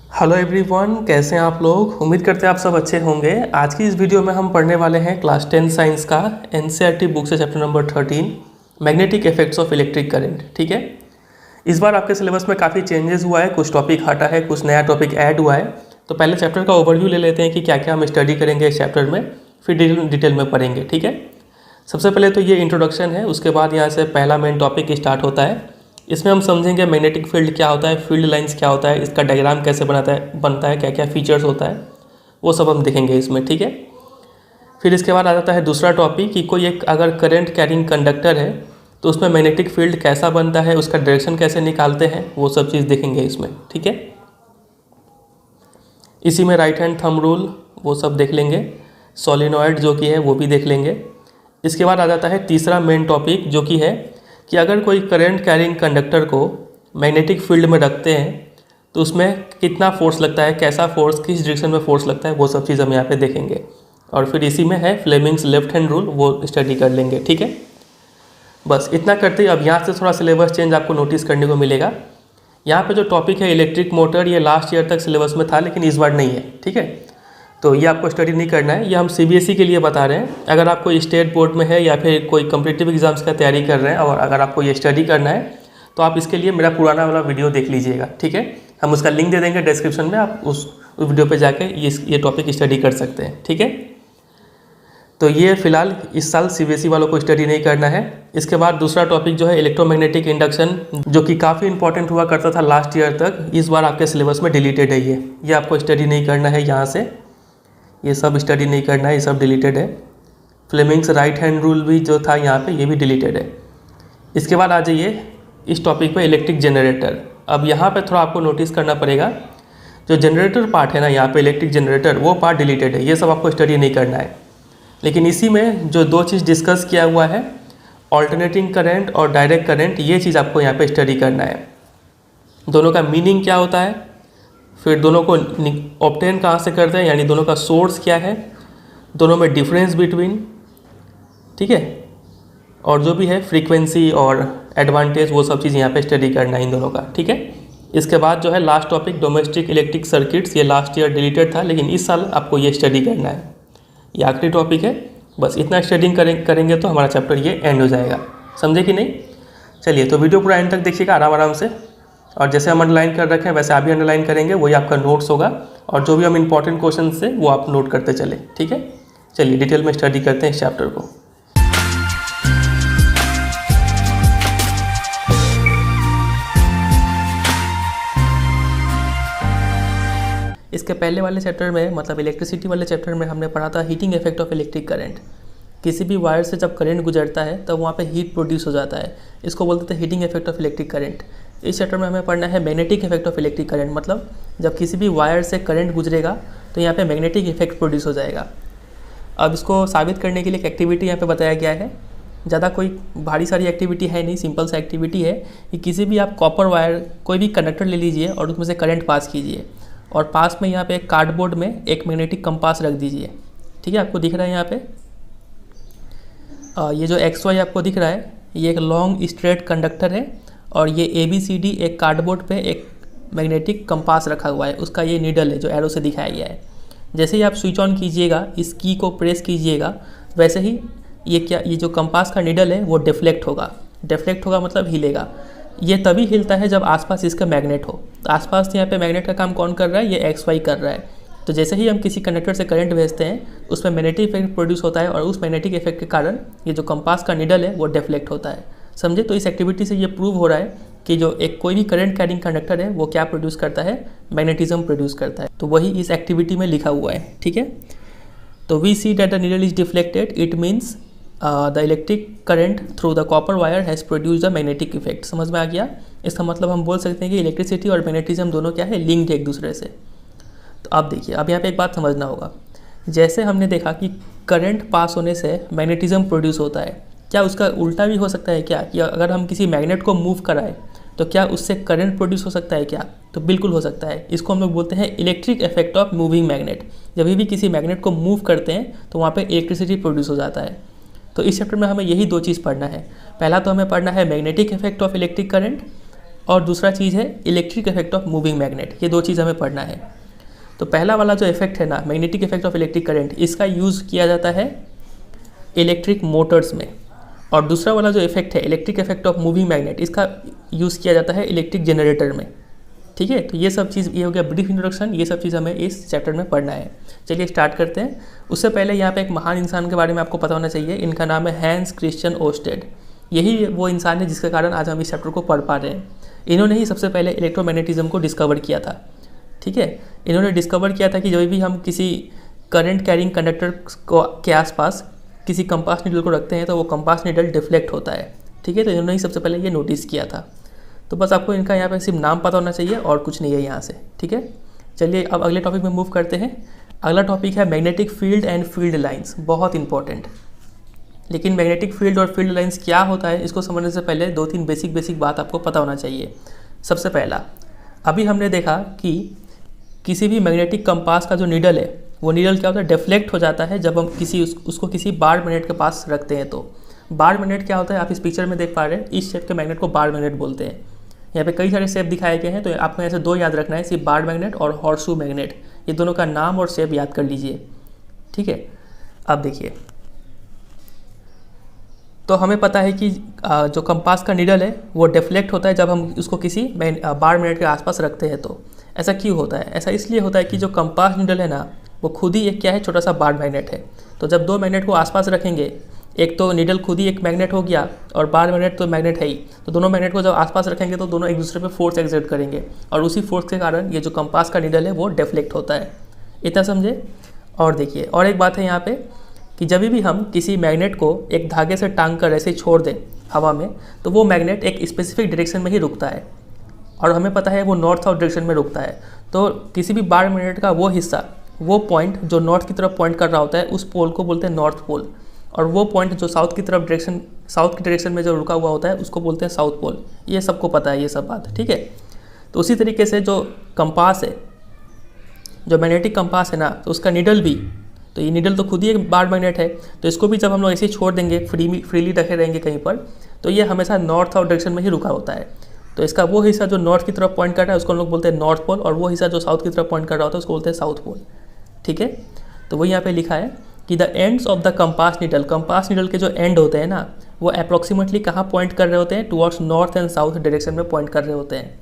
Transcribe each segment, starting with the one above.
Hello everyone, कैसे हैं आप लोग। उम्मीद करते हैं आप सब अच्छे होंगे। आज की इस वीडियो में हम पढ़ने वाले हैं क्लास 10 साइंस का एनसीईआरटी बुक से chapter number 13 magnetic effects of electric current. ठीक है, इस बार आपके सिलेबस में काफ़ी चेंजेस हुआ है, कुछ टॉपिक हटा है, कुछ नया टॉपिक ऐड हुआ है। तो पहले चैप्टर का ओवरव्यू ले लेते हैं कि क्या क्या हम स्टडी करेंगे इस चैप्टर में, फिर डिटेल में पढ़ेंगे। ठीक है, सबसे पहले तो ये इंट्रोडक्शन है, उसके बाद यहाँ से पहला मेन टॉपिक स्टार्ट होता है। इसमें हम समझेंगे मैग्नेटिक फील्ड क्या होता है, फील्ड लाइंस क्या होता है, इसका डायग्राम कैसे बनता है, क्या क्या फीचर्स होता है, वो सब हम देखेंगे इसमें। ठीक है, फिर इसके बाद आ जाता है दूसरा टॉपिक कि कोई एक अगर करंट कैरिंग कंडक्टर है तो उसमें मैग्नेटिक फील्ड कैसा बनता है, उसका डायरेक्शन कैसे निकालते हैं, वो सब चीज़ देखेंगे इसमें। ठीक है, इसी में राइट हैंड थंब रूल वो सब देख लेंगे, सोलिनॉइड जो कि है वो भी देख लेंगे। इसके बाद आ जाता है तीसरा मेन टॉपिक जो कि है कि अगर कोई करंट कैरिंग कंडक्टर को मैग्नेटिक फील्ड में रखते हैं तो उसमें कितना फोर्स लगता है, कैसा फोर्स, किस डायरेक्शन में फोर्स लगता है, वो सब चीज़ हम यहाँ पे देखेंगे। और फिर इसी में है फ्लेमिंग्स लेफ्ट हैंड रूल, वो स्टडी कर लेंगे। ठीक है, बस इतना करते ही अब यहाँ से थोड़ा सिलेबस चेंज आपको नोटिस करने को मिलेगा। यहाँ पे जो टॉपिक है इलेक्ट्रिक मोटर, ये लास्ट ईयर तक सिलेबस में था लेकिन इस बार नहीं है। ठीक है, तो ये आपको स्टडी नहीं करना है, ये हम सीबीएसई के लिए बता रहे हैं। अगर आप कोई स्टेट बोर्ड में है या फिर कोई कॉम्पिटिटिव एग्जाम्स का तैयारी कर रहे हैं और अगर आपको ये स्टडी करना है तो आप इसके लिए मेरा पुराना वाला वीडियो देख लीजिएगा। ठीक है, हम उसका लिंक दे देंगे डिस्क्रिप्शन में, आप उस वीडियो पे जाके ये टॉपिक स्टडी कर सकते हैं। ठीक है, तो ये फिलहाल इस साल सीबीएसई वालों को स्टडी नहीं करना है। इसके बाद दूसरा टॉपिक जो है इलेक्ट्रोमैग्नेटिक इंडक्शन, जो कि काफ़ी इंपॉर्टेंट हुआ करता था लास्ट ईयर तक, इस बार आपके सिलेबस में डिलीटेड है। ये आपको स्टडी नहीं करना है, यहाँ से ये सब स्टडी नहीं करना है, ये सब डिलीटेड है। फ्लेमिंग्स राइट हैंड रूल भी जो था यहाँ पे, ये भी डिलीटेड है। इसके बाद आ जाइए इस टॉपिक पे इलेक्ट्रिक जनरेटर। अब यहाँ पे थोड़ा आपको नोटिस करना पड़ेगा, जो जनरेटर पार्ट है ना यहाँ पे इलेक्ट्रिक जनरेटर, वो पार्ट डिलीटेड है, ये सब आपको स्टडी नहीं करना है। लेकिन इसी में जो दो चीज़ डिस्कस किया हुआ है, ऑल्टरनेटिंग करंट और डायरेक्ट करंट, ये चीज़ आपको यहाँ पे स्टडी करना है। दोनों का मीनिंग क्या होता है, फिर दोनों को ऑब्टेन कहाँ से करते हैं, यानी दोनों का सोर्स क्या है, दोनों में डिफरेंस बिटवीन, ठीक है, और जो भी है फ्रीक्वेंसी और एडवांटेज, वो सब चीज़ यहाँ पे स्टडी करना है इन दोनों का। ठीक है, इसके बाद जो है last topic domestic electric circuits, ये लास्ट ईयर डिलीटेड था लेकिन इस साल आपको ये स्टडी करना है, ये आखिरी टॉपिक है। बस इतना स्टडी करेंगे तो हमारा चैप्टर ये एंड हो जाएगा। समझे कि नहीं? चलिए, तो वीडियो पूरा एंड तक देखिएगा आराम से, और जैसे हम अंडरलाइन कर रखे हैं वैसे आप भी अंडरलाइन करेंगे, वही आपका नोट्स होगा। और जो भी हम इंपॉर्टेंट क्वेश्चन से वो आप नोट करते चले। ठीक है, चलिए डिटेल में स्टडी करते हैं इस चैप्टर को। इसके पहले वाले चैप्टर में, मतलब इलेक्ट्रिसिटी वाले चैप्टर में, हमने पढ़ा था heating effect of electric current. किसी भी वायर से जब करंट गुजरता है तब वहाँ पे हीट प्रोड्यूस हो जाता है, इसको बोलते थे heating effect of electric current. इस चैप्टर में हमें पढ़ना है magnetic effect of electric current, मतलब जब किसी भी वायर से करंट गुजरेगा तो यहाँ पे मैग्नेटिक इफेक्ट प्रोड्यूस हो जाएगा। अब इसको साबित करने के लिए एक एक्टिविटी यहाँ पे बताया गया है। ज़्यादा कोई भारी सारी एक्टिविटी है नहीं, सिंपल सा एक्टिविटी है कि किसी भी आप कॉपर वायर, कोई भी कंडक्टर ले लीजिए और उसमें से करंट पास कीजिए, और पास में यहाँ पे एक कार्डबोर्ड में एक मैग्नेटिक कंपास रख दीजिए। ठीक है, आपको दिख रहा है यहाँ पे ये जो XY आपको दिख रहा है, ये एक लॉन्ग स्ट्रेट कंडक्टर है, और ये ABCD एक कार्डबोर्ड पे एक मैग्नेटिक कंपास रखा हुआ है, उसका ये नीडल है जो एरो से दिखाया गया है। जैसे ही आप स्विच ऑन कीजिएगा, इस की को प्रेस कीजिएगा, वैसे ही ये जो कंपास का नीडल है वो डिफ्लेक्ट होगा। डिफ्लेक्ट होगा मतलब हिलेगा। ये तभी हिलता है जब आसपास इसका मैग्नेट हो। तो आसपास यहाँ पे मैग्नेट का काम कौन कर रहा है, ये XY कर रहा है। तो जैसे ही हम किसी कंडक्टर से करंट भेजते हैं उसमें मैग्नेटिक इफेक्ट प्रोड्यूस होता है, और उस मैग्नेटिक इफेक्ट के कारण ये जो कंपास का नीडल है वो डिफ्लेक्ट होता है। समझे? तो इस एक्टिविटी से ये प्रूव हो रहा है कि जो एक कोई भी करंट कैरिंग कंडक्टर है वो क्या प्रोड्यूस करता है, मैग्नेटिज्म प्रोड्यूस करता है। तो वही इस एक्टिविटी में लिखा हुआ है। ठीक है, तो we see that the needle is deflected, it means the electric current through the copper wire has produce the magnetic effect. समझ में आ गया? इसका मतलब हम बोल सकते हैं कि इलेक्ट्रिसिटी और मैग्नेटिज्म दोनों क्या है, लिंक्ड एक दूसरे से। तो अब देखिए, अब यहाँ पे एक बात समझना होगा। जैसे हमने देखा कि करंट पास होने से मैग्नेटिज्म प्रोड्यूस होता है, क्या उसका उल्टा भी हो सकता है क्या, कि अगर हम किसी मैग्नेट को मूव कराएं तो क्या उससे करंट प्रोड्यूस हो सकता है क्या? तो बिल्कुल हो सकता है। इसको हम लोग बोलते हैं electric effect of moving magnet. जब भी किसी मैग्नेट को मूव करते हैं तो वहाँ पे इलेक्ट्रिसिटी प्रोड्यूस हो जाता है। तो इस चैप्टर में हमें यही दो चीज़ पढ़ना है। पहला तो हमें पढ़ना है magnetic effect of electric current, और दूसरा चीज़ है electric effect of moving magnet. ये दो चीज़ हमें पढ़ना है। तो पहला वाला जो इफेक्ट है ना, magnetic effect of electric current, इसका यूज़ किया जाता है इलेक्ट्रिक मोटर्स में। और दूसरा वाला जो इफेक्ट है electric effect of moving magnet, इसका यूज़ किया जाता है इलेक्ट्रिक जनरेटर में। ठीक है, तो ये सब चीज़, ये हो गया ब्रीफ इंट्रोडक्शन। ये सब चीज़ हमें इस चैप्टर में पढ़ना है। चलिए स्टार्ट करते हैं। उससे पहले यहाँ पे एक महान इंसान के बारे में आपको पता होना चाहिए। इनका नाम है हैंस क्रिश्चियन ओस्टेड। यही वो इंसान है जिसके कारण आज हम इस चैप्टर को पढ़ पा रहे हैं। इन्होंने ही सबसे पहले इलेक्ट्रोमैग्नेटिज्म को डिस्कवर किया था। ठीक है, इन्होंने डिस्कवर किया था कि जब भी हम किसी करंट कैरिंग कंडक्टर को के आसपास किसी कंपास नीडल को रखते हैं तो वो कंपास नीडल डिफ्लेक्ट होता है। ठीक है, तो इन्होंने ही सबसे पहले ये नोटिस किया था। तो बस आपको इनका यहाँ पे सिर्फ नाम पता होना चाहिए और कुछ नहीं है यहाँ से। ठीक है, चलिए अब अगले टॉपिक में मूव करते हैं। अगला टॉपिक है magnetic field and field lines. बहुत इंपॉर्टेंट। लेकिन मैग्नेटिक फील्ड और फील्ड लाइंस क्या होता है, इसको समझने से पहले 2-3 बेसिक बात आपको पता होना चाहिए। सबसे पहला, अभी हमने देखा कि किसी भी मैग्नेटिक कंपास का जो नीडल है, वो नीडल क्या होता है, डिफ्लेक्ट हो जाता है जब हम उसको किसी बार मैग्नेट के पास रखते हैं। तो बार मैग्नेट क्या होता है, आप इस पिक्चर में देख पा रहे हैं। इस शेप के मैग्नेट को बार मैग्नेट बोलते हैं। यहाँ पे कई सारे शेप दिखाए गए हैं, तो आपको ऐसे दो याद रखना है, सिर्फ बार मैग्नेट और हॉर्सशू मैग्नेट। ये दोनों का नाम और शेप याद कर लीजिए। ठीक है, अब देखिए, तो हमें पता है कि जो कंपास का नीडल है वो डिफ्लेक्ट होता है जब हम उसको किसी बार मैग्नेट के आसपास रखते हैं। तो ऐसा क्यों होता है? ऐसा इसलिए होता है कि जो कंपास नीडल है ना, वो खुद ही एक क्या है, छोटा सा बार मैग्नेट है। तो जब दो मैग्नेट को आसपास रखेंगे, एक तो नीडल खुद ही एक मैग्नेट हो गया और बार मैग्नेट तो मैग्नेट है ही, तो दोनों मैग्नेट को जब आसपास रखेंगे तो दोनों एक दूसरे पे फोर्स एक्सर्ट करेंगे और उसी फोर्स के कारण ये जो कंपास का नीडल है वो डिफ्लेक्ट होता है। इतना समझे? और देखिए, और एक बात है यहाँ पे कि जब भी हम किसी मैग्नेट को एक धागे से टांग कर ऐसे छोड़ दें हवा में, तो वो मैग्नेट एक स्पेसिफिक डायरेक्शन में ही रुकता है और हमें पता है वो नॉर्थ साउथ डायरेक्शन में रुकता है। तो किसी भी बार मैग्नेट का वो हिस्सा, वो पॉइंट जो नॉर्थ की तरफ पॉइंट कर रहा होता है, उस पोल को बोलते हैं नॉर्थ पोल। और वो पॉइंट जो साउथ की डायरेक्शन में जो रुका हुआ होता है, उसको बोलते हैं साउथ पोल। ये सबको पता है ये सब बात। ठीक है, तो उसी तरीके से जो कंपास है, जो मैग्नेटिक कंपास है ना, तो उसका नीडल भी, तो ये नीडल तो खुद ही एक बार मैग्नेट है, तो इसको भी जब हम लोग ऐसे ही छोड़ देंगे, फ्रीली रखे रहेंगे कहीं पर, तो ये हमेशा नॉर्थ साउथ डायरेक्शन में ही रुका होता है। तो इसका वो हिस्सा जो नॉर्थ की तरफ पॉइंट कर रहा है उसको हम लोग बोलते हैं नॉर्थ पोल, और वो हिस्सा जो साउथ की तरफ पॉइंट कर रहा होता है उसको बोलते हैं साउथ पोल। ठीक है, तो वही यहाँ पे लिखा है कि the ends of the compass needle के जो एंड होते हैं ना, वो अप्रॉक्सीमेटली कहाँ पॉइंट कर रहे होते हैं, towards north and south direction में पॉइंट कर रहे होते हैं।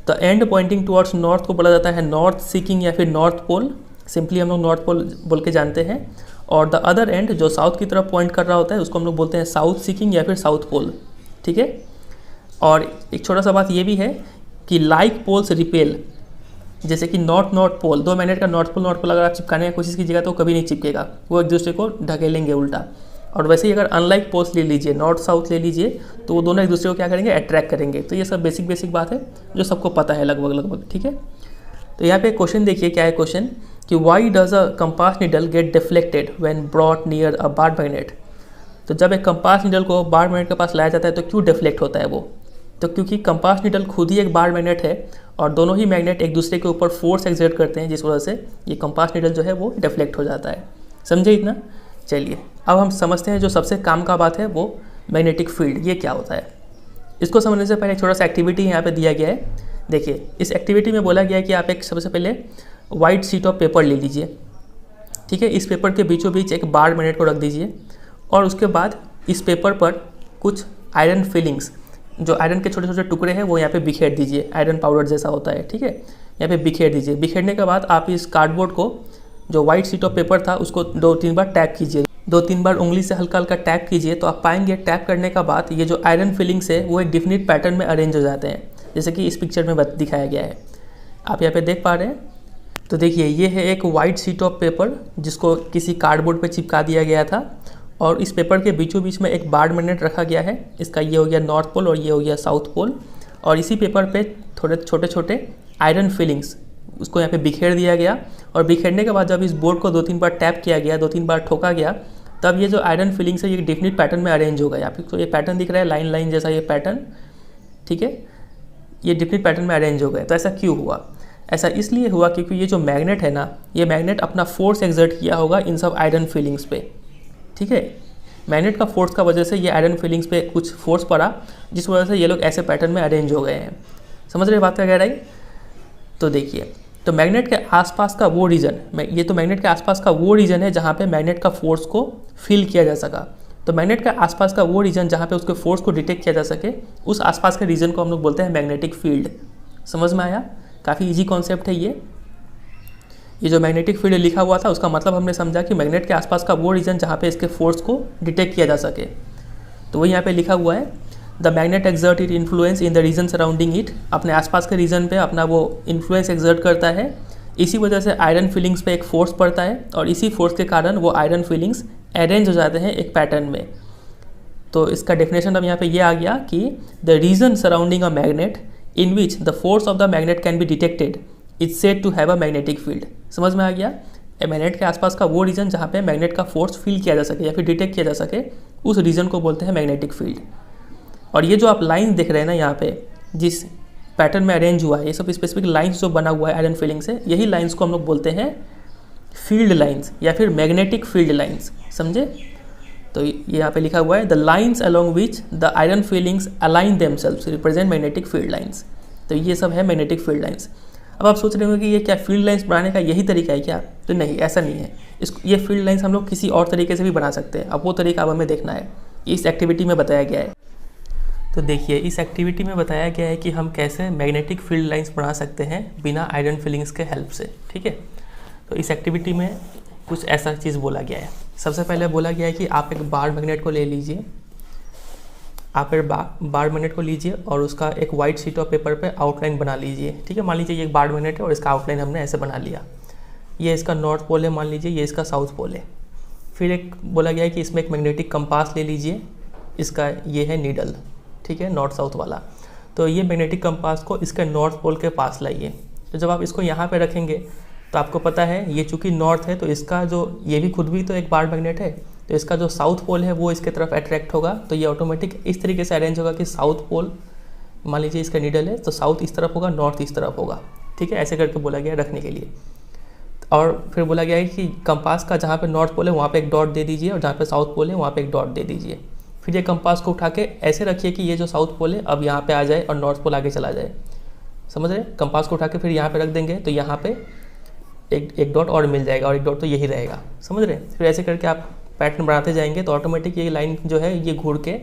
तो एंड पॉइंटिंग टुवर्ड्स नॉर्थ को बोला जाता है नॉर्थ सीकिंग या फिर नॉर्थ पोल। सिंपली हम लोग नॉर्थ पोल बोल के जानते हैं। और द अदर एंड जो साउथ की तरफ पॉइंट कर रहा होता है उसको हम लोग बोलते हैं साउथ सीकिंग या फिर साउथ पोल। ठीक है, और एक छोटा सा बात ये भी है कि लाइक पोल्स रिपेल, जैसे कि नॉर्थ पोल, दो मैग्नेट का नॉर्थ पोल अगर आप चिपकाने की कोशिश कीजिएगा तो कभी नहीं चिपकेगा, वो एक दूसरे को ढकेलेंगे उल्टा। और वैसे ही अगर अनलाइक पोल्स ले लीजिए, नॉर्थ साउथ ले लीजिए, तो वो दोनों एक दूसरे को क्या करेंगे, अट्रैक्ट करेंगे। तो ये सब बेसिक बात है जो सबको पता है लगभग। ठीक है, तो यहाँ पे क्वेश्चन देखिए, क्या है क्वेश्चन कि why does a compass needle get deflected when brought near a bar magnet. तो जब एक कंपास नीडल को बार मैग्नेट के पास लाया जाता है तो क्यों डिफ्लेक्ट होता है वो? तो क्योंकि कंपास नीडल खुद ही एक बार मैग्नेट है और दोनों ही मैग्नेट एक दूसरे के ऊपर फोर्स एक्सर्ट करते हैं, जिस वजह से ये कंपास नीडल जो है वो डिफ्लेक्ट हो जाता है। समझे इतना? चलिए अब हम समझते हैं जो सबसे काम का बात है, वो मैग्नेटिक फील्ड, ये क्या होता है। इसको समझने से पहले एक छोटा सा एक्टिविटी यहाँ पे दिया गया है। देखिए, इस एक्टिविटी में बोला गया है कि आप एक सबसे पहले वाइट शीट ऑफ पेपर ले लीजिए। ठीक है, इस पेपर के बीचों बीच एक बार मैग्नेट को रख दीजिए और उसके बाद इस पेपर पर कुछ आयरन फिलिंग्स, जो आयरन के छोटे छोटे टुकड़े हैं, वो यहाँ पे बिखेर दीजिए। आयरन पाउडर जैसा होता है। ठीक है, यहाँ पे बिखेर दीजिए। बिखेरने के बाद आप इस कार्डबोर्ड को, जो वाइट शीट ऑफ पेपर था, उसको 2-3 बार टैप कीजिए। 2-3 बार उंगली से हल्का हल्का टैप कीजिए, तो आप पाएंगे टैप करने का बाद ये जो आयरन फिलिंग्स है वो एक डिफिनिट पैटर्न में अरेंज हो जाते हैं, जैसे कि इस पिक्चर में दिखाया गया है। आप यहाँ पे देख पा रहे हैं। तो देखिए, ये है एक वाइट शीट ऑफ पेपर जिसको किसी कार्डबोर्ड पे चिपका दिया गया था और इस पेपर के बीचों बीच में एक बार मैग्नेट रखा गया है। इसका ये हो गया नॉर्थ पोल और ये हो गया साउथ पोल। और इसी पेपर पे थोड़े छोटे छोटे आयरन फिलिंग्स, उसको यहाँ पे बिखेर दिया गया। और बिखेरने के बाद जब इस बोर्ड को 2-3 बार टैप किया गया, 2-3 बार ठोका गया, तब ये जो आयरन फिलिंग्स है ये डेफिनेट पैटर्न में अरेंज हो गया। आपको ये पैटर्न दिख रहा है, लाइन जैसा ये पैटर्न। ठीक है, ये डेफिनेट पैटर्न में अरेंज हो गए। तो ऐसा क्यों हुआ? ऐसा इसलिए हुआ क्योंकि ये जो मैग्नेट है ना, ये मैग्नेट अपना फोर्स एक्सर्ट किया होगा इन सब आयरन फिलिंग्स पे। ठीक है, मैग्नेट का फोर्स का वजह से ये आयरन फिलिंग्स पे कुछ फोर्स पड़ा, जिस वजह से ये लोग ऐसे पैटर्न में अरेंज हो गए हैं। समझ रहे बात का गहराई। तो देखिए, तो मैग्नेट के आसपास का वो रीजन, ये तो मैग्नेट के आसपास का वो रीजन है जहाँ पे मैग्नेट का फोर्स को फील किया जा सका। तो मैग्नेट के आसपास का वो रीजन जहाँ पे उसके फोर्स को डिटेक्ट किया जा सके, उस आसपास के रीजन को हम लोग बोलते हैं मैग्नेटिक फील्ड। समझ में आया? काफ़ी इजी कॉन्सेप्ट है ये जो मैग्नेटिक फील्ड लिखा हुआ था उसका मतलब हमने समझा कि मैग्नेट के आसपास का वो रीजन जहाँ पे इसके फोर्स को डिटेक्ट किया जा सके। तो वही यहाँ पे लिखा हुआ है, the magnet exert it influence in the region surrounding it. अपने आसपास के रीजन पे अपना वो इन्फ्लुएंस एक्सर्ट करता है। इसी वजह से आयरन फीलिंग्स पे एक फोर्स पड़ता है और इसी फोर्स के कारण वो आयरन फीलिंग्स अरेंज हो जाते हैं एक पैटर्न में। तो इसका डेफिनेशन अब यहाँ पे ये आ गया कि the region surrounding a magnet in which the force of the magnet can be detected is said to have a magnetic field. समझ में आ गया? मैग्नेट के आसपास का वो रीजन जहाँ पे मैग्नेट का फोर्स फील किया जा सके या फिर डिटेक्ट किया जा सके, उस रीजन को बोलते हैं मैग्नेटिक फील्ड। और ये जो आप लाइन देख रहे हैं ना यहाँ पे, जिस पैटर्न में अरेंज हुआ है, ये सब स्पेसिफिक लाइंस जो बना हुआ है आयरन फीलिंग से, यही लाइंस को हम लोग बोलते हैं फील्ड लाइंस या फिर मैग्नेटिक फील्ड लाइंस। समझे? तो ये यहाँ पे लिखा हुआ है, the lines along which the iron feelings align themselves represent magnetic field lines. तो ये सब है मैग्नेटिक फील्ड लाइंस। अब आप सोच रहे होंगे कि ये क्या फील्ड लाइंस बनाने का यही तरीका है क्या? तो नहीं, ऐसा नहीं है। ये फील्ड लाइंस हम लोग किसी और तरीके से भी बना सकते हैं। अब वो तरीका अब हमें देखना है, इस एक्टिविटी में बताया गया है। तो देखिए, इस एक्टिविटी में बताया गया है कि हम कैसे मैग्नेटिक फील्ड लाइंस बना सकते हैं बिना आयरन फीलिंग्स के हेल्प से। ठीक है, तो इस एक्टिविटी में कुछ ऐसा चीज़ बोला गया है। सबसे पहले बोला गया है कि आप एक बार मैग्नेट को ले लीजिए, आप एक बार मैग्नेट को लीजिए और उसका एक वाइट शीट ऑफ पेपर पे आउटलाइन बना लीजिए। ठीक है, मान लीजिए ये एक बार मैग्नेट है और इसका आउटलाइन हमने ऐसे बना लिया। ये इसका नॉर्थ पोल है, मान लीजिए ये इसका साउथ पोल है। फिर एक बोला गया है कि इसमें एक मैग्नेटिक कंपास ले लीजिए, इसका ये है नीडल, ठीक है, नॉर्थ साउथ वाला। तो ये मैग्नेटिक कंपास को इसके नॉर्थ पोल के पास लाइए। तो जब आप इसको यहाँ पे रखेंगे तो आपको पता है ये चूँकि नॉर्थ है तो इसका जो, ये भी खुद भी तो एक बार मैग्नेट है, तो इसका जो साउथ पोल है वो इसके तरफ अट्रैक्ट होगा। तो ये ऑटोमेटिक इस तरीके से अरेंज होगा कि साउथ पोल, मान लीजिए इसका नीडल है तो साउथ इस तरफ होगा, नॉर्थ इस तरफ होगा। ठीक है, ऐसे करके बोला गया रखने के लिए। और फिर बोला गया है कि कंपास का जहाँ पे नॉर्थ पोल है वहाँ पे एक डॉट दे दीजिए और जहाँ पे साउथ पोल है वहाँ पे एक डॉट दे दीजिए। फिर ये कंपास को उठा के ऐसे रखिए कि ये जो साउथ पोल है अब यहाँ पे आ जाए और नॉर्थ पोल आगे चला जाए। समझ रहे? कंपास को उठा के फिर यहाँ पे रख देंगे तो यहाँ पे एक डॉट और मिल जाएगा और एक डॉट तो यही रहेगा। समझ रहे? फिर ऐसे करके आप पैटर्न बनाते जाएंगे तो ऑटोमेटिक ये लाइन जो है ये घूर के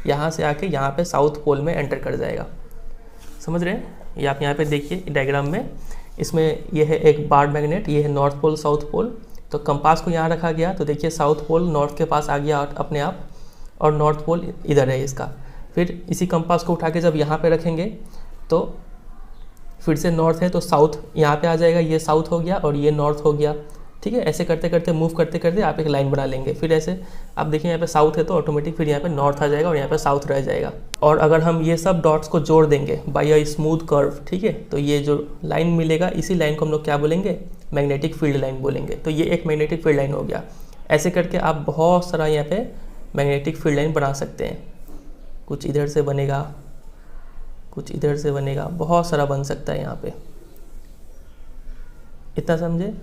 यहाँ से आके यहाँ पे साउथ पोल में एंटर कर जाएगा। समझ रहे? ये आप यहाँ पे देखिए डायग्राम में, इसमें ये है एक बार मैग्नेट, ये है नॉर्थ पोल साउथ पोल। तो कंपास को यहाँ रखा गया तो देखिए साउथ पोल नॉर्थ के पास आ गया अपने आप और नॉर्थ पोल इधर है इसका। फिर इसी कंपास को उठा के जब यहाँ पे रखेंगे तो फिर से नॉर्थ है तो साउथ यहाँ पे आ जाएगा, ये साउथ हो गया और ये नॉर्थ हो गया। ठीक है, ऐसे करते करते मूव करते करते आप एक लाइन बना लेंगे। फिर ऐसे आप देखिए यहाँ पे साउथ है तो ऑटोमेटिक फिर यहाँ पे नॉर्थ आ जाएगा और यहाँ पे साउथ रह जाएगा। और अगर हम ये सब डॉट्स को जोड़ देंगे बाय अ स्मूथ कर्व, ठीक है, तो ये जो लाइन मिलेगा इसी लाइन को हम लोग क्या बोलेंगे? मैग्नेटिक फील्ड लाइन बोलेंगे। तो ये एक मैग्नेटिक फील्ड लाइन हो गया। ऐसे करके आप बहुत सारा यहाँ पे मैग्नेटिक फील्ड लाइन बना सकते हैं। कुछ इधर से बनेगा, कुछ इधर से बनेगा, बहुत सारा बन सकता है यहाँ पे। इतना समझे?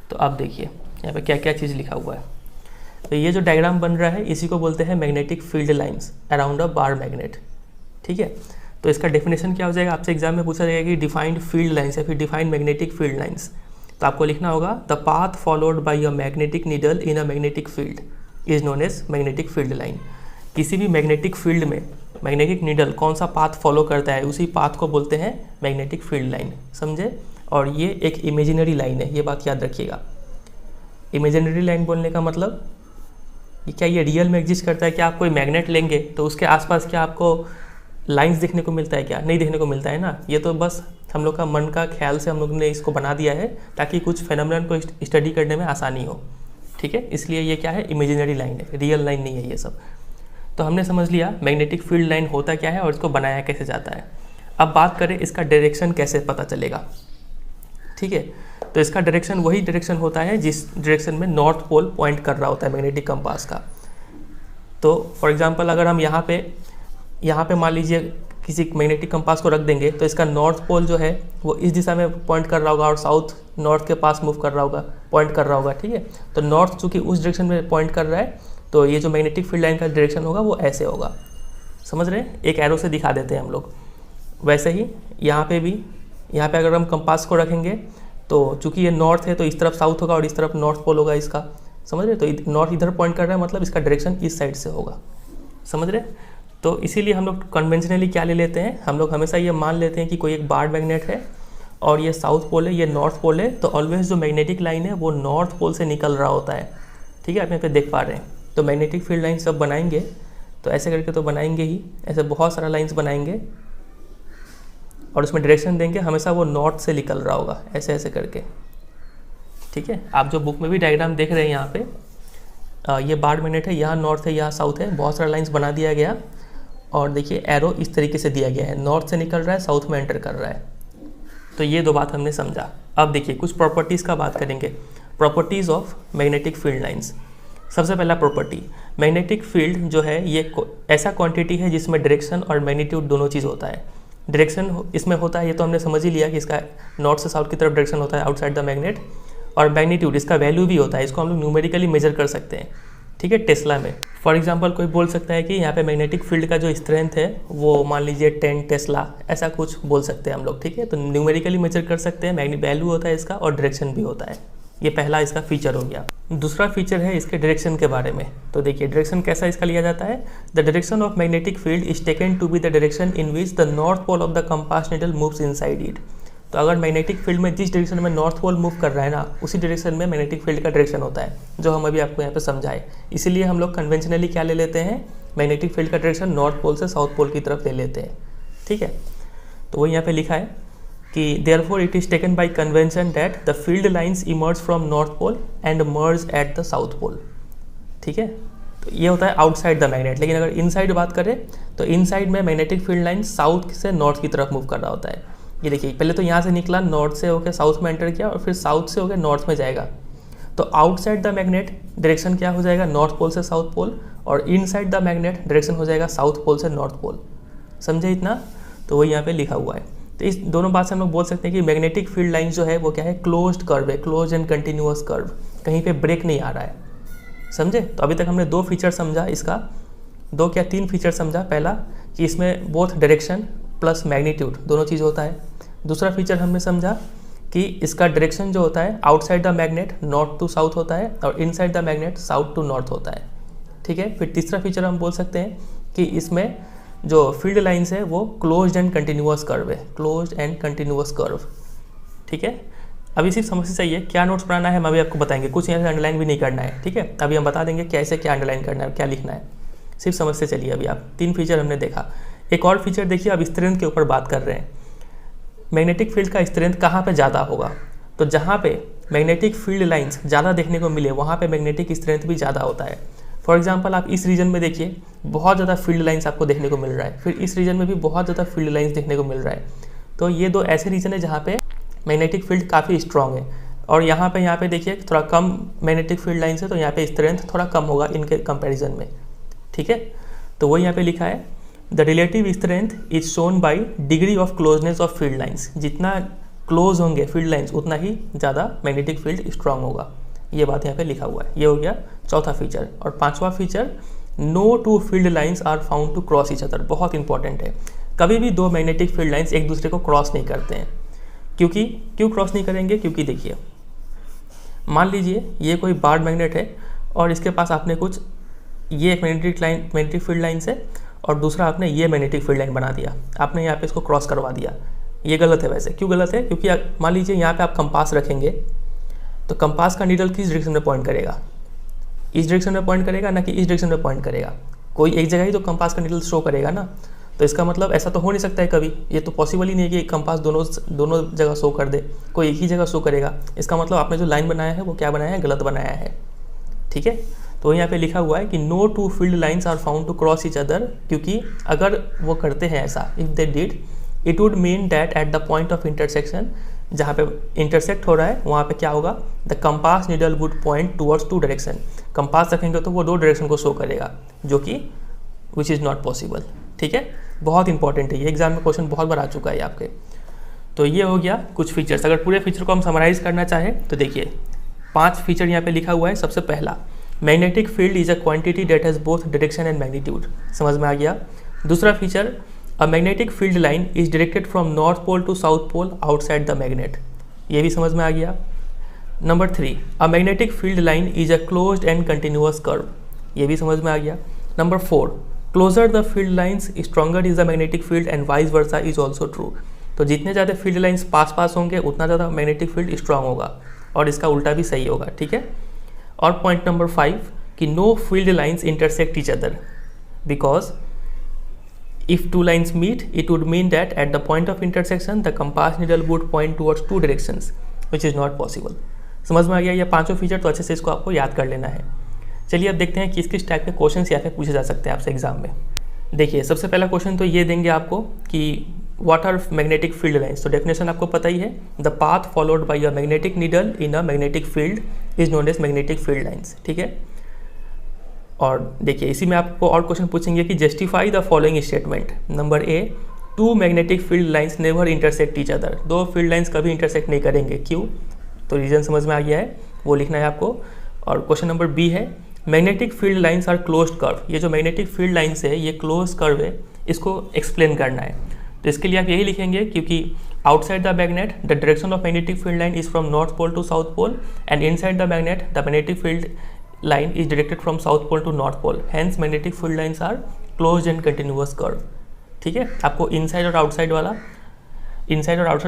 तो आप देखिए यहाँ पे क्या क्या चीज़ लिखा हुआ है। तो ये जो डायग्राम बन रहा है इसी को बोलते हैं magnetic field lines around a bar magnet. ठीक है, तो इसका डेफिनेशन क्या हो जाएगा? आपसे एग्जाम में पूछा जाएगा कि डिफाइंड फील्ड लाइंस या फिर डिफाइंड मैग्नेटिक फील्ड लाइंस। तो आपको लिखना होगा the path followed by a magnetic needle in a magnetic field is known as magnetic field line. किसी भी मैग्नेटिक फील्ड में मैग्नेटिक नीडल कौन सा पाथ फॉलो करता है उसी पाथ को बोलते हैं मैग्नेटिक फील्ड लाइन। समझे? और ये एक इमेजिनरी लाइन है, ये बात याद रखिएगा। इमेजिनरी लाइन बोलने का मतलब ये क्या ये रियल में एग्जिस्ट करता है? क्या आप कोई मैग्नेट लेंगे तो उसके आसपास क्या आपको लाइंस देखने को मिलता है? क्या नहीं देखने को मिलता है ना। ये तो बस हम लोग का मन का ख्याल से हम लोग ने इसको बना दिया है ताकि कुछ फेनोमेनन को स्टडी करने में आसानी हो। ठीक है, इसलिए ये क्या है? इमेजिनरी लाइन है, रियल लाइन नहीं है ये सब। तो हमने समझ लिया मैग्नेटिक फील्ड लाइन होता क्या है और इसको बनाया कैसे जाता है। अब बात करें इसका डायरेक्शन कैसे पता चलेगा। ठीक है, तो इसका डायरेक्शन वही डायरेक्शन होता है जिस डायरेक्शन में नॉर्थ पोल पॉइंट कर रहा होता है मैग्नेटिक कंपास का। तो फॉर एग्जांपल अगर हम यहाँ पे मान लीजिए किसी मैग्नेटिक कंपास को रख देंगे तो इसका नॉर्थ पोल जो है वो इस दिशा में पॉइंट कर रहा होगा और साउथ नॉर्थ के पास मूव कर रहा होगा, पॉइंट कर रहा होगा। ठीक है, तो नॉर्थ चूँकि उस डायरेक्शन में पॉइंट कर रहा है तो ये जो मैग्नेटिक फील्ड लाइन का डायरेक्शन होगा वो ऐसे होगा, समझ रहे हैं। एक एरो से दिखा देते हैं हम लोग। वैसे ही यहाँ पे भी, यहाँ पे अगर हम कंपास को रखेंगे तो चूंकि ये नॉर्थ है तो इस तरफ साउथ होगा और इस तरफ नॉर्थ पोल होगा इसका, समझ रहे। तो नॉर्थ इधर पॉइंट कर रहा है, मतलब इसका डायरेक्शन इस साइड से होगा, समझ रहे। तो इसीलिए हम लोग कन्वेंशनली क्या ले लेते हैं, हम लोग हमेशा ये मान लेते हैं कि कोई एक बार्ड मैग्नेट है और ये साउथ पोल है, ये नॉर्थ पोल है, तो ऑलवेज जो मैग्नेटिक लाइन है वो नॉर्थ पोल से निकल रहा होता है, ठीक है। आप यहाँ पे देख पा रहे हैं। तो मैग्नेटिक फील्ड लाइन सब बनाएंगे तो ऐसे करके तो बनाएंगे ही, ऐसे बहुत सारा लाइन्स बनाएंगे और उसमें डायरेक्शन देंगे, हमेशा वो नॉर्थ से निकल रहा होगा ऐसे ऐसे करके, ठीक है। आप जो बुक में भी डायग्राम देख रहे हैं यहाँ पे, ये बार्ड मैग्नेट है, यहाँ नॉर्थ है, यहाँ साउथ है, बहुत सारा लाइन्स बना दिया गया और देखिए एरो इस तरीके से दिया गया है, नॉर्थ से निकल रहा है, साउथ में एंटर कर रहा है। तो ये दो बात हमने समझा। अब देखिए कुछ प्रॉपर्टीज़ का बात करेंगे, properties of magnetic field lines. सबसे पहला प्रॉपर्टी, मैग्नेटिक फील्ड जो है ये ऐसा क्वांटिटी है जिसमें डायरेक्शन और मैग्नीट्यूड दोनों चीज़ होता है। डायरेक्शन इसमें होता है, ये तो हमने समझ ही लिया कि इसका नॉर्थ से साउथ की तरफ डायरेक्शन होता है आउटसाइड द मैग्नेट, और मैग्नीट्यूड इसका वैल्यू भी होता है, इसको हम लोग न्यूमेरिकली मेजर कर सकते हैं, ठीक है, टेस्ला में। फॉर एग्जांपल कोई बोल सकता है कि यहाँ पे मैग्नेटिक फील्ड का जो स्ट्रेंथ है वो मान लीजिए 10 टेस्ला, ऐसा कुछ बोल सकते हैं हम लोग, ठीक है। तो न्यूमेरिकली मेजर कर सकते हैं, वैल्यू होता है इसका और डायरेक्शन भी होता है। ये पहला इसका फीचर हो गया। दूसरा फीचर है इसके डायरेक्शन के बारे में। तो देखिए डायरेक्शन कैसा इसका लिया जाता है, the direction of magnetic field is taken to be the direction in which the north pole of the compass needle moves inside it. तो अगर मैग्नेटिक फील्ड में जिस डायरेक्शन में नॉर्थ पोल मूव कर रहा है ना, उसी डायरेक्शन में मैग्नेटिक फील्ड का डायरेक्शन होता है, जो हम अभी आपको यहाँ पे समझाए। इसीलिए हम लोग कन्वेंशनली क्या ले लेते हैं, मैग्नेटिक फील्ड का डायरेक्शन नॉर्थ पोल से साउथ पोल की तरफ ले लेते हैं, ठीक है। तो वही यहाँ पे लिखा है कि therefore it is taken by convention that the field lines emerge from north pole and merge at the south pole, ठीक है। तो ये होता है आउटसाइड द मैग्नेट। लेकिन अगर इनसाइड बात करें तो इनसाइड में मैग्नेटिक फील्ड लाइन साउथ से नॉर्थ की तरफ मूव कर रहा होता है। ये देखिए पहले तो यहाँ से निकला, नॉर्थ से होकर साउथ में एंटर किया और फिर साउथ से होकर नॉर्थ में जाएगा। तो आउटसाइड द मैग्नेट डायरेक्शन क्या हो जाएगा, नॉर्थ पोल से साउथ पोल, और इनसाइड द मैग्नेट डायरेक्शन हो जाएगा साउथ पोल से नॉर्थ पोल। समझे इतना? तो वही यहाँ पे लिखा हुआ है। तो इस दोनों बात से हम लोग बोल सकते हैं कि मैग्नेटिक फील्ड लाइन जो है वो क्या है, क्लोज्ड कर्व है, क्लोज एंड कंटिन्यूअस कर्व, कहीं पे ब्रेक नहीं आ रहा है। समझे? तो अभी तक हमने दो फीचर समझा इसका, दो क्या तीन फीचर समझा। पहला कि इसमें बोथ डायरेक्शन प्लस मैग्नीट्यूड दोनों चीज़ होता है। दूसरा फीचर हमने समझा कि इसका डायरेक्शन जो होता है outside the magnet north to south होता है और inside the magnet south to north होता है, ठीक है। फिर तीसरा फीचर हम बोल सकते हैं कि इसमें जो फील्ड लाइंस है वो क्लोज्ड एंड कंटिन्यूअस कर्व है, क्लोज्ड एंड कंटिन्यूअस कर्व, ठीक है। अभी सिर्फ समझ से चाहिए क्या नोट्स बनाना है हम अभी आपको बताएंगे, कुछ यहाँ से अंडरलाइन भी नहीं करना है, ठीक है। अभी हम बता देंगे कैसे क्या अंडरलाइन करना है, क्या लिखना है, सिर्फ समझ से चलिए। अभी आप तीन फीचर हमने देखा, एक और फीचर देखिए। अब स्ट्रेंथ के ऊपर बात कर रहे हैं। मैग्नेटिक फील्ड का स्ट्रेंथ कहाँ पे ज़्यादा होगा, तो जहाँ पे मैग्नेटिक फील्ड लाइंस ज़्यादा देखने को मिले वहाँ पे मैग्नेटिक स्ट्रेंथ भी ज़्यादा होता है। फॉर एग्जांपल आप इस रीजन में देखिए बहुत ज़्यादा फील्ड लाइंस आपको देखने को मिल रहा है, फिर इस रीजन में भी बहुत ज़्यादा फील्ड लाइंस देखने को मिल रहा है। तो ये दो ऐसे रीजन है जहाँ पे मैग्नेटिक फील्ड काफ़ी स्ट्रॉन्ग है, और यहाँ पे देखिए थोड़ा कम मैग्नेटिक फील्ड लाइंस है, तो यहाँ पे स्ट्रेंथ थोड़ा कम होगा इनके कंपेरिजन में, ठीक है। तो वही यहाँ पे लिखा है the relative strength is shown by degree of closeness of field lines. जितना क्लोज होंगे फील्ड लाइंस उतना ही ज़्यादा मैग्नेटिक फील्ड स्ट्रांग होगा, ये बात यहाँ पे लिखा हुआ है। ये हो गया चौथा फीचर। और पांचवा feature, no two field lines are found to cross each other. बहुत इंपॉर्टेंट है, कभी भी दो मैग्नेटिक फील्ड लाइंस एक दूसरे को क्रॉस नहीं करते हैं। क्यों क्रॉस नहीं करेंगे, क्योंकि देखिए मान लीजिए ये कोई बार्ड मैग्नेट है और इसके पास आपने कुछ, ये एक मैग्नेटिक फील्ड लाइन्स है और दूसरा आपने ये मैग्नेटिक फील्ड लाइन बना दिया, आपने यहाँ पे इसको क्रॉस करवा दिया। ये गलत है। वैसे क्यों गलत है, क्योंकि मान लीजिए यहाँ पे आप कंपास रखेंगे तो कंपास का नीडल किस डायरेक्शन में पॉइंट करेगा, इस डायरेक्शन में पॉइंट करेगा ना कि इस डायरेक्शन में पॉइंट करेगा। कोई एक जगह ही तो कंपास का नीडल शो करेगा ना। तो इसका मतलब ऐसा तो हो नहीं सकता है कभी, ये तो पॉसिबल ही नहीं है कि कंपास दोनों जगह शो कर दे, कोई एक ही जगह शो करेगा। इसका मतलब आपने जो लाइन बनाया है वो क्या बनाया है, गलत बनाया है, ठीक है। तो यहाँ पे लिखा हुआ है कि no two field lines are found to cross each other, क्योंकि अगर वो करते हैं ऐसा, if they did it would mean that at the point of intersection, जहाँ पे इंटरसेक्ट हो रहा है वहाँ पे क्या होगा, the compass needle would point towards two direction. Compass रखेंगे तो वो दो डायरेक्शन को शो करेगा, जो कि विच इज़ नॉट पॉसिबल, ठीक है। बहुत इंपॉर्टेंट है ये, एग्जाम में क्वेश्चन बहुत बार आ चुका है आपके। तो ये हो गया कुछ फीचर्स। अगर पूरे फीचर को हम समराइज करना चाहें तो देखिए 5 फीचर यहाँ पे लिखा हुआ है। सबसे पहला, magnetic field is a quantity that has both direction and magnitude, समझ में आ गया। दूसरा feature, a magnetic field line is directed from north pole to south pole outside the magnet, ये भी समझ में आ गया। Number 3, a magnetic field line is a closed and continuous curve, ये भी समझ में आ गया। Number 4, closer the field lines stronger is the magnetic field and vice versa is also true, तो जितने ज़्यादा फील्ड लाइन्स पास पास होंगे उतना ज़्यादा मैग्नेटिक फील्ड स्ट्रांग होगा, और इसका उल्टा भी सही होगा, ठीक है। और पॉइंट नंबर 5 कि know field lines intersect each other because if two lines meet it would mean that at the point of intersection the compass needle would point towards two directions which is not possible। समझ में आ गया ये पांचों feature, तो अच्छे से इसको आपको याद कर लेना है। चलिए अब देखते हैं किस किस टाइप के क्वेश्चन यहाँ पे पूछे जा सकते हैं आपसे एग्जाम में। देखिए सबसे पहला क्वेश्चन तो ये देंगे आपको कि what are magnetic field lines, तो डेफिनेशन आपको पता ही है, the path followed by a magnetic needle in a magnetic field is known as magnetic field lines, ठीक है। और देखिए इसी में आपको और क्वेश्चन पूछेंगे कि justify the following statement. Number A, two magnetic field lines never intersect each other, दो फील्ड लाइंस कभी इंटरसेक्ट नहीं करेंगे, क्यों, तो रीजन समझ में आ गया है, वो लिखना है आपको। और क्वेश्चन नंबर बी है, magnetic field lines are closed curve, ये जो मैग्नेटिक फील्ड लाइंस है ये क्लोज कर्व है, इसको एक्सप्लेन करना है। तो इसके लिए आप यही लिखेंगे क्योंकि outside the magnet the direction of magnetic field line is from north pole to south pole and inside the magnet the magnetic field line is directed from south pole to north pole, hence magnetic field lines are closed and continuous curve, ठीक है। आपको inside और outside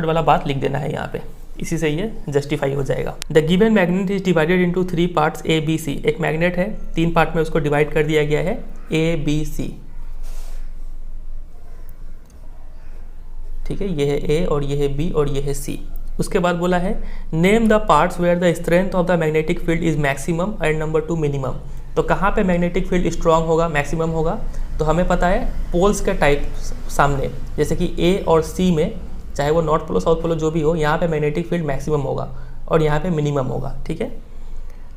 वाला बात लिख देना है यहाँ पे, इसी से ये जस्टिफाई हो जाएगा। The given magnet is divided into 3 parts A B C, एक मैग्नेट है 3 पार्ट में उसको डिवाइड कर दिया गया है ए बी सी, ठीक है, ये है ए और ये है बी और ये है सी। उसके बाद बोला है name the parts where the strength of the magnetic field is maximum and number 2 minimum, तो कहाँ पे मैग्नेटिक फील्ड स्ट्रांग होगा, मैक्सिमम होगा, तो हमें पता है पोल्स के टाइप सामने, जैसे कि ए और सी में, चाहे वो नॉर्थ पोलो साउथ पोलो जो भी हो, यहाँ पे मैग्नेटिक फील्ड मैक्सिमम होगा और यहाँ पे मिनिमम होगा, ठीक है।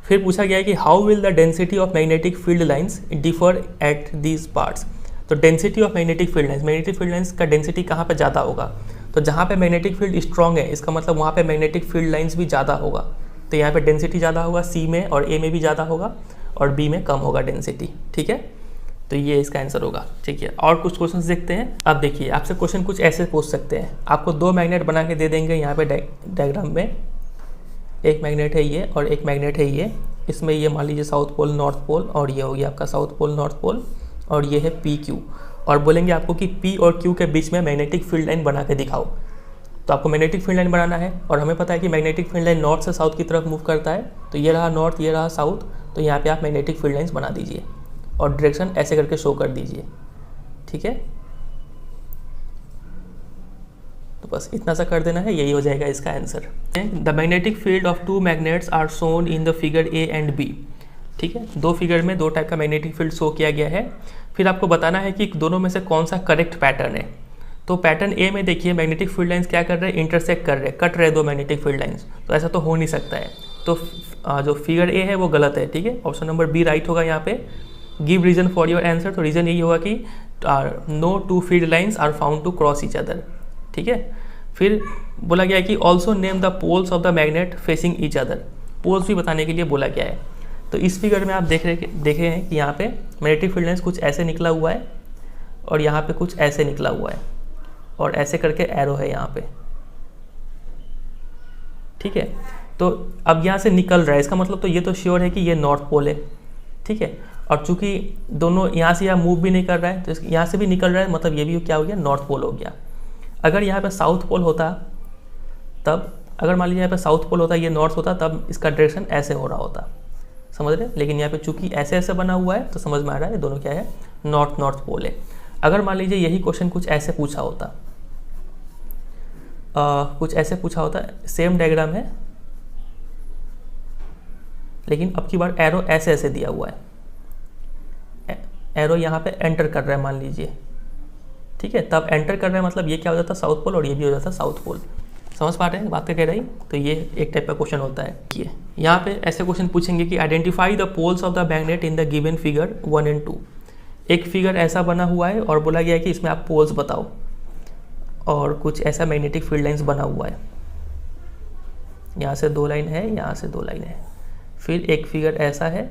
फिर पूछा गया है कि how will the density of magnetic field lines differ at these parts, तो density of magnetic field lines, magnetic field lines का डेंसिटी कहाँ पे ज़्यादा होगा, तो जहाँ पे मैग्नेटिक फील्ड स्ट्रॉन्ग है इसका मतलब वहाँ पे मैग्नेटिक फील्ड लाइंस भी ज़्यादा होगा, तो यहाँ पे डेंसिटी ज़्यादा होगा, सी में और ए में भी ज़्यादा होगा और बी में कम होगा डेंसिटी, ठीक है। तो ये इसका आंसर होगा, ठीक है। और कुछ क्वेश्चंस देखते हैं। अब देखिए आपसे क्वेश्चन कुछ ऐसे पूछ सकते हैं, आपको 2 मैग्नेट बना के दे देंगे यहाँ पे डायग्राम में, एक मैग्नेट है ये और एक मैग्नेट है ये, इसमें ये मान लीजिए साउथ पोल नॉर्थ पोल और ये हो गया आपका साउथ पोल नॉर्थ पोल और ये है पी क्यू, और बोलेंगे आपको कि P और Q के बीच में मैग्नेटिक फील्ड लाइन बना के दिखाओ, तो आपको मैग्नेटिक फील्ड लाइन बनाना है और हमें पता है कि मैग्नेटिक फील्ड लाइन नॉर्थ से साउथ की तरफ मूव करता है, तो ये रहा नॉर्थ ये रहा साउथ, तो यहाँ पे आप मैग्नेटिक फील्ड लाइन्स बना दीजिए और डायरेक्शन ऐसे करके शो कर दीजिए, ठीक है। तो बस इतना सा कर देना है, यही हो जाएगा इसका answer. The magnetic field of 2 magnets are shown in the figure A and B, ठीक है, 2 फिगर में 2 टाइप का मैग्नेटिक फील्ड शो किया गया है। फिर आपको बताना है कि दोनों में से कौन सा करेक्ट पैटर्न है। तो पैटर्न ए में देखिए मैग्नेटिक फील्ड लाइंस क्या कर रहे हैं, इंटरसेक्ट कर रहे हैं, कट रहे 2 मैग्नेटिक फील्ड लाइंस, तो ऐसा तो हो नहीं सकता है, तो जो फिगर ए है वो गलत है, ठीक है। ऑप्शन नंबर बी राइट होगा यहाँ पे। Give reason for your answer, तो रीजन यही होगा कि no 2 field lines are found to cross each other, ठीक है। फिर बोला गया है कि also name the poles of the magnet facing each other, poles भी बताने के लिए बोला गया है। तो इस फिगर में आप देख रहे हैं कि यहाँ पे मैग्नेटिक फील्ड लाइंस कुछ ऐसे निकला हुआ है और यहाँ पे कुछ ऐसे निकला हुआ है और ऐसे करके एरो है यहाँ पे, ठीक है। तो अब यहाँ से निकल रहा है, इसका मतलब तो ये तो श्योर है कि ये नॉर्थ पोल है, ठीक है। और चूंकि दोनों यहाँ से यहाँ मूव भी नहीं कर रहा है, तो यहाँ से भी निकल रहा है, मतलब ये भी क्या हो गया, नॉर्थ पोल हो गया। अगर यहाँ पे साउथ पोल होता तब, अगर मान लीजिए यहाँ पे साउथ पोल होता, ये नॉर्थ होता, तब इसका डायरेक्शन ऐसे हो रहा होता, समझ रहे। लेकिन यहाँ पे चूंकि ऐसे ऐसे बना हुआ है तो समझ में आ रहा है दोनों क्या है, नॉर्थ नॉर्थ पोल है। अगर मान लीजिए यही क्वेश्चन कुछ ऐसे पूछा होता, कुछ ऐसे पूछा होता, सेम डायग्राम है लेकिन अब की बार एरो ऐसे ऐसे दिया हुआ है, एरो यहाँ पे एंटर कर रहा है मान लीजिए, ठीक है। तब एंटर कर रहा है मतलब ये क्या हो जाता, साउथ पोल, और ये भी हो जाता साउथ पोल। समझ पा रहे हैं बात कह रही। तो ये एक टाइप का क्वेश्चन होता है। यहाँ पे ऐसे क्वेश्चन पूछेंगे कि identify the poles of the magnet in the given figure 1 and 2। एक फिगर ऐसा बना हुआ है और बोला गया है कि इसमें आप पोल्स बताओ, और कुछ ऐसा मैग्नेटिक फील्ड लाइंस बना हुआ है, यहाँ से 2 लाइन है, यहाँ से 2 लाइन है। फिर एक फिगर ऐसा है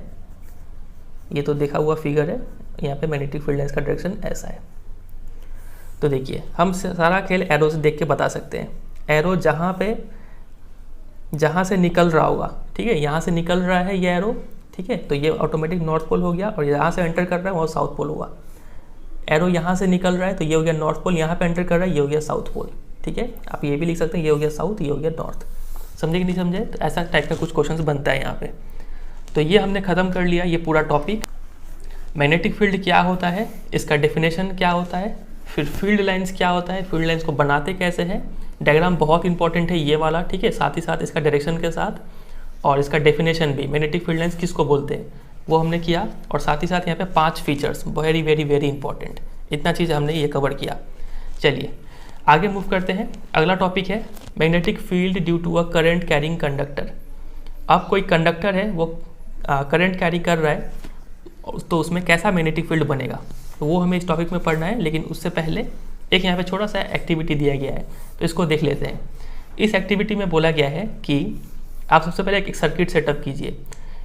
ये तो देखा हुआ फिगर है, यहाँ पे मैग्नेटिक फील्ड लाइंस का डायरेक्शन ऐसा है। तो देखिए हम सारा खेल एरो से देख के बता सकते हैं। एरो जहाँ से निकल रहा होगा, ठीक है, यहाँ से निकल रहा है ये एरो, ठीक है, तो ये ऑटोमेटिक नॉर्थ पोल हो गया, और यहाँ से एंटर कर रहा है वो साउथ पोल होगा। एरो यहाँ से निकल रहा है तो ये हो गया नॉर्थ पोल, यहाँ पे एंटर कर रहा है ये हो गया साउथ पोल, ठीक है। आप ये भी लिख सकते हैं ये हो गया साउथ, ये हो गया नॉर्थ। समझे कि नहीं समझे? तो ऐसा टाइप का कुछ क्वेश्चंस बनता है यहाँ पे। तो ये हमने ख़त्म कर लिया ये पूरा टॉपिक। मैग्नेटिक फील्ड क्या होता है, इसका डेफिनेशन क्या होता है, फिर फील्ड लाइंस क्या होता है, फील्ड लाइंस को बनाते कैसे हैं, डायग्राम बहुत इंपॉर्टेंट है ये वाला, ठीक है, साथ ही साथ इसका डायरेक्शन के साथ, और इसका डेफिनेशन भी, मैग्नेटिक फील्ड लाइंस किसको बोलते हैं वो हमने किया, और साथ ही साथ यहाँ पे 5 features very very very important, इतना चीज़ हमने ये कवर किया। चलिए आगे मूव करते हैं। अगला टॉपिक है magnetic field due to a current carrying conductor. अब कोई कंडक्टर है वो करंट कैरी कर रहा है, तो उसमें कैसा मैग्नेटिक फील्ड बनेगा, तो वो हमें इस टॉपिक में पढ़ना है। लेकिन उससे पहले एक यहाँ पे छोटा सा एक्टिविटी दिया गया है, तो इसको देख लेते हैं। इस एक्टिविटी में बोला गया है कि आप सबसे पहले एक सर्किट सेटअप कीजिए।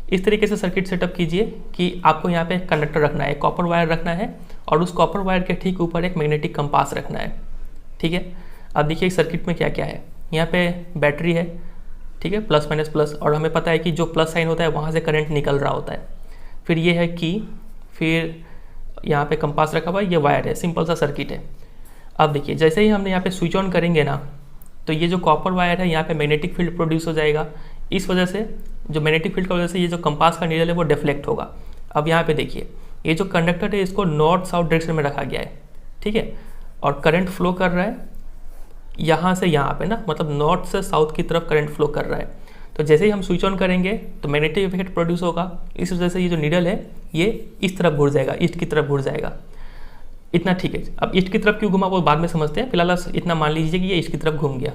इस तरीके से सर्किट सेटअप कीजिए कि आपको यहाँ पे कंडक्टर रखना है, कॉपर वायर रखना है, और उस कॉपर वायर के ठीक ऊपर एक मैग्नेटिक कंपास रखना है, ठीक है। अब देखिए इस सर्किट में क्या क्या है। यहाँ पे बैटरी है, ठीक है, प्लस माइनस प्लस, और हमें पता है कि जो प्लस साइन होता है वहाँ से करंट निकल रहा होता है। फिर ये है की, फिर यहाँ पे कंपास रखा हुआ है, ये वायर है, सिंपल सा सर्किट है। अब देखिए जैसे ही हमने यहाँ पे स्विच ऑन करेंगे ना, तो ये जो कॉपर वायर है यहाँ पे मैग्नेटिक फील्ड प्रोड्यूस हो जाएगा। इस वजह से जो मैग्नेटिक फील्ड की वजह से ये जो कंपास का नीडल है वो डिफ्लेक्ट होगा। अब यहाँ पे देखिए ये जो कंडक्टर है इसको नॉर्थ साउथ डायरेक्शन में रखा गया है, ठीक है, और करंट फ्लो कर रहा है यहाँ से यहाँ पे ना, मतलब नॉर्थ से साउथ की तरफ करंट फ्लो कर रहा है। तो जैसे ही हम स्विच ऑन करेंगे तो मैग्नेटिक इफेक्ट प्रोड्यूस होगा। इस वजह से ये जो नीडल है ये इस तरफ घुर जाएगा, ईस्ट की तरफ घुर जाएगा। इतना ठीक है। अब ईस्ट की तरफ क्यों घुमा वो बाद में समझते हैं, फिलहाल इतना मान लीजिए कि ये ईस्ट की तरफ घूम गया।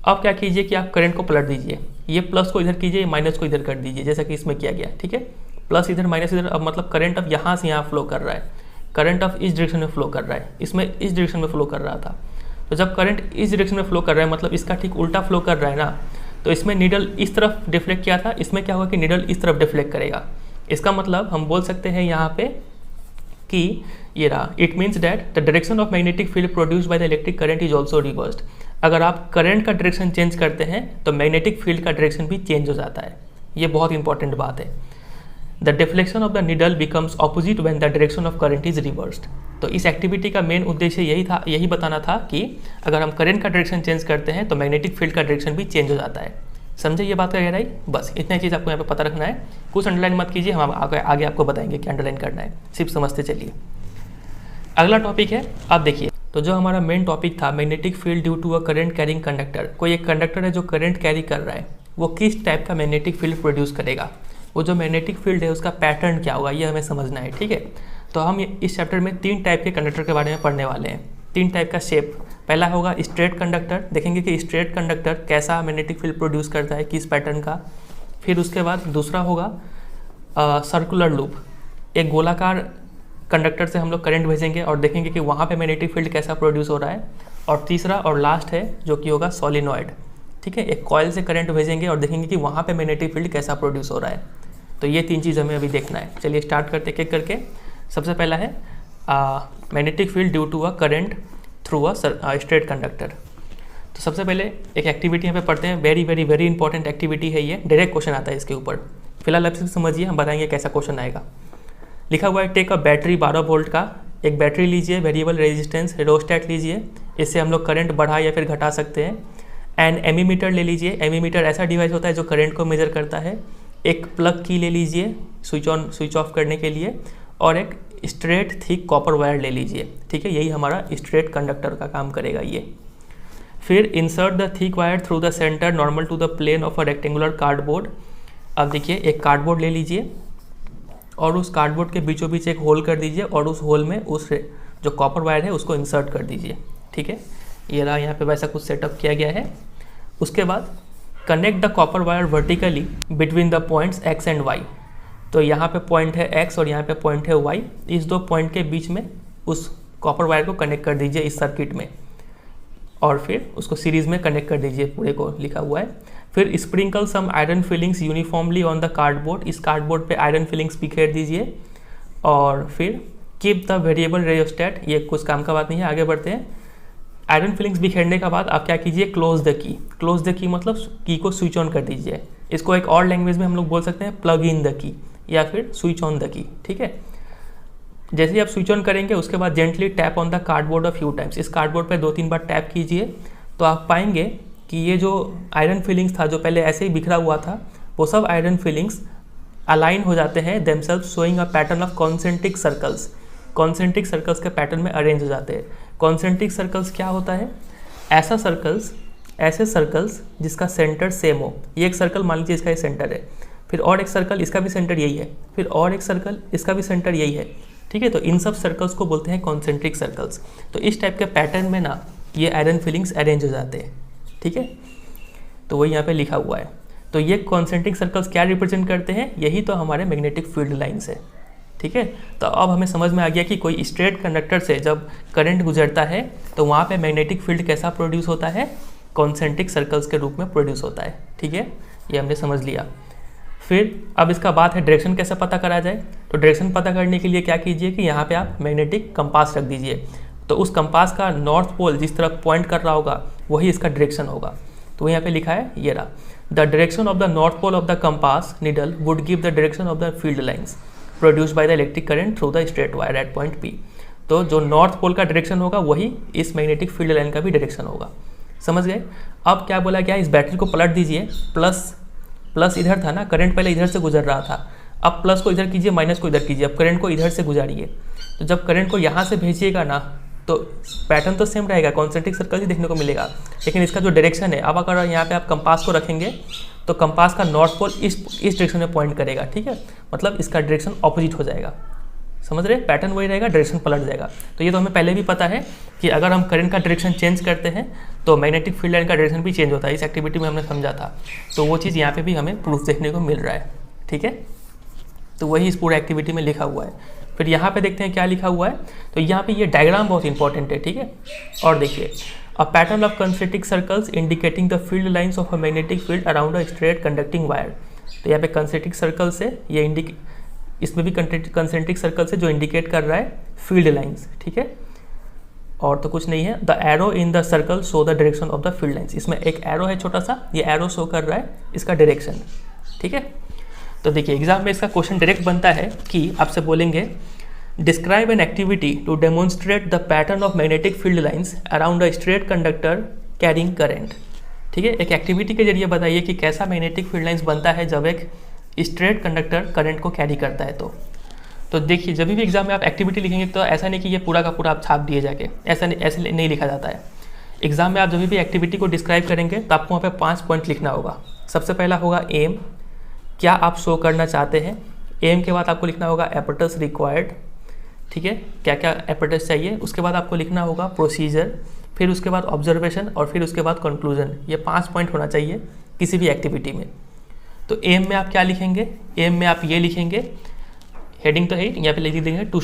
अब क्या कीजिए कि आप करंट को पलट दीजिए, ये प्लस को इधर कीजिए, माइनस को इधर कर दीजिए, जैसा कि इसमें किया गया, ठीक है। प्लस इधर माइनस इधर, अब मतलब करंट अब यहाँ से यहाँ फ्लो कर रहा है, करंट अब इस डायरेक्शन में फ्लो कर रहा है, इसमें इस डायरेक्शन में फ्लो कर रहा था। तो जब करंट इस डायरेक्शन में फ्लो कर रहा है मतलब इसका ठीक उल्टा फ्लो कर रहा है ना, तो इसमें नीडल इस तरफ डिफ्लेक्ट किया था, इसमें क्या होगा कि नीडल इस तरफ डिफ्लेक्ट करेगा। इसका मतलब हम बोल सकते हैं यहाँ पे कि ये रहा, it means that the direction of magnetic field produced by the electric current is also reversed. अगर आप करंट का डायरेक्शन चेंज करते हैं तो मैग्नेटिक फील्ड का डायरेक्शन भी चेंज हो जाता है। ये बहुत इंपॉर्टेंट बात है। The deflection of the needle becomes opposite when the direction of current is reversed. तो इस एक्टिविटी का मेन उद्देश्य यही बताना था कि अगर हम करंट का डायरेक्शन चेंज करते हैं तो मैग्नेटिक फील्ड का डायरेक्शन भी चेंज हो जाता है। समझे ये बात का गहराई? बस इतना चीज़ आपको यहाँ पे पता रखना है, कुछ अंडरलाइन मत कीजिए, हम आगे आपको बताएंगे कि अंडरलाइन करना है, सिर्फ समझते चलिए। अगला टॉपिक है, आप देखिए, तो जो हमारा मेन टॉपिक था magnetic field due to a current carrying conductor. कोई एक कंडक्टर है जो करंट कैरी कर रहा है, वो किस टाइप का मैग्नेटिक फील्ड प्रोड्यूस करेगा, वो जो मैग्नेटिक फील्ड है उसका पैटर्न क्या होगा, ये हमें समझना है, ठीक है। तो हम इस चैप्टर में 3 टाइप के कंडक्टर के बारे में पढ़ने वाले हैं, 3 टाइप का शेप। पहला होगा स्ट्रेट कंडक्टर, देखेंगे कि स्ट्रेट कंडक्टर कैसा मैग्नेटिक फील्ड प्रोड्यूस करता है, किस पैटर्न का। फिर उसके बाद दूसरा होगा सर्कुलर लूप, एक गोलाकार कंडक्टर से हम लोग करंट भेजेंगे और देखेंगे कि वहाँ पे मैग्नेटिक फील्ड कैसा प्रोड्यूस हो रहा है। और तीसरा और लास्ट है जो कि होगा सॉलिनॉइड, ठीक है, एक कॉइल से करंट भेजेंगे और देखेंगे कि वहाँ पे मैग्नेटिक फील्ड कैसा प्रोड्यूस हो रहा है। तो ये 3 चीज़ हमें अभी देखना है। चलिए स्टार्ट करते एक एक करके। सबसे पहला है magnetic field due to a current through a straight conductor. तो सबसे पहले एक एक्टिविटी यहाँ पे पढ़ते हैं, very very very important activity है ये, डायरेक्ट क्वेश्चन आता है इसके ऊपर। फिलहाल आप सिर्फ समझिए, हम बताएंगे कैसा क्वेश्चन आएगा। लिखा हुआ है टेक अ बैटरी 12 वोल्ट का, एक बैटरी लीजिए, वेरिएबल रेजिस्टेंस रियोस्टेट लीजिए, इससे हम लोग करंट बढ़ा या फिर घटा सकते हैं। एंड एमीमीटर ले लीजिए, एमीमीटर ऐसा डिवाइस होता है जो करंट को मेजर करता है। एक प्लग की ले लीजिए स्विच ऑन स्विच ऑफ करने के लिए, और एक स्ट्रेट थिक कॉपर वायर ले लीजिए, ठीक है, यही हमारा स्ट्रेट कंडक्टर का काम करेगा ये। फिर insert the thick wire through the centre normal to the plane of a rectangular cardboard. अब देखिए एक कार्डबोर्ड ले लीजिए और उस कार्डबोर्ड के बीचों बीच एक होल कर दीजिए और उस होल में उस जो कॉपर वायर है उसको इंसर्ट कर दीजिए, ठीक है। ये रहा, यहाँ पे वैसा कुछ सेटअप किया गया है। उसके बाद connect the copper wire vertically between the points x and y। तो यहाँ पे पॉइंट है x और यहाँ पे पॉइंट है y, इस 2 पॉइंट के बीच में उस कॉपर वायर को कनेक्ट कर दीजिए इस सर्किट में, और फिर उसको सीरीज़ में कनेक्ट कर दीजिए, पूरे को लिखा हुआ है। फिर sprinkle some iron filings uniformly on the cardboard, इस कार्डबोर्ड पे आयरन फिलिंग्स बिखेर दीजिए। और फिर कीप द वेरिएबल रेयोस्टेट, ये कुछ काम का बात नहीं है, आगे बढ़ते हैं। आयरन फिलिंग्स बिखेरने के बाद आप क्या कीजिए, close the key. Close the key मतलब की को स्विच ऑन कर दीजिए। इसको एक और लैंग्वेज में हम लोग बोल सकते हैं प्लग इन द की या फिर स्विच ऑन द की, ठीक है। जैसे ही आप स्विच ऑन करेंगे उसके बाद gently tap on the cardboard a few times. इस कार्डबोर्ड पे 2-3 बार टैप कीजिए तो आप पाएंगे कि ये जो आयरन फिलिंग्स था जो पहले ऐसे ही बिखरा हुआ था, वो सब आयरन फिलिंग्स अलाइन हो जाते हैं themselves showing a pattern of concentric circles. Concentric circles के पैटर्न में अरेंज हो जाते हैं। कॉन्सेंट्रिक सर्कल्स क्या होता है, ऐसे सर्कल्स जिसका सेंटर सेम हो। ये एक सर्कल मान लीजिए इसका ये सेंटर है, फिर और एक सर्कल इसका भी सेंटर यही है, फिर और एक सर्कल इसका भी सेंटर यही है, ठीक है। तो इन सब सर्कल्स को बोलते हैं कॉन्सेंट्रिक सर्कल्स। तो इस टाइप के पैटर्न में ना ये आयरन फिलिंग्स अरेंज हो जाते हैं, ठीक है। तो वही यहाँ पे लिखा हुआ है। तो ये कॉन्सेंट्रिक सर्कल्स क्या रिप्रेजेंट करते हैं, यही तो हमारे मैग्नेटिक फील्ड लाइन्स है, ठीक है। तो अब हमें समझ में आ गया कि कोई स्ट्रेट कंडक्टर से जब करंट गुजरता है तो वहाँ पे मैग्नेटिक फील्ड कैसा प्रोड्यूस होता है, कॉन्सेंट्रिक सर्कल्स के रूप में प्रोड्यूस होता है, ठीक है। ये हमने समझ लिया। फिर अब इसका बात है डायरेक्शन कैसे पता करा जाए। तो डायरेक्शन पता करने के लिए क्या कीजिए कि यहाँ पे आप मैग्नेटिक कंपास रख दीजिए। तो उस कंपास का नॉर्थ पोल जिस तरफ पॉइंट कर रहा होगा वही इसका डायरेक्शन होगा। तो यहाँ पे लिखा है, ये रहा, the direction of the north pole of the compass needle would give the direction of the field lines produced by the electric current through the straight wire at point P। तो जो नॉर्थ पोल का direction होगा वही इस magnetic field line का भी direction होगा। समझ गए। अब क्या बोला गया, इस बैटरी को पलट दीजिए। प्लस इधर था ना, करंट पहले इधर से गुजर रहा था, अब प्लस को इधर कीजिए, माइनस को इधर कीजिए। अब करंट को इधर से गुजारिए। तो जब करंट को यहाँ से भेजिएगा ना तो पैटर्न तो सेम रहेगा, कॉन्सेंट्रिक सर्कल ही देखने को मिलेगा, लेकिन इसका जो डायरेक्शन है, अब अगर यहाँ पे आप कंपास को रखेंगे तो कंपास का नॉर्थ पोल इस डायरेक्शन में पॉइंट करेगा, ठीक है। मतलब इसका डायरेक्शन ऑपोजिट हो जाएगा। समझ रहे, पैटर्न वही रहेगा, डायरेक्शन पलट जाएगा। तो ये तो हमें पहले भी पता है कि अगर हम करंट का डायरेक्शन चेंज करते हैं तो मैग्नेटिक फील्ड लाइन का डायरेक्शन भी चेंज होता है। इस एक्टिविटी में हमने समझा था, तो वो चीज़ यहाँ पे भी हमें प्रूफ देखने को मिल रहा है, ठीक है। तो वही इस पूरे एक्टिविटी में लिखा हुआ है। फिर यहाँ पे देखते हैं क्या लिखा हुआ है। तो यहाँ पे ये डायग्राम बहुत इंपॉर्टेंट है, ठीक है। और देखिए, a pattern of concentric circles indicating the field lines of a magnetic field around a straight conducting wire. तो यहाँ पे कंसेंट्रिक सर्कल से ये इसमें भी कंसेंट्रिक सर्कल से जो इंडिकेट कर रहा है फील्ड लाइन्स, ठीक है। और तो कुछ नहीं है। The arrow in the circle show the direction of the field lines. इसमें एक एरो है छोटा सा, ये एरो शो कर रहा है इसका डायरेक्शन, ठीक है। तो देखिए एग्जाम में इसका क्वेश्चन डायरेक्ट बनता है कि आपसे बोलेंगे describe an activity to demonstrate the pattern of magnetic field lines around a straight conductor carrying current, ठीक है। एक एक्टिविटी के जरिए बताइए कि कैसा मैग्नेटिक फील्ड लाइन्स बनता है जब एक स्ट्रेट कंडक्टर करंट को कैरी करता है। तो देखिए, जब भी एग्जाम में आप एक्टिविटी लिखेंगे तो ऐसा नहीं कि ये पूरा का पूरा आप छाप दिए जाके, ऐसे नहीं लिखा जाता है। एग्जाम में आप जब भी एक्टिविटी को डिस्क्राइब करेंगे तो आपको वहाँ पे 5 पॉइंट लिखना होगा। सबसे पहला होगा एम, क्या आप शो करना चाहते हैं। एम के बाद आपको लिखना होगा एपर्टस रिक्वायर्ड, ठीक है, क्या क्या एपर्टस चाहिए। उसके बाद आपको लिखना होगा प्रोसीजर, फिर उसके बाद ऑब्जर्वेशन और फिर उसके बाद कंक्लूजन। ये 5 पॉइंट होना चाहिए किसी भी एक्टिविटी में। तो एम में आप क्या लिखेंगे, एम में आप ये लिखेंगे, हेडिंग तो है यहाँ पे लिख देंगे टू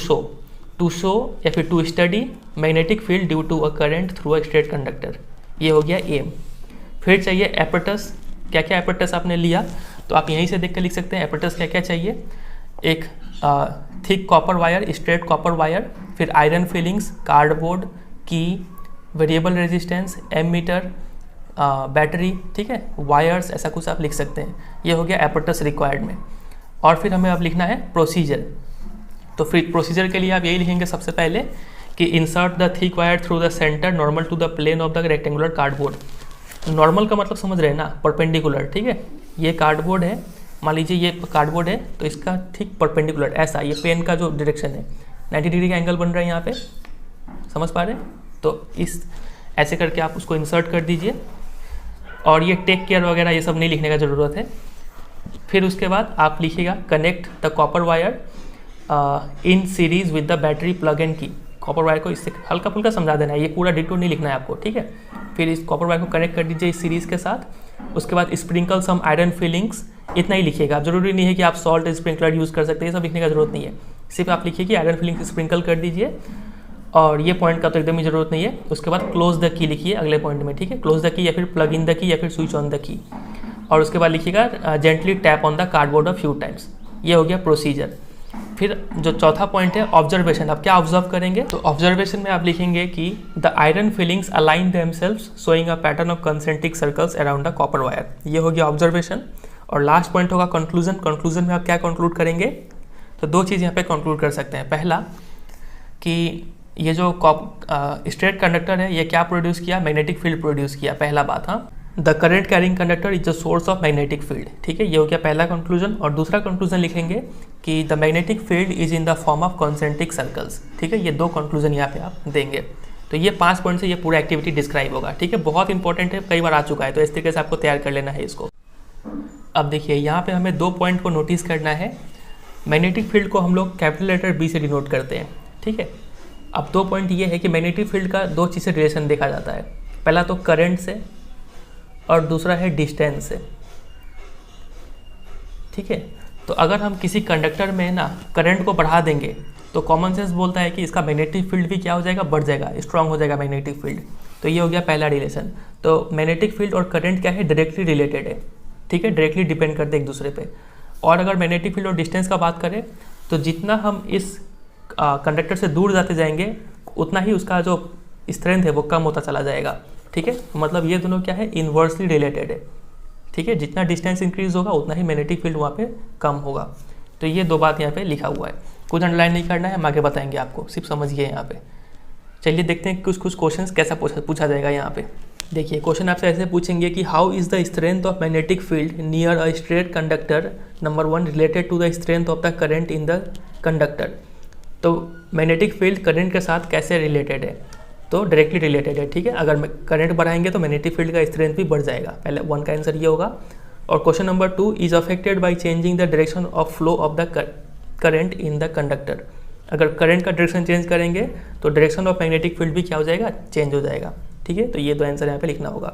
शो या फिर to study magnetic field due to a current through a straight conductor. ये हो गया एम। फिर चाहिए एपर्टस, क्या क्या एपर्टस आपने लिया तो आप यहीं से देख कर लिख सकते हैं एपर्टस क्या क्या चाहिए। एक thick copper wire, straight copper wire, फिर आयरन फिलिंग्स, कार्डबोर्ड, की, वेरिएबल रेजिस्टेंस, एमीटर, बैटरी, ठीक है, वायर्स, ऐसा कुछ आप लिख सकते हैं। ये हो गया एपर्टस रिक्वायर्ड में। और फिर हमें अब लिखना है प्रोसीजर। तो फिर प्रोसीजर के लिए आप यही लिखेंगे सबसे पहले कि insert the thick wire through the centre normal to the plane of the rectangular cardboard. Normal का मतलब समझ रहे हैं ना, परपेंडिकुलर, ठीक है। ये कार्डबोर्ड है, मान लीजिए ये कार्डबोर्ड है तो इसका ठीक परपेंडिकुलर ऐसा, ये पेन का जो डायरेक्शन है 90 डिग्री का एंगल बन रहा है यहाँ पे, समझ पा रहे हैं। तो इस ऐसे करके आप उसको इंसर्ट कर दीजिए। और ये टेक केयर वगैरह ये सब नहीं लिखने का ज़रूरत है। फिर उसके बाद आप लिखिएगा connect the copper wire in series with the battery plug and की। कॉपर वायर को इससे हल्का फुल्का समझा देना है, ये पूरा डिटेल नहीं लिखना है आपको, ठीक है। फिर इस कॉपर वायर को कनेक्ट कर दीजिए इस सीरीज़ के साथ। उसके बाद स्प्रिंकल सम आयरन फिलिंग्स, इतना ही लिखिएगा। जरूरी नहीं है कि आप सॉल्ट स्प्रिंकलर यूज़ कर सकते हैं, ये सब लिखने का जरूरत नहीं है। सिर्फ आप लिखिए कि आयरन फिलिंग्स स्प्रिंकल कर दीजिए, और ये पॉइंट का तो एकदम ही जरूरत नहीं है। उसके बाद क्लोज द की लिखिए अगले पॉइंट में, ठीक है। क्लोज द की या फिर प्लग इन द की या फिर स्विच ऑन द की। और उसके बाद लिखिएगा gently tap on the cardboard a few times. ये हो गया प्रोसीजर। फिर जो चौथा पॉइंट है ऑब्जर्वेशन, आप क्या ऑब्जर्व करेंगे, तो ऑब्जर्वेशन में आप लिखेंगे कि the iron filings align themselves showing a pattern of concentric circles around the copper wire. ये हो गया ऑब्जर्वेशन। और लास्ट पॉइंट होगा कंक्लूजन। कंक्लूजन में आप क्या कंक्लूड करेंगे, तो दो चीज़ यहाँ पे कंक्लूड कर सकते हैं। पहला कि ये जो स्ट्रेट कंडक्टर है ये क्या प्रोड्यूस किया, मैग्नेटिक फील्ड प्रोड्यूस किया, पहला बात। हाँ, the current carrying conductor is the source of magnetic field. ठीक है, ये हो गया पहला कंक्लूजन। और दूसरा कंक्लूजन लिखेंगे कि the magnetic field is in the form of concentric circles. ठीक है, ये दो कंक्लूजन यहाँ पे आप देंगे। तो ये 5 पॉइंट से ये पूरा एक्टिविटी डिस्क्राइब होगा। ठीक है, बहुत इंपॉर्टेंट है, कई बार आ चुका है, तो इस तरीके से आपको तैयार कर लेना है इसको। अब देखिए यहाँ पे हमें 2 पॉइंट को नोटिस करना है। मैग्नेटिक फील्ड को हम लोग कैपिटल लेटर बी से डिनोट करते हैं। ठीक है, अब 2 पॉइंट ये है कि मैग्नेटिक फील्ड का 2 चीज़ से रिलेशन देखा जाता है। पहला तो करंट से और दूसरा है डिस्टेंस से। ठीक है, तो अगर हम किसी कंडक्टर में ना करंट को बढ़ा देंगे तो कॉमन सेंस बोलता है कि इसका मैग्नेटिक फील्ड भी क्या हो जाएगा, बढ़ जाएगा, स्ट्रांग हो जाएगा मैग्नेटिक फील्ड। तो ये हो गया पहला रिलेशन। तो मैग्नेटिक फील्ड और करंट क्या है, डायरेक्टली रिलेटेड है। ठीक है, डायरेक्टली डिपेंड करते हैं एक दूसरे पे। और अगर मैग्नेटिक फील्ड और डिस्टेंस का बात करें तो जितना हम इस कंडक्टर से दूर जाते जाएंगे उतना ही उसका जो स्ट्रेंथ है वो कम होता चला जाएगा। ठीक है, मतलब ये दोनों क्या है, इन्वर्सली रिलेटेड है। ठीक है, जितना डिस्टेंस इंक्रीज होगा उतना ही मैग्नेटिक फील्ड वहाँ पे कम होगा। तो ये 2 बात यहाँ पे लिखा हुआ है, कुछ अंडरलाइन नहीं करना है, हम आगे बताएंगे आपको, सिर्फ समझिए यहाँ पे। चलिए देखते हैं कुछ क्वेश्चंस कैसा पूछा जाएगा यहाँ पे। देखिए क्वेश्चन आपसे ऐसे पूछेंगे कि how is the strength of magnetic field near a straight conductor number 1 related to the strength of the current in the conductor. तो मैग्नेटिक फील्ड करंट के साथ कैसे रिलेटेड है, तो डायरेक्टली रिलेटेड है। ठीक है, अगर करंट बढ़ाएंगे तो मैग्नेटिक फील्ड का स्ट्रेंथ भी बढ़ जाएगा। पहले 1 का आंसर ये होगा। और question number 2 is affected by changing the direction of flow of the current in the conductor. अगर करंट का डायरेक्शन चेंज करेंगे तो डायरेक्शन ऑफ मैग्नेटिक फील्ड भी क्या हो जाएगा, चेंज हो जाएगा। ठीक है, तो ये 2 आंसर यहाँ पे लिखना होगा।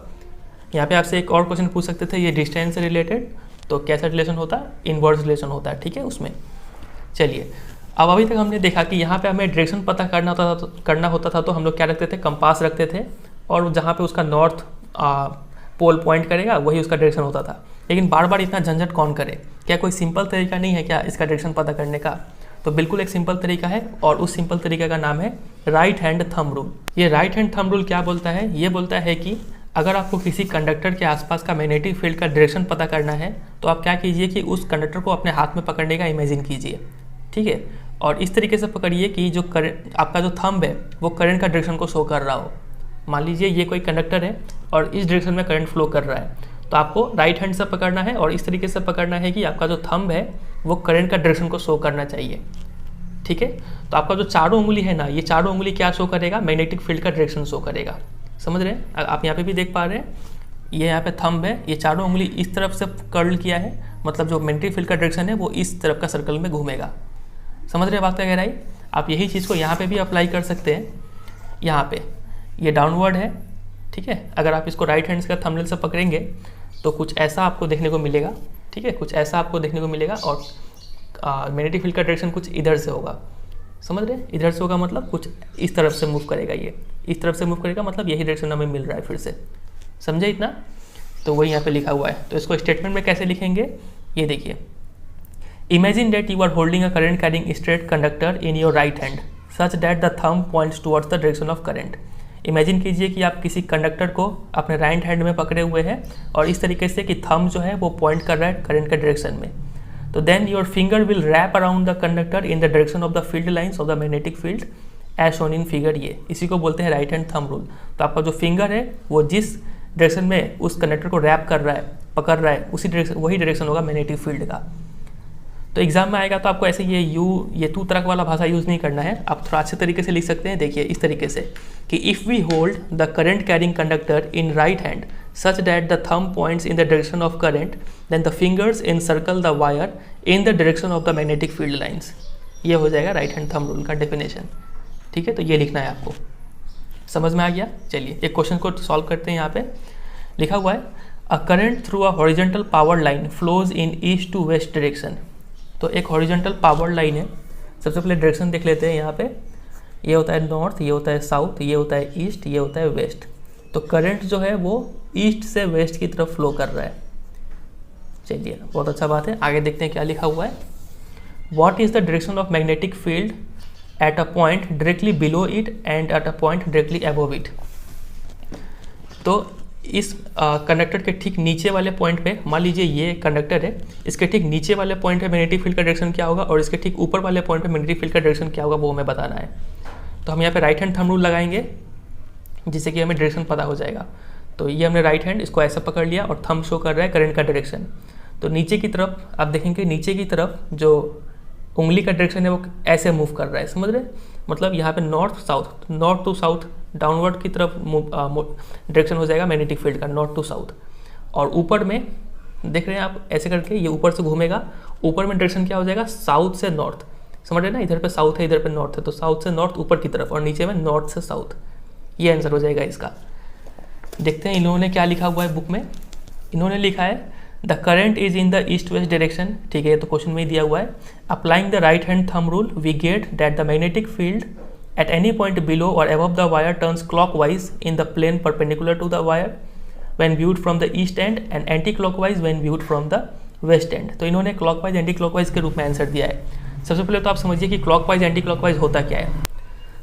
यहाँ पे आपसे एक और क्वेश्चन पूछ सकते थे, ये डिस्टेंस से रिलेटेड, तो कैसा रिलेशन होता है, इनवर्स रिलेशन होता है। ठीक है, उसमें चलिए अब अभी तक हमने देखा कि यहाँ पे हमें डायरेक्शन पता करना होता था तो हम लोग क्या रखते थे, कंपास रखते थे, और जहाँ पे उसका नॉर्थ पोल पॉइंट करेगा वही उसका डायरेक्शन होता था। लेकिन बार बार इतना झंझट कौन करे, क्या कोई सिंपल तरीका नहीं है क्या इसका डायरेक्शन पता करने का? तो बिल्कुल एक सिंपल तरीका है, और उस सिंपल तरीके का नाम है राइट हैंड थंब रूल। ये राइट हैंड थंब रूल क्या बोलता है, ये बोलता है कि अगर आपको किसी कंडक्टर के आसपास का मैग्नेटिक फील्ड का डायरेक्शन पता करना है तो आप क्या कीजिए कि उस कंडक्टर को अपने हाथ में पकड़ने का इमेजिन कीजिए। ठीक है, और इस तरीके से पकड़िए कि जो करंट आपका जो थंब है वो करंट का डायरेक्शन को शो कर रहा हो। मान लीजिए ये कोई कंडक्टर है और इस डायरेक्शन में करंट फ्लो कर रहा है, तो आपको राइट हैंड से पकड़ना है और इस तरीके से पकड़ना है कि आपका जो थंब है वो करंट का डायरेक्शन को शो करना चाहिए। ठीक है, तो आपका जो चारों उंगली है ना, ये चारों उंगली क्या शो करेगा, मैग्नेटिक फील्ड का डायरेक्शन शो करेगा। समझ रहे हैं? आप यहाँ पे भी देख पा रहे हैं, ये यहाँ पे थंब है, ये चारों उंगली इस तरफ से कर्ल किया है, मतलब जो मैग्नेटिक फील्ड का डायरेक्शन है वो इस तरफ का सर्कल में घूमेगा। समझ रहे बात का गहराई? आप यही चीज़ को यहाँ पे भी अप्लाई कर सकते हैं। यहाँ पे ये डाउनवर्ड है, ठीक है, अगर आप इसको राइट हैंड का थंबनेल से पकड़ेंगे तो कुछ ऐसा आपको देखने को मिलेगा। ठीक है, कुछ ऐसा आपको देखने को मिलेगा, और मैग्नेटिक फील्ड का डायरेक्शन कुछ इधर से होगा। समझ रहे? इधर से होगा मतलब कुछ इस तरफ से मूव करेगा, ये इस तरफ से मूव करेगा, मतलब यही डायरेक्शन हमें मिल रहा है। फिर से समझे इतना? तो वही यहाँ पे लिखा हुआ है। तो इसको स्टेटमेंट में कैसे लिखेंगे, ये देखिए, imagine that you are holding a current carrying straight conductor in your right hand such that the thumb points towards the direction of current. Imagine कीजिए कि आप किसी कंडक्टर को अपने राइट हैंड में पकड़े हुए हैं और इस तरीके से कि थंब जो है वो पॉइंट कर रहा है करंट के डायरेक्शन में। तो then your finger will wrap around the conductor in the direction of the field lines of the magnetic field as shown in figure. ये इसी को बोलते हैं राइट हैंड थंब रूल। तो आपका जो फिंगर है वो जिस डायरेक्शन में उस कंडक्टर को रैप कर रहा है, पकड़ रहा है, उसी डायरेक्शन, वही डायरेक्शन होगा मैग्नेटिक फील्ड का। तो एग्जाम में आएगा तो आपको ऐसे ये तू तरक वाला भाषा यूज़ नहीं करना है, आप थोड़ा अच्छे तरीके से लिख सकते हैं। देखिए इस तरीके से कि if we hold the current carrying conductor in right hand such that the thumb points in the direction of current, then the fingers encircle the wire in the direction of the magnetic field lines। ये हो जाएगा right hand thumb rule का definition. ठीक है, तो ये लिखना है आपको। समझ में आ गया? चलिए एक क्वेश्चन को सॉल्व करते हैं। यहाँ पे लिखा हुआ है a current through a horizontal power line flows in east to west direction. तो एक हॉरिजॉन्टल पावर लाइन है, सबसे पहले डायरेक्शन देख लेते हैं। यहाँ पे ये होता है नॉर्थ, ये होता है साउथ, ये होता है ईस्ट, ये होता है वेस्ट। तो करंट जो है वो ईस्ट से वेस्ट की तरफ फ्लो कर रहा है। चलिए बहुत अच्छा बात है, आगे देखते हैं क्या लिखा हुआ है। What is the direction of magnetic field at a point directly below it and at a point directly above it. तो इस कंडक्टर के ठीक नीचे वाले पॉइंट पे, मान लीजिए ये कंडक्टर है, इसके ठीक नीचे वाले पॉइंट पे मैग्नेटिक फील्ड का डायरेक्शन क्या होगा और इसके ठीक ऊपर वाले पॉइंट पे मैग्नेटिक फील्ड का डायरेक्शन क्या होगा वो हमें बताना है। तो हम यहाँ पे राइट हैंड थंब रूल लगाएंगे जिससे कि हमें डायरेक्शन पता हो जाएगा। तो ये हमने राइट हैंड इसको ऐसा पकड़ लिया और थंब शो कर रहा है करंट का डायरेक्शन। तो नीचे की तरफ आप देखेंगे, नीचे की तरफ जो उंगली का डायरेक्शन है वो ऐसे मूव कर रहा है, समझ रहे? मतलब यहाँ पे नॉर्थ टू साउथ डाउनवर्ड की तरफ डायरेक्शन हो जाएगा मैग्नेटिक फील्ड का, नॉर्थ टू साउथ। और ऊपर में देख रहे हैं आप ऐसे करके ये ऊपर से घूमेगा, ऊपर में डायरेक्शन क्या हो जाएगा, साउथ से नॉर्थ, समझ रहे ना? इधर पे साउथ है, इधर पे नॉर्थ है, तो साउथ से नॉर्थ ऊपर की तरफ और नीचे में नॉर्थ से साउथ। ये आंसर हो जाएगा इसका। देखते हैं इन्होंने क्या लिखा हुआ है बुक में। इन्होंने लिखा है the current is in the east west direction, ठीक है, ये तो क्वेश्चन में ही दिया हुआ है। Applying the right hand thumb rule we get that the magnetic field at any point below or above the wire turns clockwise in the plane perpendicular to the wire when viewed from the east end and anti-clockwise when viewed from the west end। तो इन्होंने clockwise anti-clockwise के रूप में answer दिया है। सबसे पहले तो आप समझिए कि clockwise anti-clockwise होता क्या है।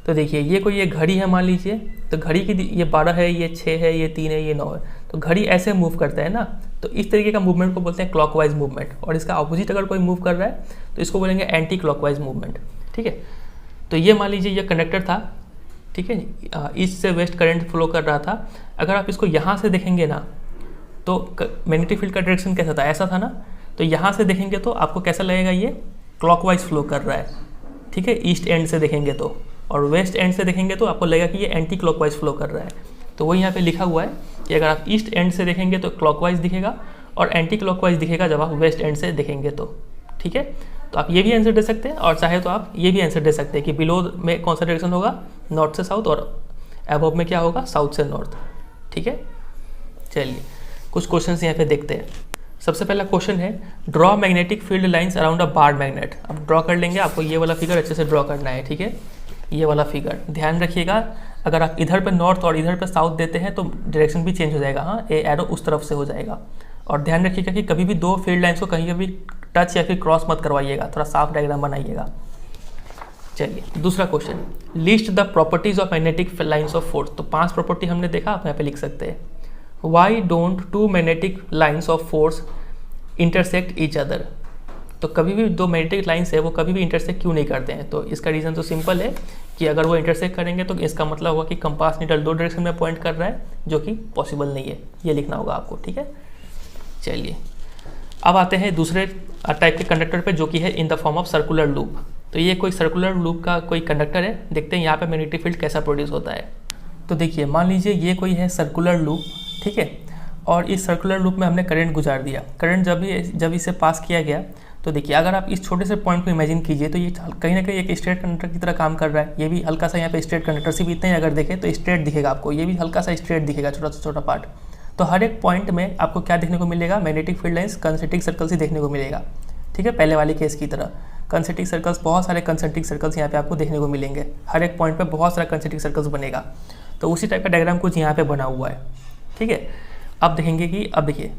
तो देखिए ये कोई ये घड़ी है मान लीजिए, तो घड़ी की ये 12 है, ये 6 है, ये 3 है, ये 9 है, तो घड़ी ऐसे मूव करता है ना, तो इस तरीके का मूवमेंट को बोलते हैं क्लॉकवाइज मूवमेंट। और इसका अपोजिट अगर कोई मूव कर रहा है तो इसको बोलेंगे एंटी क्लॉकवाइज मूवमेंट, ठीक है। तो ये मान लीजिए ये कंडक्टर था, ठीक है, ईस्ट से वेस्ट करंट फ्लो कर रहा था। अगर आप इसको यहाँ से देखेंगे ना तो मैग्नेटिक फील्ड का डायरेक्शन कैसा था, ऐसा था ना। तो यहाँ से देखेंगे तो आपको कैसा लगेगा, ये क्लॉकवाइज फ्लो कर रहा है, ठीक है, ईस्ट एंड से देखेंगे तो। और वेस्ट एंड से देखेंगे तो आपको लगेगा कि ये एंटी क्लॉकवाइज फ्लो कर रहा है। तो वही यहाँ पे लिखा हुआ है कि अगर आप ईस्ट एंड से देखेंगे तो क्लॉकवाइज दिखेगा और एंटी क्लॉकवाइज दिखेगा जब आप वेस्ट एंड से देखेंगे तो, ठीक है। तो आप ये भी आंसर दे सकते हैं और चाहे तो आप ये भी आंसर दे सकते हैं कि बिलो में कौन सा डायरेक्शन होगा, नॉर्थ से साउथ, और अबव में क्या होगा, साउथ से नॉर्थ, ठीक है। चलिए कुछ क्वेश्चंस यहाँ पे देखते हैं। सबसे पहला क्वेश्चन है draw magnetic field lines around a bar magnet. अब ड्रॉ कर लेंगे, आपको ये वाला फिगर अच्छे से ड्रॉ करना है, ठीक है, ये वाला फिगर ध्यान रखिएगा। अगर आप इधर पे नॉर्थ और इधर पे साउथ देते हैं तो डायरेक्शन भी चेंज हो जाएगा, हाँ, ये एरो उस तरफ से हो जाएगा। और ध्यान रखिएगा कि कभी भी दो फील्ड लाइन्स को कहीं भी टच या फिर क्रॉस मत करवाइएगा, थोड़ा साफ डायग्राम बनाइएगा। चलिए दूसरा question, list the properties of magnetic lines of force. तो 5 प्रॉपर्टी हमने देखा, आप यहाँ पे लिख सकते हैं। Why don't 2 magnetic lines of force intersect each other. तो कभी भी दो मैग्नेटिक लाइन्स है वो कभी भी इंटरसेक्ट क्यों नहीं करते हैं। तो इसका रीज़न तो सिंपल है कि अगर वो इंटरसेक्ट करेंगे तो इसका मतलब होगा कि कंपास नीडल दो डायरेक्शन में पॉइंट कर रहा है, जो कि पॉसिबल नहीं है। ये लिखना होगा आपको, ठीक है। चलिए अब आते हैं दूसरे टाइप के कंडक्टर पे, जो कि है इन the form of circular loop. तो ये कोई सर्कुलर लूप का कोई कंडक्टर है, देखते हैं यहाँ पे मैग्नेटिक फील्ड कैसा प्रोड्यूस होता है। तो देखिए मान लीजिए ये कोई है सर्कुलर लूप, ठीक है, और इस सर्कुलर लूप में हमने करंट गुजार दिया। करंट जब इसे पास किया गया तो देखिए अगर आप इस छोटे से पॉइंट को इमेजिन कीजिए तो ये कहीं ना कहीं एक स्ट्रेट कंडक्टर की तरह काम कर रहा है। ये भी हल्का सा यहाँ पे स्ट्रेट कंडक्टर से भी इतना ही अगर देखें तो स्ट्रेट दिखेगा आपको, ये भी हल्का सा स्ट्रेट दिखेगा, छोटा सा छोटा पार्ट। तो हर एक पॉइंट में आपको क्या देखने को मिलेगा, magnetic field lines concentric circles ही देखने को मिलेगा, ठीक है, पहले वाले केस की तरह। कंसेंट्रिक सर्कल्स, बहुत सारे कंसेंट्रिक सर्कल्स यहाँ पे आपको देखने को मिलेंगे, हर एक पॉइंट पे बहुत सारा कंसेंट्रिक सर्कल्स बनेगा। तो उसी टाइप का डायग्राम कुछ यहाँ पे बना हुआ है, ठीक है। अब देखेंगे कि अब देखिए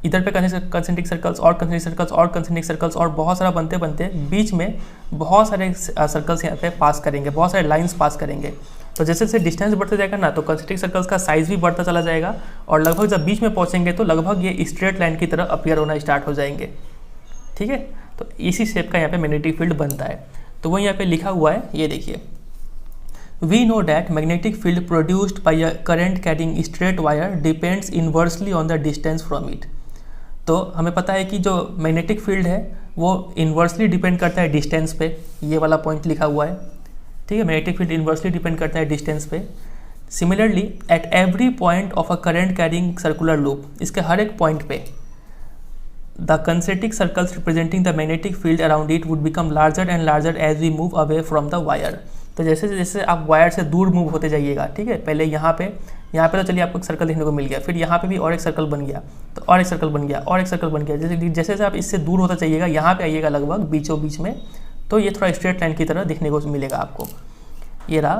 इधर पे कंसेंट्रिक सर्कल्स और कंसेंट्रिक सर्कल्स और कंसेंट्रिक सर्कल्स और बहुत सारा बनते बनते बीच में बहुत सारे सर्कल्स यहाँ पे पास करेंगे, बहुत सारे लाइंस पास करेंगे। तो जैसे जैसे डिस्टेंस बढ़ता जाएगा ना तो कंसेंट्रिक सर्कल्स का साइज भी बढ़ता चला जाएगा और लगभग जब बीच में पहुँचेंगे तो लगभग ये स्ट्रेट लाइन की तरह अपीयर होना स्टार्ट हो जाएंगे, ठीक है। तो इसी शेप का यहाँ पे मैग्नेटिक फील्ड बनता है। तो वो यहाँ पे लिखा हुआ है, ये देखिए, We know that magnetic field produced by a current carrying straight wire depends inversely on the distance from it। तो हमें पता है कि जो मैग्नेटिक फील्ड है वो इन्वर्सली डिपेंड करता है डिस्टेंस पे, ये वाला पॉइंट लिखा हुआ है, ठीक है। मैग्नेटिक फील्ड इन्वर्सली डिपेंड करता है डिस्टेंस पे। Similarly at every point of a current carrying circular loop, इसके हर एक पॉइंट पे the concentric circles representing the magnetic field around it would become larger and larger as we move away from the wire. तो जैसे जैसे आप wire से दूर मूव होते जाइएगा, ठीक है, पहले यहाँ पे तो चलिए आपको एक सर्कल देखने को मिल गया, फिर यहाँ पे भी और एक सर्कल बन गया, तो और एक सर्कल बन गया और एक सर्कल बन गया। जैसे जैसे आप इससे दूर होता जाइएगा, यहाँ पे आइएगा लगभग बीचों बीच में, तो ये थोड़ा स्ट्रेट लाइन की तरह दिखने को मिलेगा आपको। ये रहा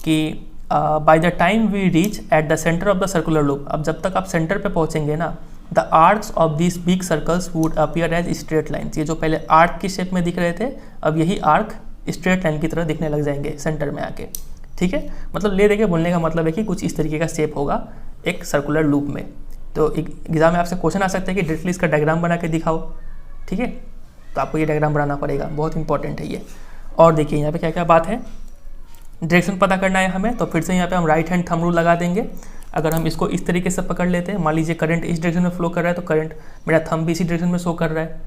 कि by the time we reach at the centre of the circular loop. अब जब तक आप सेंटर पे पहुँचेंगे ना the arcs of this big circles would appear as straight lines. ये जो पहले आर्क की शेप में दिख रहे थे, अब यही आर्क स्ट्रेट लाइन की तरह दिखने लग जाएंगे सेंटर में आके। ठीक है, मतलब ले देके बोलने का मतलब है कि कुछ इस तरीके का शेप होगा एक सर्कुलर लूप में। तो एग्जाम में आपसे क्वेश्चन आ सकता है कि डायरेक्टली इसका डायग्राम बना के दिखाओ। ठीक है, तो आपको ये डायग्राम बनाना पड़ेगा, बहुत इंपॉर्टेंट है ये। और देखिए यहाँ पे क्या क्या बात है, डायरेक्शन पता करना है हमें, तो फिर से यहाँ पे हम राइट हैंड थंब रूल लगा देंगे। अगर हम इसको इस तरीके से पकड़ लेते हैं, मान लीजिए करंट इस डायरेक्शन में फ्लो कर रहा है, तो करंट मेरा थंब भी इसी डायरेक्शन में शो कर रहा है।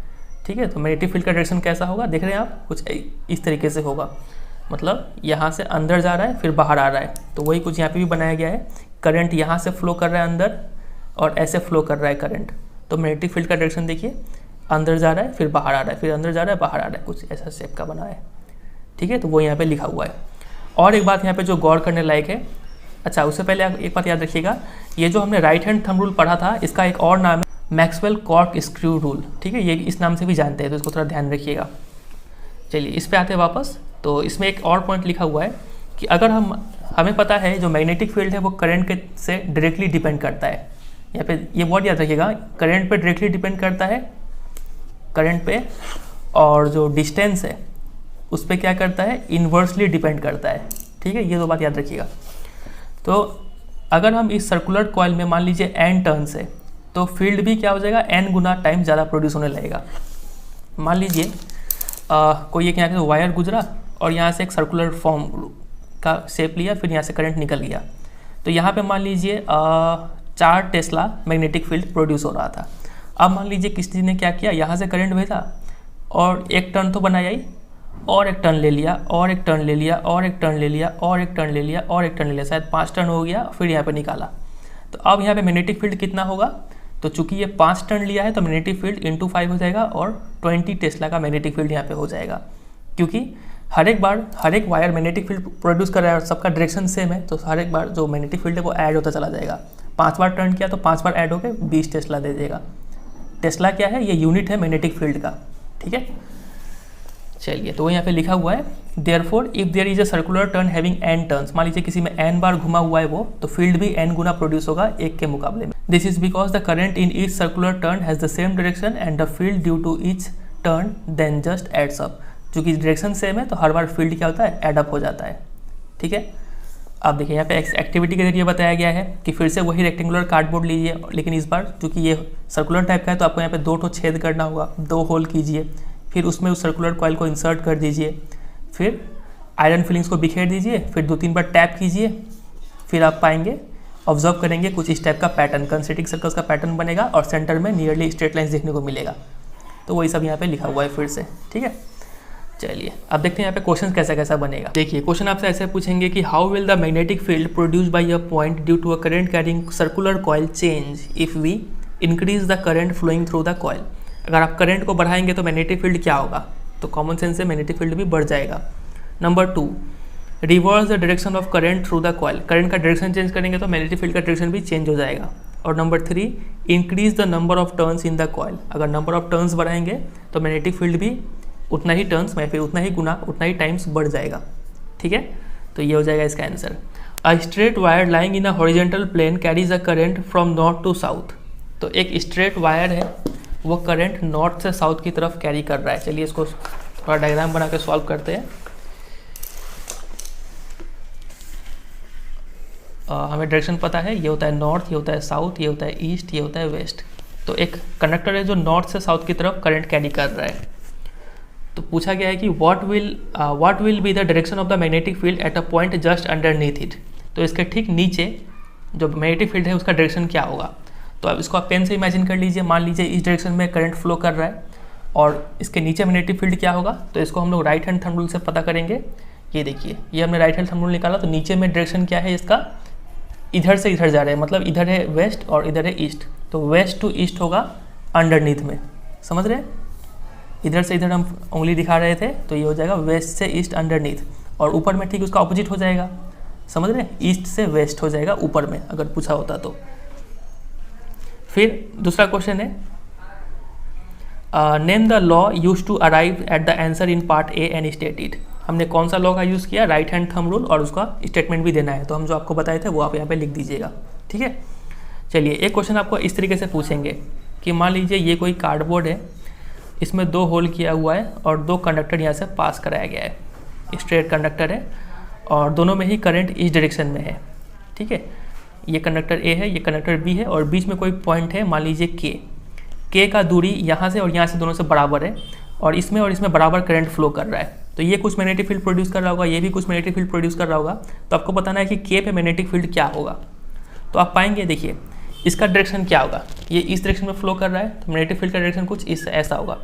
ठीक है, तो मैग्नेटिक फील्ड का डायरेक्शन कैसा होगा देख रहे हैं आप, कुछ इस तरीके से होगा, मतलब यहाँ से अंदर जा रहा है फिर बाहर आ रहा है। तो वही कुछ यहाँ पे भी बनाया गया है, करंट यहाँ से फ्लो कर रहा है अंदर और ऐसे फ्लो कर रहा है करंट। तो मैग्नेटिक फील्ड का डायरेक्शन देखिए, अंदर जा रहा है फिर बाहर आ रहा है, फिर अंदर जा रहा है बाहर आ रहा है, कुछ ऐसा शेप का बना है। ठीक है, तो वो यहाँ पे लिखा हुआ है। और एक बात यहाँ पे जो गौर करने लायक है, अच्छा उससे पहले आप एक बात याद रखिएगा, ये जो हमने राइट हैंड थंब रूल पढ़ा था, इसका एक और नाम है मैक्सवेल कॉर्क स्क्रू रूल। ठीक है, ये इस नाम से भी जानते हैं, तो इसको थोड़ा ध्यान रखिएगा। चलिए इस पे आते हैं वापस। तो इसमें एक और पॉइंट लिखा हुआ है कि अगर हमें पता है जो मैग्नेटिक फील्ड है वो करंट के से डायरेक्टली डिपेंड करता है। यहाँ पे ये वर्ड याद रखिएगा, करंट पे डायरेक्टली डिपेंड करता है, करंट पे, और जो डिस्टेंस है उस पर क्या करता है, इन्वर्सली डिपेंड करता है। ठीक है, ये दो बात याद रखिएगा। तो अगर हम इस सर्कुलर कॉइल में मान लीजिए n टर्न्स है, तो फील्ड भी क्या हो जाएगा, n गुना टाइम ज़्यादा प्रोड्यूस होने लगेगा। मान लीजिए कोई एक यहाँ से वायर गुजरा और यहाँ से एक सर्कुलर फॉर्म का शेप लिया, फिर यहाँ से करंट निकल गया। तो यहाँ पे मान लीजिए 4 टेस्ला मैग्नेटिक फील्ड प्रोड्यूस हो रहा था। अब मान लीजिए किसी ने क्या किया, यहाँ से करंट भेजा और एक टर्न तो बनाया ही, और एक टर्न ले लिया, और एक टर्न ले लिया, और एक टर्न ले लिया, और एक टर्न ले लिया, और एक टर्न ले लिया, शायद 5 टर्न हो गया, फिर यहाँ पे निकाला। तो अब यहाँ पे मैग्नेटिक फील्ड कितना होगा, तो चूंकि ये 5 टर्न लिया है तो मैग्नेटिक फील्ड इंटू 5 हो जाएगा और 20 टेस्ला का मैग्नेटिक फील्ड यहाँ पे हो जाएगा। क्योंकि हर एक वायर मैग्नेटिक फील्ड प्रोड्यूस कर रहा है और सबका डायरेक्शन सेम है, तो हर एक बार जो मैग्नेटिक फील्ड है वो ऐड होता चला जाएगा। 5 बार टर्न किया तो 5 बार ऐड होकर 20 टेस्ला दे देगा। टेस्ला क्या है, ये यूनिट है मैग्नेटिक फील्ड का। ठीक है, चलिए तो यहाँ पे लिखा हुआ है, therefore if there is a circular turn having n turns, मान लीजिए किसी में n बार घुमा हुआ है वो, तो फील्ड भी n गुना प्रोड्यूस होगा एक के मुकाबले में। This is because the current in each circular turn has the same direction and the field due to each turn then just adds up. चूँकि डायरेक्शन सेम है तो हर बार फील्ड क्या होता है, एड अप हो जाता है। ठीक है, अब देखिए यहाँ पे एक्टिविटी के जरिए बताया गया है कि फिर से वही रेक्टेंगुलर कार्डबोर्ड लीजिए, लेकिन इस बार चूँकि ये सर्कुलर टाइप का है तो आपको यहाँ पे 2 छेद करना होगा, 2 होल कीजिए, फिर उसमें उस सर्कुलर कॉइल को इंसर्ट कर दीजिए, फिर आयरन फिलिंग्स को बिखेर दीजिए, फिर 2-3 बार टैप कीजिए, फिर आप पाएंगे, ऑब्जर्व करेंगे कुछ इस टाइप का पैटर्न, कंसेंट्रिक सर्कल्स का पैटर्न बनेगा और सेंटर में नियरली स्ट्रेट लाइन्स देखने को मिलेगा। तो वही सब यहाँ पे लिखा हुआ है फिर से। ठीक है, चलिए अब देखते हैं यहाँ पे क्वेश्चन कैसा कैसा बनेगा। देखिए क्वेश्चन आपसे ऐसे पूछेंगे कि how will the magnetic field produce by a point due to a current carrying circular coil change if we increase the current flowing through the coil. अगर आप करंट को बढ़ाएंगे तो मैग्नेटिक फील्ड क्या होगा, तो कॉमन सेंस से magnetic field भी बढ़ जाएगा। Number 2, reverse the direction of current through the coil, current का डायरेक्शन चेंज करेंगे तो मैग्नेटिक फील्ड का डायरेक्शन भी चेंज हो जाएगा। और number 3, increase the number of turns in the coil, अगर नंबर ऑफ टर्न्स बढ़ाएंगे तो मैग्नेटिक फील्ड भी उतना ही टर्न्स में, फिर उतना ही गुना, उतना ही टाइम्स बढ़ जाएगा। ठीक है, तो ये हो जाएगा इसका answer. A straight wire lying in a horizontal plane carries a current from north to south, तो एक स्ट्रेट वायर है वो करंट नॉर्थ से साउथ की तरफ कैरी कर रहा है। चलिए इसको थोड़ा डायग्राम बना के सॉल्व करते हैं। हमें डायरेक्शन पता है, ये होता है नॉर्थ, ये होता है साउथ, ये होता है ईस्ट, ये होता है वेस्ट। तो एक कंडक्टर है जो नॉर्थ से साउथ की तरफ करंट कैरी कर रहा है। तो पूछा गया है कि what will be the direction of the magnetic field at a point just underneath it, तो इसके ठीक नीचे जो मैग्नेटिक फील्ड है उसका डायरेक्शन क्या होगा। तो अब इसको आप पेन से इमेजिन कर लीजिए, मान लीजिए इस डायरेक्शन में करंट फ्लो कर रहा है और इसके नीचे मैग्नेटिक फील्ड क्या होगा, तो इसको हम लोग राइट हैंड थंब रूल से पता करेंगे। ये देखिए, ये हमने राइट हैंड थंब रूल निकाला, तो नीचे में डायरेक्शन क्या है इसका, इधर से इधर जा रहे हैं, मतलब इधर है वेस्ट और इधर है ईस्ट, तो वेस्ट टू ईस्ट होगा अंडरनीथ में, समझ रहे हैं। इधर से इधर हम उंगली दिखा रहे थे, तो ये हो जाएगा वेस्ट से ईस्ट अंडरनीथ, और ऊपर में ठीक उसका ऑपोजिट हो जाएगा, समझ रहे हैं, ईस्ट से वेस्ट हो जाएगा ऊपर में, अगर पूछा होता तो। फिर दूसरा क्वेश्चन है, name the law use to arrive at the answer in part A and state it. हमने कौन सा लॉ का यूज़ किया, राइट हैंड थंब रूल, और उसका स्टेटमेंट भी देना है। तो हम जो आपको बताए थे वो आप यहाँ पे लिख दीजिएगा। ठीक है, चलिए एक क्वेश्चन आपको इस तरीके से पूछेंगे कि मान लीजिए ये कोई कार्डबोर्ड है, इसमें 2 होल किया हुआ है और 2 कंडक्टर यहाँ से पास कराया गया है, स्ट्रेट कंडक्टर है और दोनों में ही करंट इस डायरेक्शन में है। ठीक है, ये कंडक्टर ए है, ये कंडक्टर बी है और बीच में कोई पॉइंट है, मान लीजिए के का दूरी यहाँ से और यहाँ से दोनों से बराबर है और इसमें बराबर करंट फ्लो कर रहा है। तो ये कुछ मैग्नेटिक फील्ड प्रोड्यूस कर रहा होगा, ये भी कुछ मैग्नेटिक फील्ड प्रोड्यूस कर रहा होगा। तो आपको बताना है कि के पे मैग्नेटिक फील्ड क्या होगा। तो आप पाएंगे, देखिए इसका डायरेक्शन क्या होगा, ये इस डायरेक्शन में फ्लो कर रहा है तो मैग्नेटिक फील्ड का डायरेक्शन कुछ इस ऐसा होगा,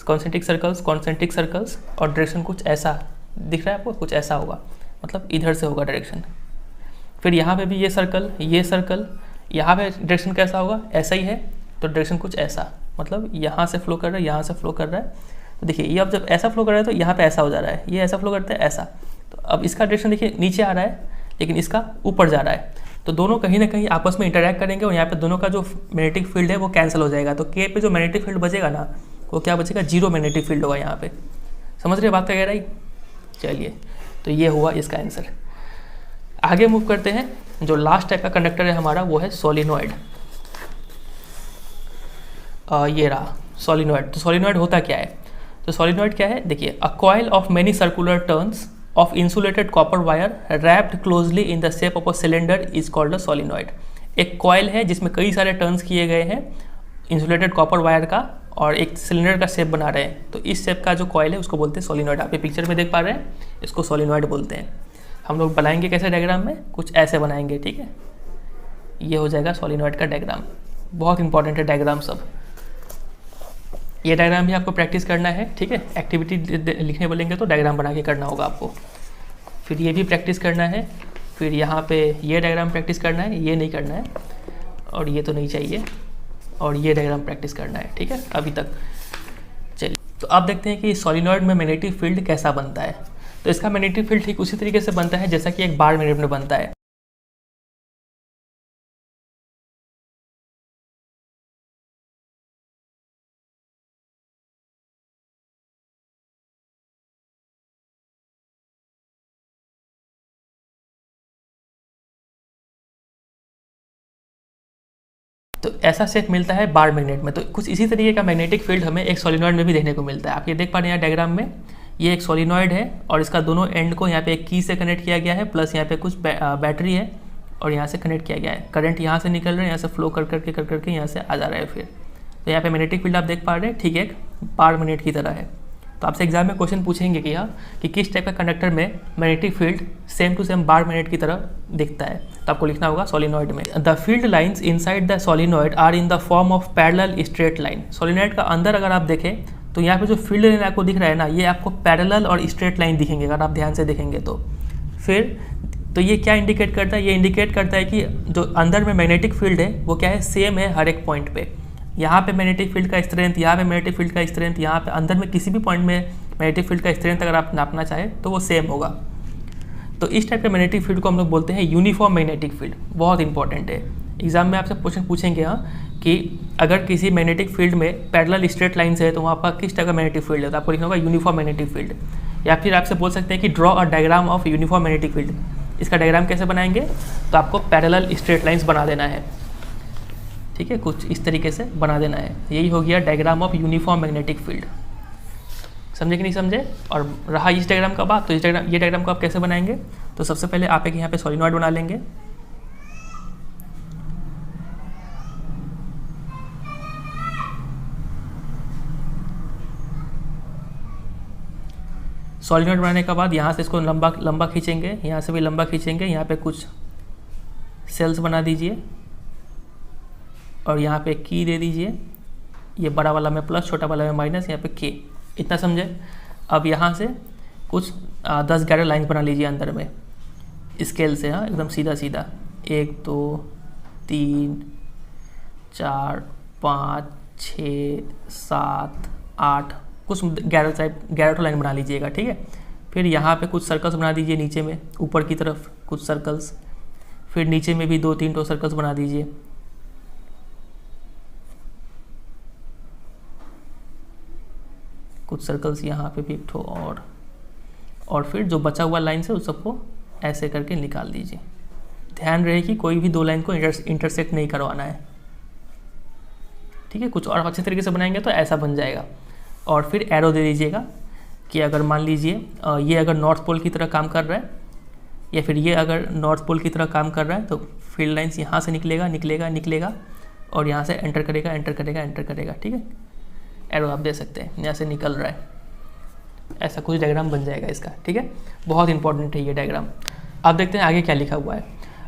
कॉन्सेंट्रिक सर्कल्स और डायरेक्शन कुछ ऐसा दिख रहा है आपको, कुछ ऐसा होगा, मतलब इधर से होगा डायरेक्शन। फिर यहाँ पे भी ये सर्कल, यहाँ पे डायरेक्शन कैसा होगा, ऐसा ही है, तो डायरेक्शन कुछ ऐसा, मतलब यहाँ से फ्लो कर रहा है, यहाँ से फ्लो कर रहा है। तो देखिए ये अब जब ऐसा फ्लो कर रहा है तो यहाँ पे ऐसा हो जा रहा है, ये ऐसा फ्लो करता है ऐसा। तो अब इसका डायरेक्शन देखिए नीचे आ रहा है लेकिन इसका ऊपर जा रहा है, तो दोनों कहीं ना कहीं आपस में इंटरैक्ट करेंगे और यहाँ पे दोनों का जो मैग्नेटिक फील्ड है वो कैंसिल हो जाएगा। तो के पे जो मैग्नेटिक फील्ड बचेगा ना, वो क्या बचेगा, 0 मैग्नेटिक फील्ड होगा यहाँ पे। समझ रहे बात का कह रहा है। चलिए तो ये हुआ इसका आंसर। आगे मूव करते हैं। जो लास्ट टाइप का कंडक्टर है हमारा वो है सोलिनॉइड। ये रहा सोलिनॉइड। तो सोलिनॉइड होता क्या है, तो सोलिनॉइड क्या है, देखिए a coil of many circular turns of insulated copper wire wrapped closely in the shape of a cylinder is called a solenoid. एक कॉइल है जिसमें कई सारे टर्न्स किए गए हैं इंसुलेटेड कॉपर वायर का और एक सिलेंडर का शेप बना रहे हैं, तो इस शेप का जो कॉइल है उसको बोलते हैं सोलिनॉइड। आप ये पिक्चर में देख पा रहे हैं, इसको सोलिनॉइड बोलते हैं। हम लोग बनाएंगे कैसे डायग्राम में, कुछ ऐसे बनाएंगे, ठीक है। ये हो जाएगा सोलिनॉइड का डायग्राम, बहुत इंपॉर्टेंट है डायग्राम सब। ये डायग्राम भी आपको प्रैक्टिस करना है, ठीक है। एक्टिविटी लिखने बोलेंगे तो डायग्राम बना के करना होगा आपको। फिर ये भी प्रैक्टिस करना है, फिर यहाँ पे ये डायग्राम प्रैक्टिस करना है, ये नहीं करना है और ये तो नहीं चाहिए, और ये डायग्राम प्रैक्टिस करना है, ठीक है अभी तक। चलिए तो अब देखते हैं कि सोलिनॉइड में मैग्नेटिक फील्ड कैसा बनता है। तो इसका मैग्नेटिक फील्ड ठीक उसी तरीके से बनता है जैसा कि एक बार मैग्नेट में बनता है। तो ऐसा शेप मिलता है बार मैग्नेट में। तो कुछ इसी तरीके का मैग्नेटिक फील्ड हमें एक सोलिनॉइड में भी देखने को मिलता है। आप ये देख पा रहे हैं यहाँ डायग्राम में, ये एक सोलिनॉइड है और इसका दोनों एंड को यहाँ पे एक की से कनेक्ट किया गया है, प्लस यहाँ पे कुछ बैटरी है और यहाँ से कनेक्ट किया गया है। करंट यहाँ से निकल रहा है, यहाँ से फ्लो कर करके यहाँ से आ जा रहा है। फिर तो यहाँ पे मैग्नेटिक फील्ड आप देख पा रहे हैं, ठीक है, एक बार मैग्नेट की तरह है। तो आपसे एग्जाम में क्वेश्चन पूछेंगे कि कि किस टाइप का कंडक्टर में magnetic field same to same bar magnet की तरह दिखता है। तो आपको लिखना होगा सोलिनॉइड में the field lines inside the solenoid are in the form of parallel straight line. Solenoid का अंदर अगर आप देखें तो यहाँ पे जो फील्ड लाइन आपको दिख रहा है ना, ये आपको पैरेलल और स्ट्रेट लाइन दिखेंगे अगर आप ध्यान से देखेंगे तो। फिर तो ये क्या इंडिकेट करता है, ये इंडिकेट करता है कि जो अंदर में मैग्नेटिक फील्ड है वो क्या है, सेम है हर एक पॉइंट पे। यहाँ पे मैग्नेटिक फील्ड का स्ट्रेंथ, यहाँ पे मैग्नेटिक फील्ड का स्ट्रेंथ, यहाँ पे अंदर में किसी भी पॉइंट में मैग्नेटिक फील्ड का स्ट्रेंथ अगर आप नापना चाहें तो वो सेम होगा। तो इस टाइप के मैग्नेटिक फील्ड को हम लोग बोलते हैं यूनिफॉर्म मैग्नेटिक फील्ड। बहुत इंपॉर्टेंट है, एग्जाम में आपसे क्वेश्चन पूछेंगे कि अगर किसी मैग्नेटिक फील्ड में पैरेलल स्ट्रेट लाइन्स है तो वहाँ पर किस टाइप का मैग्नेटिक फील्ड है, तो आपको लिखना होगा यूनिफॉर्म मैग्नेटिक फील्ड। या फिर आपसे बोल सकते हैं कि draw a diagram of uniform magnetic field. इसका डायग्राम कैसे बनाएंगे, तो आपको पैरेलल स्ट्रेट लाइन्स बना देना है, ठीक है, कुछ इस तरीके से बना देना है। यही हो गया diagram of uniform magnetic field. समझे कि नहीं समझे। और रहा इस डायग्राम का बात, तो ये डायग्राम को आप कैसे बनाएंगे, तो सबसे पहले आप एक यहाँ पे सोलिनॉइड बना लेंगे। सोलिनॉइड बनाने के बाद यहाँ से इसको लंबा खींचेंगे, यहाँ से भी लंबा खींचेंगे, यहाँ पे कुछ सेल्स बना दीजिए और यहाँ पे की दे दीजिए। ये बड़ा वाला में प्लस, छोटा वाला में माइनस, यहाँ पे के, इतना समझे। अब यहाँ से कुछ 10-11 लाइन बना लीजिए अंदर में स्केल से, हाँ एकदम सीधा सीधा, 1 2 3 4 5 6 7 8, कुछ 11 लाइन बना लीजिएगा, ठीक है। फिर यहाँ पे कुछ सर्कल्स बना दीजिए नीचे में, ऊपर की तरफ कुछ सर्कल्स, फिर नीचे में भी 2-3 सर्कल्स बना दीजिए। कुछ सर्कल्स यहाँ पे भी एक ठो और फिर जो बचा हुआ लाइन से उस सबको ऐसे करके निकाल दीजिए। ध्यान रहे कि कोई भी दो लाइन को इंटरसेक्ट नहीं करवाना है, ठीक है। कुछ और अच्छे तरीके से बनाएंगे तो ऐसा बन जाएगा। और फिर एरो दे दीजिएगा कि अगर मान लीजिए ये अगर नॉर्थ पोल की तरह काम कर रहा है या फिर ये अगर नॉर्थ पोल की तरह काम कर रहा है तो फील्ड लाइंस यहाँ से निकलेगा और यहाँ से एंटर करेगा, ठीक है। एरो आप दे सकते हैं, यहाँ से निकल रहा है, ऐसा कुछ डायग्राम बन जाएगा इसका, ठीक है। बहुत इंपॉर्टेंट है ये डायग्राम। आप देखते हैं आगे क्या लिखा हुआ है।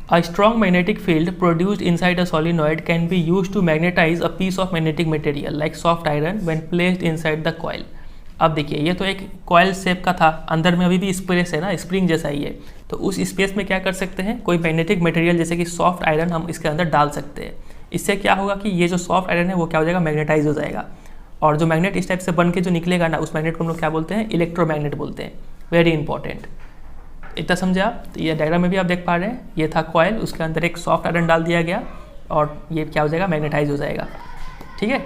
A strong magnetic field produced inside a solenoid can be used to magnetise a piece of magnetic material like soft iron when placed inside the coil. अब देखिए ये तो एक कॉइल शेप का था, अंदर में अभी भी स्पेस है ना, स्प्रिंग जैसा ही है। तो उस स्पेस में क्या कर सकते हैं, कोई मैग्नेटिक मटेरियल जैसे कि सॉफ्ट आयरन हम इसके अंदर डाल सकते हैं। इससे क्या होगा कि ये जो सॉफ्ट आयरन है वो क्या हो जाएगा, मैग्नेटाइज हो जाएगा। और जो मैग्नेट इस टाइप से बन के जो निकलेगा ना, उस मैग्नेट को हम लोग क्या बोलते हैं, इलेक्ट्रोमैग्नेट बोलते हैं। वेरी इंपॉर्टेंट, इतना समझे आप। तो ये डायग्राम में भी आप देख पा रहे हैं, ये था कॉइल, उसके अंदर एक सॉफ्ट आयरन डाल दिया गया और ये क्या हो जाएगा, मैग्नेटाइज हो जाएगा, ठीक है।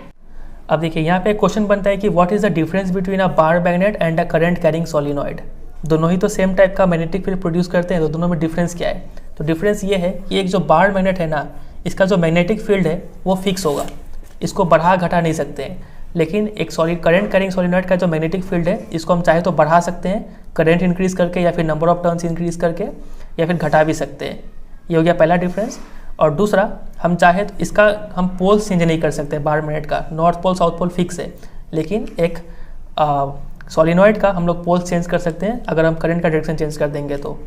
अब देखिए यहाँ पे क्वेश्चन बनता है कि what is the difference between a bar magnet and a current carrying solenoid. दोनों ही तो सेम टाइप का मैग्नेटिक फील्ड प्रोड्यूस करते हैं, तो दोनों में डिफरेंस क्या है। तो डिफरेंस ये है कि एक जो बार मैग्नेट है ना, इसका जो मैग्नेटिक फील्ड है वो फिक्स होगा, इसको बढ़ा घटा नहीं सकते हैं। लेकिन एक करंट कैरिंग सोलिनॉइड का जो मैग्नेटिक फील्ड है, इसको हम चाहे तो बढ़ा सकते हैं करंट इंक्रीज करके, या फिर नंबर ऑफ टर्न्स इंक्रीज करके, या फिर घटा भी सकते हैं। ये हो गया पहला डिफरेंस। और दूसरा, हम चाहे तो इसका हम पोल्स चेंज नहीं कर सकते बार मैग्नेट का, north pole south pole fix है। लेकिन एक सोलिनॉइड का हम लोग पोल्स चेंज कर सकते हैं अगर हम करंट का डायरेक्शन चेंज कर देंगे तो,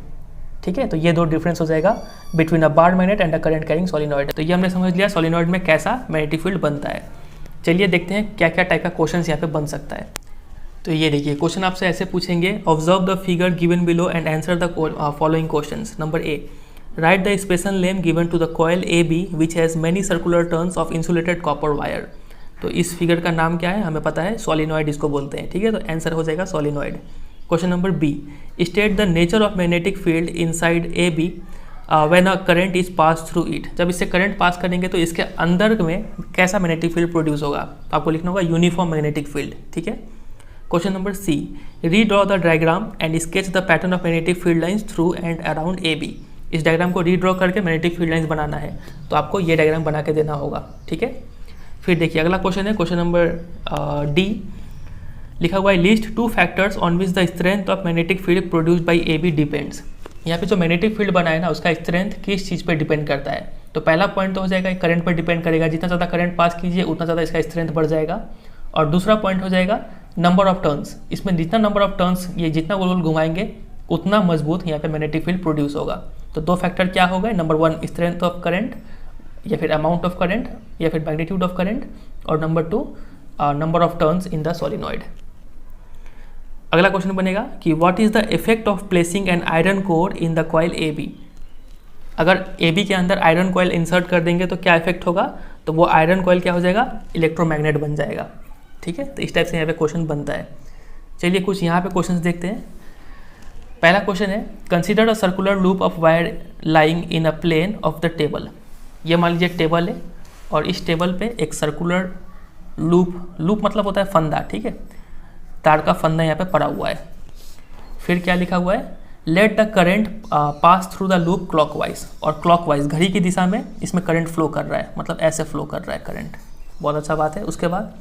ठीक है। तो ये दो डिफरेंस हो जाएगा between a bar magnet and a current carrying solenoid. तो ये हमने समझ लिया सोलिनॉइड में कैसा मैग्नेटिक फील्ड बनता है। चलिए देखते हैं क्या क्या टाइप का क्वेश्चन यहाँ पे बन सकता है। तो ये देखिए क्वेश्चन आपसे ऐसे पूछेंगे, observe the figure given below and answer the following questions. Number A, write the special name given to the coil A B which has many circular turns of insulated copper wire. तो इस figure का नाम क्या है, हमें पता है solenoid इसको बोलते हैं, ठीक है। तो आंसर हो जाएगा solenoid. Question number B, state the nature of magnetic field inside A B when a current is pass through it. जब इससे करंट पास करेंगे तो इसके अंदर में कैसा मैग्नेटिक फील्ड प्रोड्यूस होगा, तो आपको लिखना होगा यूनिफॉर्म मैग्नेटिक फील्ड, ठीक है। Question number C, redraw the diagram and sketch the pattern of magnetic field lines through and around A B. इस डायग्राम को रीड्रॉ करके मैग्नेटिक फील्ड लाइंस बनाना है, तो आपको ये डायग्राम बना के देना होगा, ठीक है। फिर देखिए अगला क्वेश्चन है क्वेश्चन नंबर डी, लिखा हुआ है list two factors on which the strength of magnetic field produced by A B depends. यहाँ पे जो मैग्नेटिक फील्ड बना है ना, उसका स्ट्रेंथ किस चीज़ पर डिपेंड करता है। तो पहला पॉइंट तो हो जाएगा करंट पर डिपेंड करेगा, जितना ज़्यादा करंट पास कीजिए उतना ज़्यादा इसका स्ट्रेंथ बढ़ जाएगा। और दूसरा पॉइंट हो जाएगा नंबर ऑफ टर्न्स, इसमें जितना नंबर ऑफ टर्न्स ये जितना गोल गोल घुमाएंगे उतना मजबूत यहाँ पे मैग्नेटिक फील्ड प्रोड्यूस होगा। तो दो फैक्टर क्या हो गए, number one strength of current या फिर अमाउंट ऑफ करंट या फिर मैग्नीट्यूड ऑफ करंट, और number two number of turns in the solenoid. अगला क्वेश्चन बनेगा कि what is the effect of placing an iron core in the coil A B. अगर A B के अंदर iron coil insert कर देंगे तो क्या इफेक्ट होगा, तो वो आयरन कॉइल क्या हो जाएगा, इलेक्ट्रोमैग्नेट बन जाएगा, ठीक है। तो इस टाइप से यहाँ पे क्वेश्चन बनता है। चलिए कुछ यहाँ पे क्वेश्चन देखते हैं। पहला क्वेश्चन है, consider a circular loop of wire lying in a plane of the table. ये मान लीजिए टेबल है और इस टेबल पे एक सर्कुलर लूप मतलब होता है फंदा, ठीक है, तार का फंदा यहाँ पे पड़ा हुआ है। फिर क्या लिखा हुआ है, let the current pass through the loop clockwise, और क्लॉकवाइज घड़ी की दिशा में इसमें करंट फ्लो कर रहा है, मतलब ऐसे फ्लो कर रहा है करंट, बहुत अच्छा बात है। उसके बाद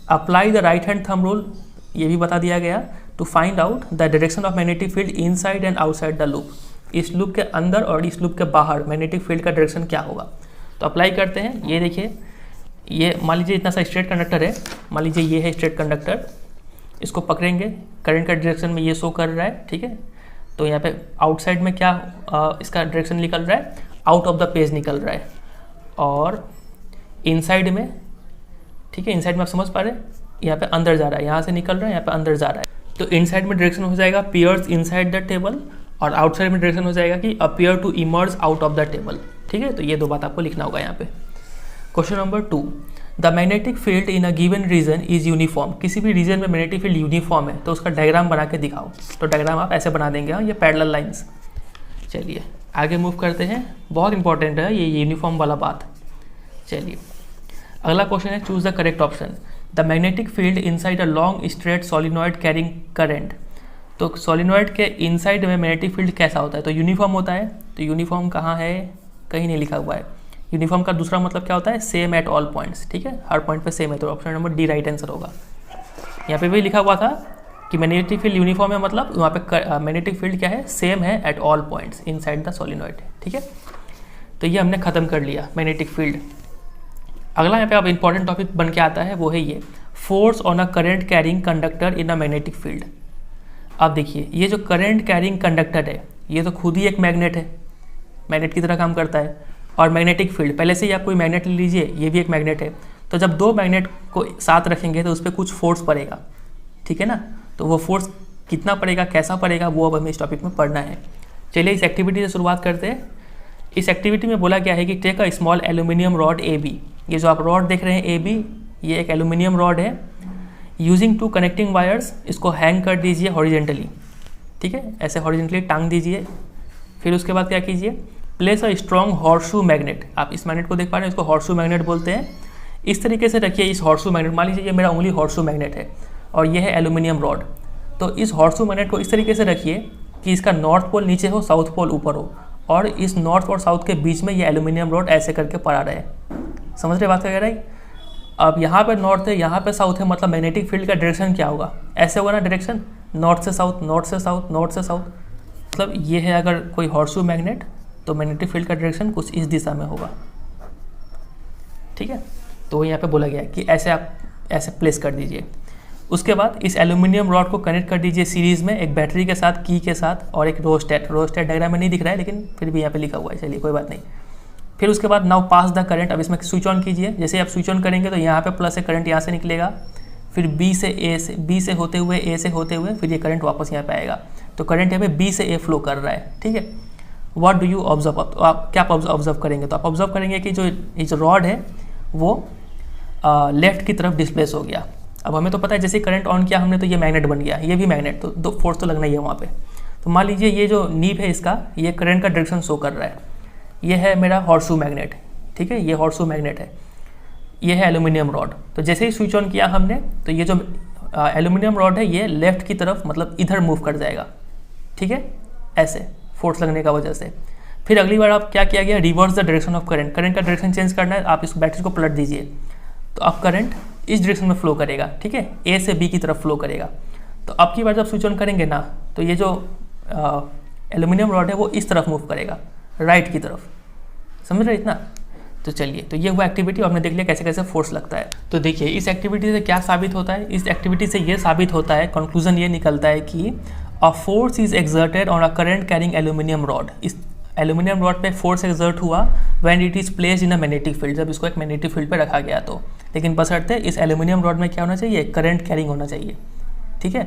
apply the right hand thumb rule, ये भी बता दिया गया, to find out the direction of magnetic field inside and outside the loop. इस लूप के अंदर और इस लूप के बाहर मैग्नेटिक फील्ड का डायरेक्शन क्या होगा। तो अप्लाई करते हैं। ये देखिए, ये मान लीजिए इतना सा स्ट्रेट कंडक्टर है, मान लीजिए ये है स्ट्रेट कंडक्टर, इसको पकड़ेंगे, करंट का डायरेक्शन में ये शो कर रहा है, ठीक है। तो यहाँ पे आउटसाइड में क्या इसका डायरेक्शन निकल रहा है, आउट ऑफ द पेज निकल रहा है, और इनसाइड में, ठीक है, इनसाइड में आप समझ पा रहे हैं, यहाँ पे अंदर जा रहा है, यहाँ से निकल रहा है, यहाँ पे अंदर जा रहा है। तो इनसाइड में डायरेक्शन हो जाएगा पियर्स इनसाइड द टेबल, और आउटसाइड में डायरेक्शन हो जाएगा कि appear to emerge out of the table, ठीक है। तो ये दो बात आपको लिखना होगा यहाँ पे। Question number 2, the magnetic field in a given region is uniform. किसी भी रीजन में मैग्नेटिक फील्ड यूनिफॉर्म है तो उसका डायग्राम बना के दिखाओ। तो डायग्राम आप ऐसे बना देंगे, ये पैरेलल लाइंस। चलिए आगे मूव करते हैं, बहुत इंपॉर्टेंट है ये यूनिफॉर्म वाला बात। चलिए अगला क्वेश्चन है, choose the correct option. The magnetic field inside a long straight solenoid carrying current. तो सोलिनॉइड के इनसाइड में मैग्नेटिक फील्ड कैसा होता है, तो यूनिफॉर्म होता है। तो यूनिफॉर्म कहाँ है, कहीं नहीं लिखा हुआ है। यूनिफॉर्म का दूसरा मतलब क्या होता है, सेम एट ऑल पॉइंट्स, ठीक है, हर पॉइंट पे सेम है, तो option number D right answer होगा। यहाँ पे भी लिखा हुआ था कि मैग्नेटिक फील्ड यूनिफॉर्म है, मतलब वहाँ पे मैग्नेटिक फील्ड क्या है, सेम है at all points inside the solenoid, ठीक है। तो ये हमने खत्म कर लिया मैग्नेटिक फील्ड। अगला यहाँ पे अब इंपॉर्टेंट टॉपिक बन के आता है, वो है ये force on a current carrying conductor in a magnetic field. अब देखिए ये जो करंट कैरिंग कंडक्टर है ये तो खुद ही एक मैग्नेट है, मैग्नेट की तरह काम करता है। और मैग्नेटिक फील्ड, पहले से ही आप कोई मैग्नेट ले लीजिए, ये भी एक मैग्नेट है। तो जब दो मैग्नेट को साथ रखेंगे तो उस पर कुछ फोर्स पड़ेगा, ठीक है ना। तो वो फोर्स कितना पड़ेगा, कैसा पड़ेगा, वो अब हमें इस टॉपिक में पढ़ना है। चलिए इस एक्टिविटी से शुरुआत करते हैं। इस एक्टिविटी में बोला गया है कि take a small aluminium rod A B. ये जो आप रॉड देख रहे हैं ए बी, ये एक एल्यूमिनियम रॉड है। यूजिंग टू कनेक्टिंग वायर्स, इसको हैंग कर दीजिए हॉरिजेंटली, ठीक है, ऐसे हॉरिजेंटली टांग दीजिए। फिर उसके बाद क्या कीजिए, place a strong horseshoe magnet. आप इस मैग्नेट को देख पा रहे हैं, इसको हॉर्सशू मैग्नेट बोलते हैं। इस तरीके से रखिए इस हॉर्सशू मैग्नेट, मान लीजिए ये मेरा उंगली हॉर्सशू मैग्नेट है और ये है एल्यूमिनियम रॉड। तो इस हॉर्सशू मैग्नेट को इस तरीके से रखिए कि इसका नॉर्थ पोल नीचे हो, साउथ पोल ऊपर हो, और इस नॉर्थ और साउथ के बीच में ये एल्यूमिनियम रॉड ऐसे करके पड़ा रहे। समझ रहे बात वगैरह ही। अब यहाँ पे नॉर्थ है, यहाँ पे साउथ है, मतलब मैग्नेटिक फील्ड का डायरेक्शन क्या होगा, ऐसे होगा ना डायरेक्शन, नॉर्थ से साउथ, नॉर्थ से साउथ, नॉर्थ से साउथ। मतलब ये है अगर कोई हॉर्सशू मैग्नेट, तो मैग्नेटिक फील्ड का डायरेक्शन कुछ इस दिशा में होगा, ठीक है। तो यहाँ पे बोला गया है कि ऐसे आप ऐसे प्लेस कर दीजिए। उसके बाद इस एल्यूमिनियम रॉड को कनेक्ट कर दीजिए सीरीज़ में एक बैटरी के साथ, की के साथ, और एक रोस्टेट डायग्राम में नहीं दिख रहा है लेकिन फिर भी यहाँ पे लिखा हुआ है, चलिए कोई बात नहीं। फिर उसके बाद नाउ पास द करंट, अब इसमें स्विच ऑन कीजिए। जैसे आप स्विच ऑन करेंगे तो यहाँ पे प्लस है, करंट यहाँ से निकलेगा, फिर बी से होते हुए ए से होते हुए फिर ये करंट वापस यहाँ पे आएगा। तो करंट यहाँ पे बी से ए फ्लो कर रहा है, ठीक है। व्हाट डू यू ऑब्जर्व, तो आप क्या ऑब्जर्व करेंगे, तो आप ऑब्जर्व करेंगे कि जो रॉड है वो लेफ्ट की तरफ डिस्प्लेस हो गया। अब हमें तो पता है जैसे करंट ऑन किया हमने तो ये मैग्नेट बन गया, ये भी मैग्नेट, तो दो फोर्स तो लगना ही है वहाँ पे। तो मान लीजिए ये जो नीब है इसका, ये करंट का डायरेक्शन शो कर रहा है। ये है मेरा हॉर्सशू मैग्नेट, ठीक है, ये हॉर्सशू मैग्नेट है, ये है एल्यूमिनियम रॉड। तो जैसे ही स्विच ऑन किया हमने तो ये जो एल्यूमिनियम रॉड है ये लेफ्ट की तरफ मतलब इधर मूव कर जाएगा, ठीक है, ऐसे फोर्स लगने का वजह से। फिर अगली बार आप क्या किया गया, reverse the direction of current, current का डायरेक्शन चेंज करना है, आप इस बैटरी को पलट दीजिए तो अब करंट इस डायरेक्शन में फ्लो करेगा, ठीक है, ए से बी की तरफ फ्लो करेगा। तो अब की बार जब स्विच ऑन करेंगे ना तो ये जो एल्यूमिनियम रॉड है वो इस तरफ मूव करेगा, राइट की तरफ। समझ रहे इतना। तो चलिए, तो ये हुआ एक्टिविटी, आपने देख लिया कैसे कैसे फोर्स लगता है। तो देखिए इस एक्टिविटी से क्या साबित होता है, इस एक्टिविटी से ये साबित होता है, कंक्लूजन ये निकलता है कि अ force is exerted on a current carrying aluminium rod. इस एल्यूमिनियम रॉड पे फोर्स एक्सर्ट हुआ when it is placed in a magnetic field, जब इसको एक मैग्नेटिक फील्ड पे रखा गया तो। लेकिन बशर्ते इस एल्यूमिनियम रॉड में क्या होना चाहिए, करंट कैरिंग होना चाहिए, ठीक है।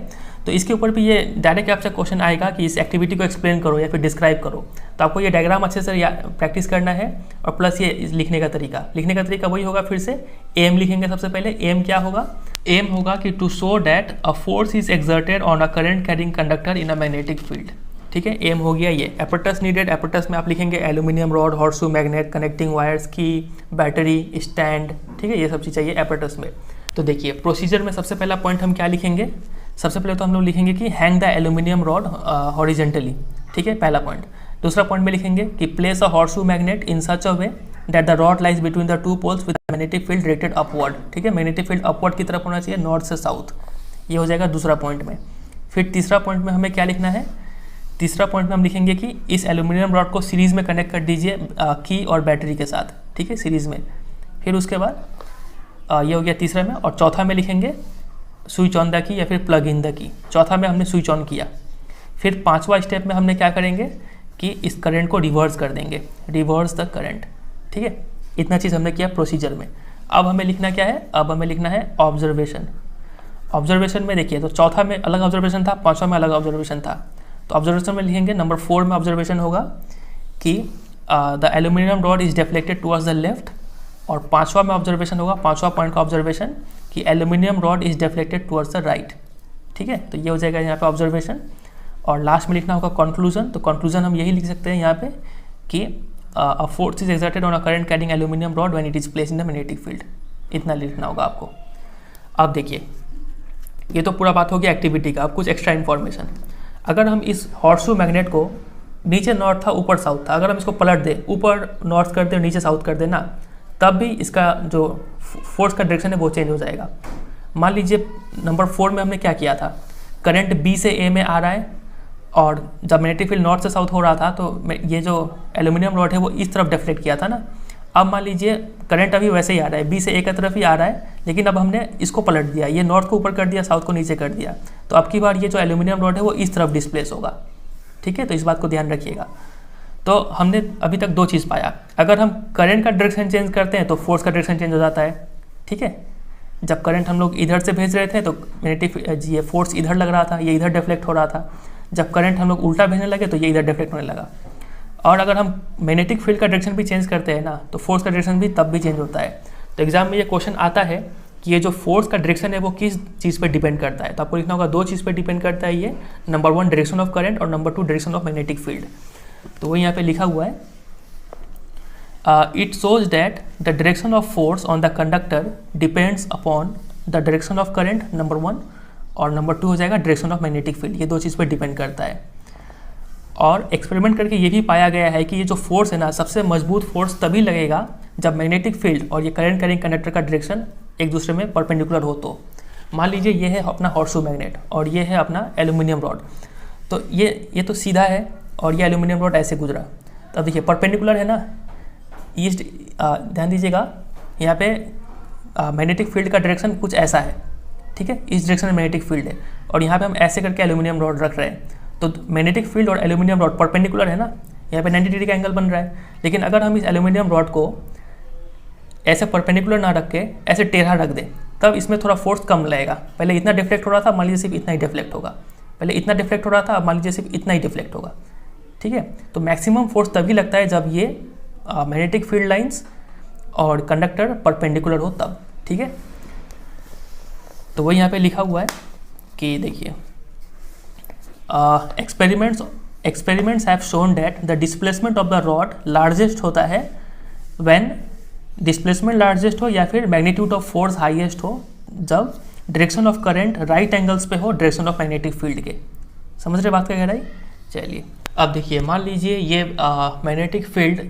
तो इसके ऊपर भी ये डायरेक्ट आपसे क्वेश्चन आएगा कि इस एक्टिविटी को एक्सप्लेन करो या फिर डिस्क्राइब करो। तो आपको ये डायग्राम अच्छे से प्रैक्टिस करना है, और प्लस ये लिखने का तरीका वही होगा। फिर से एम लिखेंगे सबसे पहले। एम क्या होगा, एम होगा कि to show that a force is exerted on a current carrying conductor in a magnetic field, ठीक है। एम हो गया ये। एपरेटस नीडेड, एपरेटस में आप लिखेंगे aluminium rod, horseshoe magnet, connecting wires, की, बैटरी, स्टैंड, ठीक है, ये सब चीज़ चाहिए एपरेटस में। तो देखिए प्रोसीजर में सबसे पहला पॉइंट हम क्या लिखेंगे, सबसे पहले तो हम लोग लिखेंगे कि hang the aluminium rod horizontally, ठीक है, पहला पॉइंट। दूसरा पॉइंट में लिखेंगे कि place a horseshoe magnet in such a way that the rod lies between the two poles with magnetic field directed upward, ठीक है, मैग्नेटिक फील्ड अपवर्ड की तरफ होना चाहिए, नॉर्थ से साउथ। ये हो जाएगा दूसरा पॉइंट में। फिर तीसरा पॉइंट में हमें क्या लिखना है, तीसरा पॉइंट में हम लिखेंगे कि इस एल्यूमिनियम रॉड को सीरीज़ में कनेक्ट कर दीजिए की और बैटरी के साथ, ठीक है, सीरीज़ में। फिर उसके बाद ये हो गया तीसरा में। और चौथा में लिखेंगे स्विच ऑन द की या फिर प्लग इन द की। चौथा में हमने स्विच ऑन किया। फिर पांचवा स्टेप में हमने क्या करेंगे कि इस करंट को रिवर्स कर देंगे, रिवर्स द करंट, ठीक है। इतना चीज़ हमने किया प्रोसीजर में। अब हमें लिखना क्या है, अब हमें लिखना है ऑब्जर्वेशन। ऑब्जर्वेशन में देखिए तो चौथा में अलग ऑब्जर्वेशन था, पांचवा में अलग ऑब्जर्वेशन था। तो ऑब्जर्वेशन में लिखेंगे नंबर 4 में ऑब्जर्वेशन होगा कि the aluminium rod is deflected towards the left. और पांचवा में ऑब्जर्वेशन होगा, पांचवा पॉइंट का ऑब्जर्वेशन कि aluminium rod is deflected towards the right, ठीक है। तो ये हो जाएगा यहाँ पे ऑब्जर्वेशन। और लास्ट में लिखना होगा कंक्लूजन। तो कंक्लूजन हम यही लिख सकते हैं यहाँ पे कि अ force is exerted on a current carrying aluminium rod when it is placed in the magnetic field. इतना लिखना होगा आपको। अब देखिए ये तो पूरा बात हो गया एक्टिविटी का। अब कुछ एक्स्ट्रा इन्फॉर्मेशन, अगर हम इस हॉर्सशू मैग्नेट को नीचे नॉर्थ था ऊपर साउथ था, अगर हम इसको पलट दें ऊपर नॉर्थ कर दें नीचे साउथ कर दें ना, तब भी इसका जो फोर्स का डायरेक्शन है वो चेंज हो जाएगा। मान लीजिए नंबर 4 में हमने क्या किया था, करंट बी से ए में आ रहा है और जब मैग्नेटिक फील्ड नॉर्थ से साउथ हो रहा था तो ये जो एल्यूमिनियम रॉड है वो इस तरफ डिफ्लेक्ट किया था ना। अब मान लीजिए करंट अभी वैसे ही आ रहा है, बी से ए की तरफ ही आ रहा है, लेकिन अब हमने इसको पलट दिया, ये नॉर्थ को ऊपर कर दिया साउथ को नीचे कर दिया, तो अब की बार ये जो एल्यूमिनियम रॉड है वो इस तरफ डिस्प्लेस होगा। ठीक है, तो इस बात को ध्यान रखिएगा। तो हमने अभी तक 2 चीज़ पाया, अगर हम करंट का डायरेक्शन चेंज करते हैं तो फोर्स का डायरेक्शन चेंज हो जाता है। ठीक है, जब करंट हम लोग इधर से भेज रहे थे तो मैग्नेटिक ये फोर्स इधर लग रहा था, ये इधर डिफ्लेक्ट हो रहा था। जब करंट हम लोग उल्टा भेजने लगे तो ये इधर डिफ्लेक्ट होने लगा। और अगर हम मैग्नेटिक फील्ड का डायरेक्शन भी चेंज करते हैं ना तो फोर्स का डायरेक्शन भी तब भी चेंज होता है। तो एग्जाम में ये क्वेश्चन आता है कि ये जो फोर्स का डायरेक्शन है वो किस चीज़ पे डिपेंड करता है, तो आपको लिखना होगा 2 चीज़ पे डिपेंड करता है ये, नंबर 1 डायरेक्शन ऑफ करंट और number 2 direction of magnetic field. तो वो यहाँ पे लिखा हुआ है, it shows that the direction of force on the conductor depends upon the direction of current number 1, और नंबर 2 हो जाएगा डायरेक्शन ऑफ मैग्नेटिक फील्ड। ये 2 चीज़ पे डिपेंड करता है। और एक्सपेरिमेंट करके ये भी पाया गया है कि ये जो फोर्स है ना, सबसे मजबूत फोर्स तभी लगेगा जब मैग्नेटिक फील्ड और ये करंट कैरिंग कंडक्टर का डायरेक्शन एक दूसरे में परपेंडिकुलर हो। तो मान लीजिए ये है अपना हॉर्सशू मैग्नेट और ये है अपना एल्यूमिनियम रॉड, तो ये तो सीधा है और ये एल्यूमिनियम रॉड ऐसे गुजरा, तो अब देखिए परपेंडिकुलर है ना, ईस्ट ध्यान दीजिएगा यहाँ पे मैग्नेटिक फील्ड का डायरेक्शन कुछ ऐसा है। ठीक है, इस डायरेक्शन में मैग्नेटिक फील्ड है और यहाँ पे हम ऐसे करके एल्यूमिनियम रॉड रख रहे हैं, तो मैग्नेटिक फील्ड और एल्यूमिनियम रॉड परपेंडिकुलर है ना, यहाँ पे 90 डिग्री का एंगल बन रहा है। लेकिन अगर हम इस एल्यूमिनियम रॉड को ऐसे परपेंडिकुलर ना रख के ऐसे टेढ़ा रख दें, तब इसमें थोड़ा फोर्स कम लगेगा। पहले इतना डिफ्लेक्ट हो रहा था, मान लीजिए सिर्फ इतना ही डिफ्लेक्ट होगा, पहले इतना डिफ्लेक्ट हो रहा था, अब मान लीजिए सिर्फ इतना ही डिफ्लेक्ट होगा। ठीक है, तो मैक्सिमम फोर्स तभी लगता है जब ये मैग्नेटिक फील्ड लाइंस और कंडक्टर परपेंडिकुलर हो तब। ठीक है, तो वही यहाँ पे लिखा हुआ है कि देखिए experiments have shown that the displacement of the rod largest होता है व्हेन डिस्प्लेसमेंट लार्जेस्ट हो या फिर मैग्नीट्यूड ऑफ फोर्स हाईएस्ट हो जब direction of current right angles पे हो डायरेक्शन ऑफ मैग्नेटिक फील्ड के। समझ रहे बात का गहराई? चलिए अब देखिए, मान लीजिए ये मैग्नेटिक फील्ड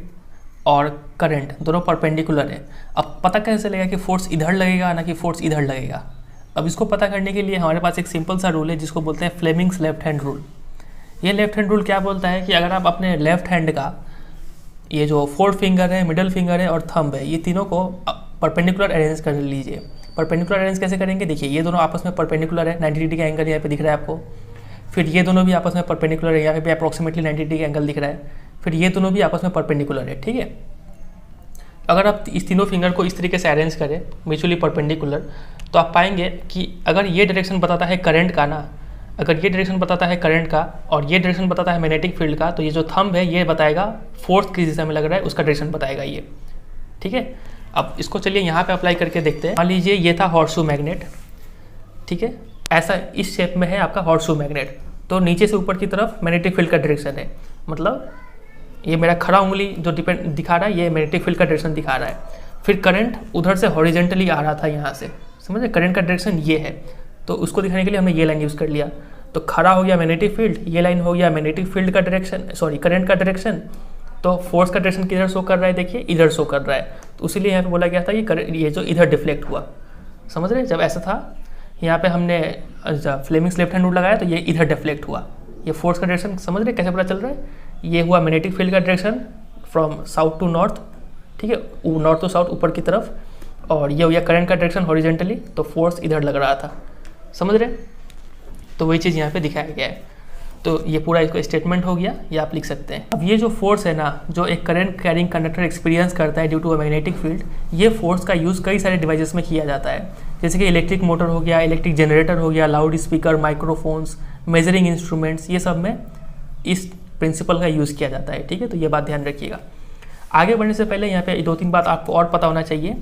और करंट दोनों परपेंडिकुलर है। अब पता कैसे लगेगा कि फोर्स इधर लगेगा ना कि फोर्स इधर लगेगा? अब इसको पता करने के लिए हमारे पास एक सिंपल सा रूल है जिसको बोलते हैं फ्लेमिंग्स लेफ्ट हैंड रूल। ये लेफ्ट हैंड रूल क्या बोलता है कि अगर आप अपने लेफ्ट हैंड का ये जो 4th फिंगर है, मिडल फिंगर है और थंब है, ये तीनों को परपेंडिकुलर अरेंज कर लीजिए। परपेंडिकुलर अरेंज कैसे करेंगे? देखिए ये दोनों आपस में परपेंडिकुलर है, 90 डिग्री का एंगल यहाँ पे दिख रहा है आपको। फिर ये दोनों भी आपस में परपेंडिकुलर है, यहाँ पे भी अप्रॉक्सीमेटली 90 डिग्री का एंगल दिख रहा है। फिर ये दोनों भी आपस में परपेंडिकुलर है। ठीक है, अगर आप इस तीनों फिंगर को इस तरीके से अरेंज करें म्यूचुअली परपेंडिकुलर, तो आप पाएंगे कि अगर ये डायरेक्शन बताता है करंट का ना, अगर ये डायरेक्शन बताता है करंट का और ये डायरेक्शन बताता है मैग्नेटिक फील्ड का, तो ये जो थंब है ये बताएगा फोर्स किस दिशा में लग रहा है, उसका डायरेक्शन बताएगा ये। ठीक है, अब इसको चलिए यहाँ पे अप्लाई करके देखते हैं। मान लीजिए ये था हॉर्सशू मैग्नेट। ठीक है, ऐसा इस शेप में है आपका हॉर्सशू मैग्नेट, तो नीचे से ऊपर की तरफ मैग्नेटिक फील्ड का डायरेक्शन है, मतलब ये मेरा खड़ा उंगली जो दिखा रहा है ये मैग्नेटिक फील्ड का डायरेक्शन दिखा रहा है। फिर करंट उधर से हॉरिजेंटली आ रहा था यहाँ से, समझे? करंट का डायरेक्शन ये है, तो उसको दिखाने के लिए हमने ये लाइन यूज़ कर लिया। तो खड़ा हो गया मैग्नेटिक फील्ड, ये लाइन हो गया मैग्नेटिक फील्ड का डायरेक्शन, सॉरी करंट का डायरेक्शन। तो फोर्स का डायरेक्शन किधर शो कर रहा है? देखिए इधर शो कर रहा है, तो इसीलिए यहाँ पे बोला गया था ये जो इधर डिफ्लेक्ट हुआ। समझ रहे? जब ऐसा था यहाँ पे हमने फ्लेमिंग्स लेफ्ट हैंड रूल लगाया तो ये इधर डिफ्लेक्ट हुआ। ये फोर्स का डायरेक्शन समझ रहे कैसे पता चल रहा है? ये हुआ मैग्नेटिक फील्ड का direction from south to north. ठीक है, नॉर्थ टू साउथ ऊपर की तरफ, और ये हो गया करंट का डायरेक्शन हॉरिजेंटली, तो फोर्स इधर लग रहा था। समझ रहे? तो वही चीज़ यहाँ पे दिखाया गया है। तो ये पूरा इसको स्टेटमेंट हो गया, ये आप लिख सकते हैं। अब ये जो फोर्स है ना, जो एक करंट कैरिंग कंडक्टर एक्सपीरियंस करता है due to a magnetic field, ये फोर्स का यूज़ कई सारे डिवाइसेस में किया जाता है, जैसे कि इलेक्ट्रिक मोटर हो गया, इलेक्ट्रिक जनरेटर हो गया, loud speaker, microphones, measuring instruments, ये सब में इस प्रिंसिपल का यूज़ किया जाता है। ठीक है, तो ये बात ध्यान रखिएगा। आगे बढ़ने से पहले यहाँ पे 2-3 बात आपको और पता होना चाहिए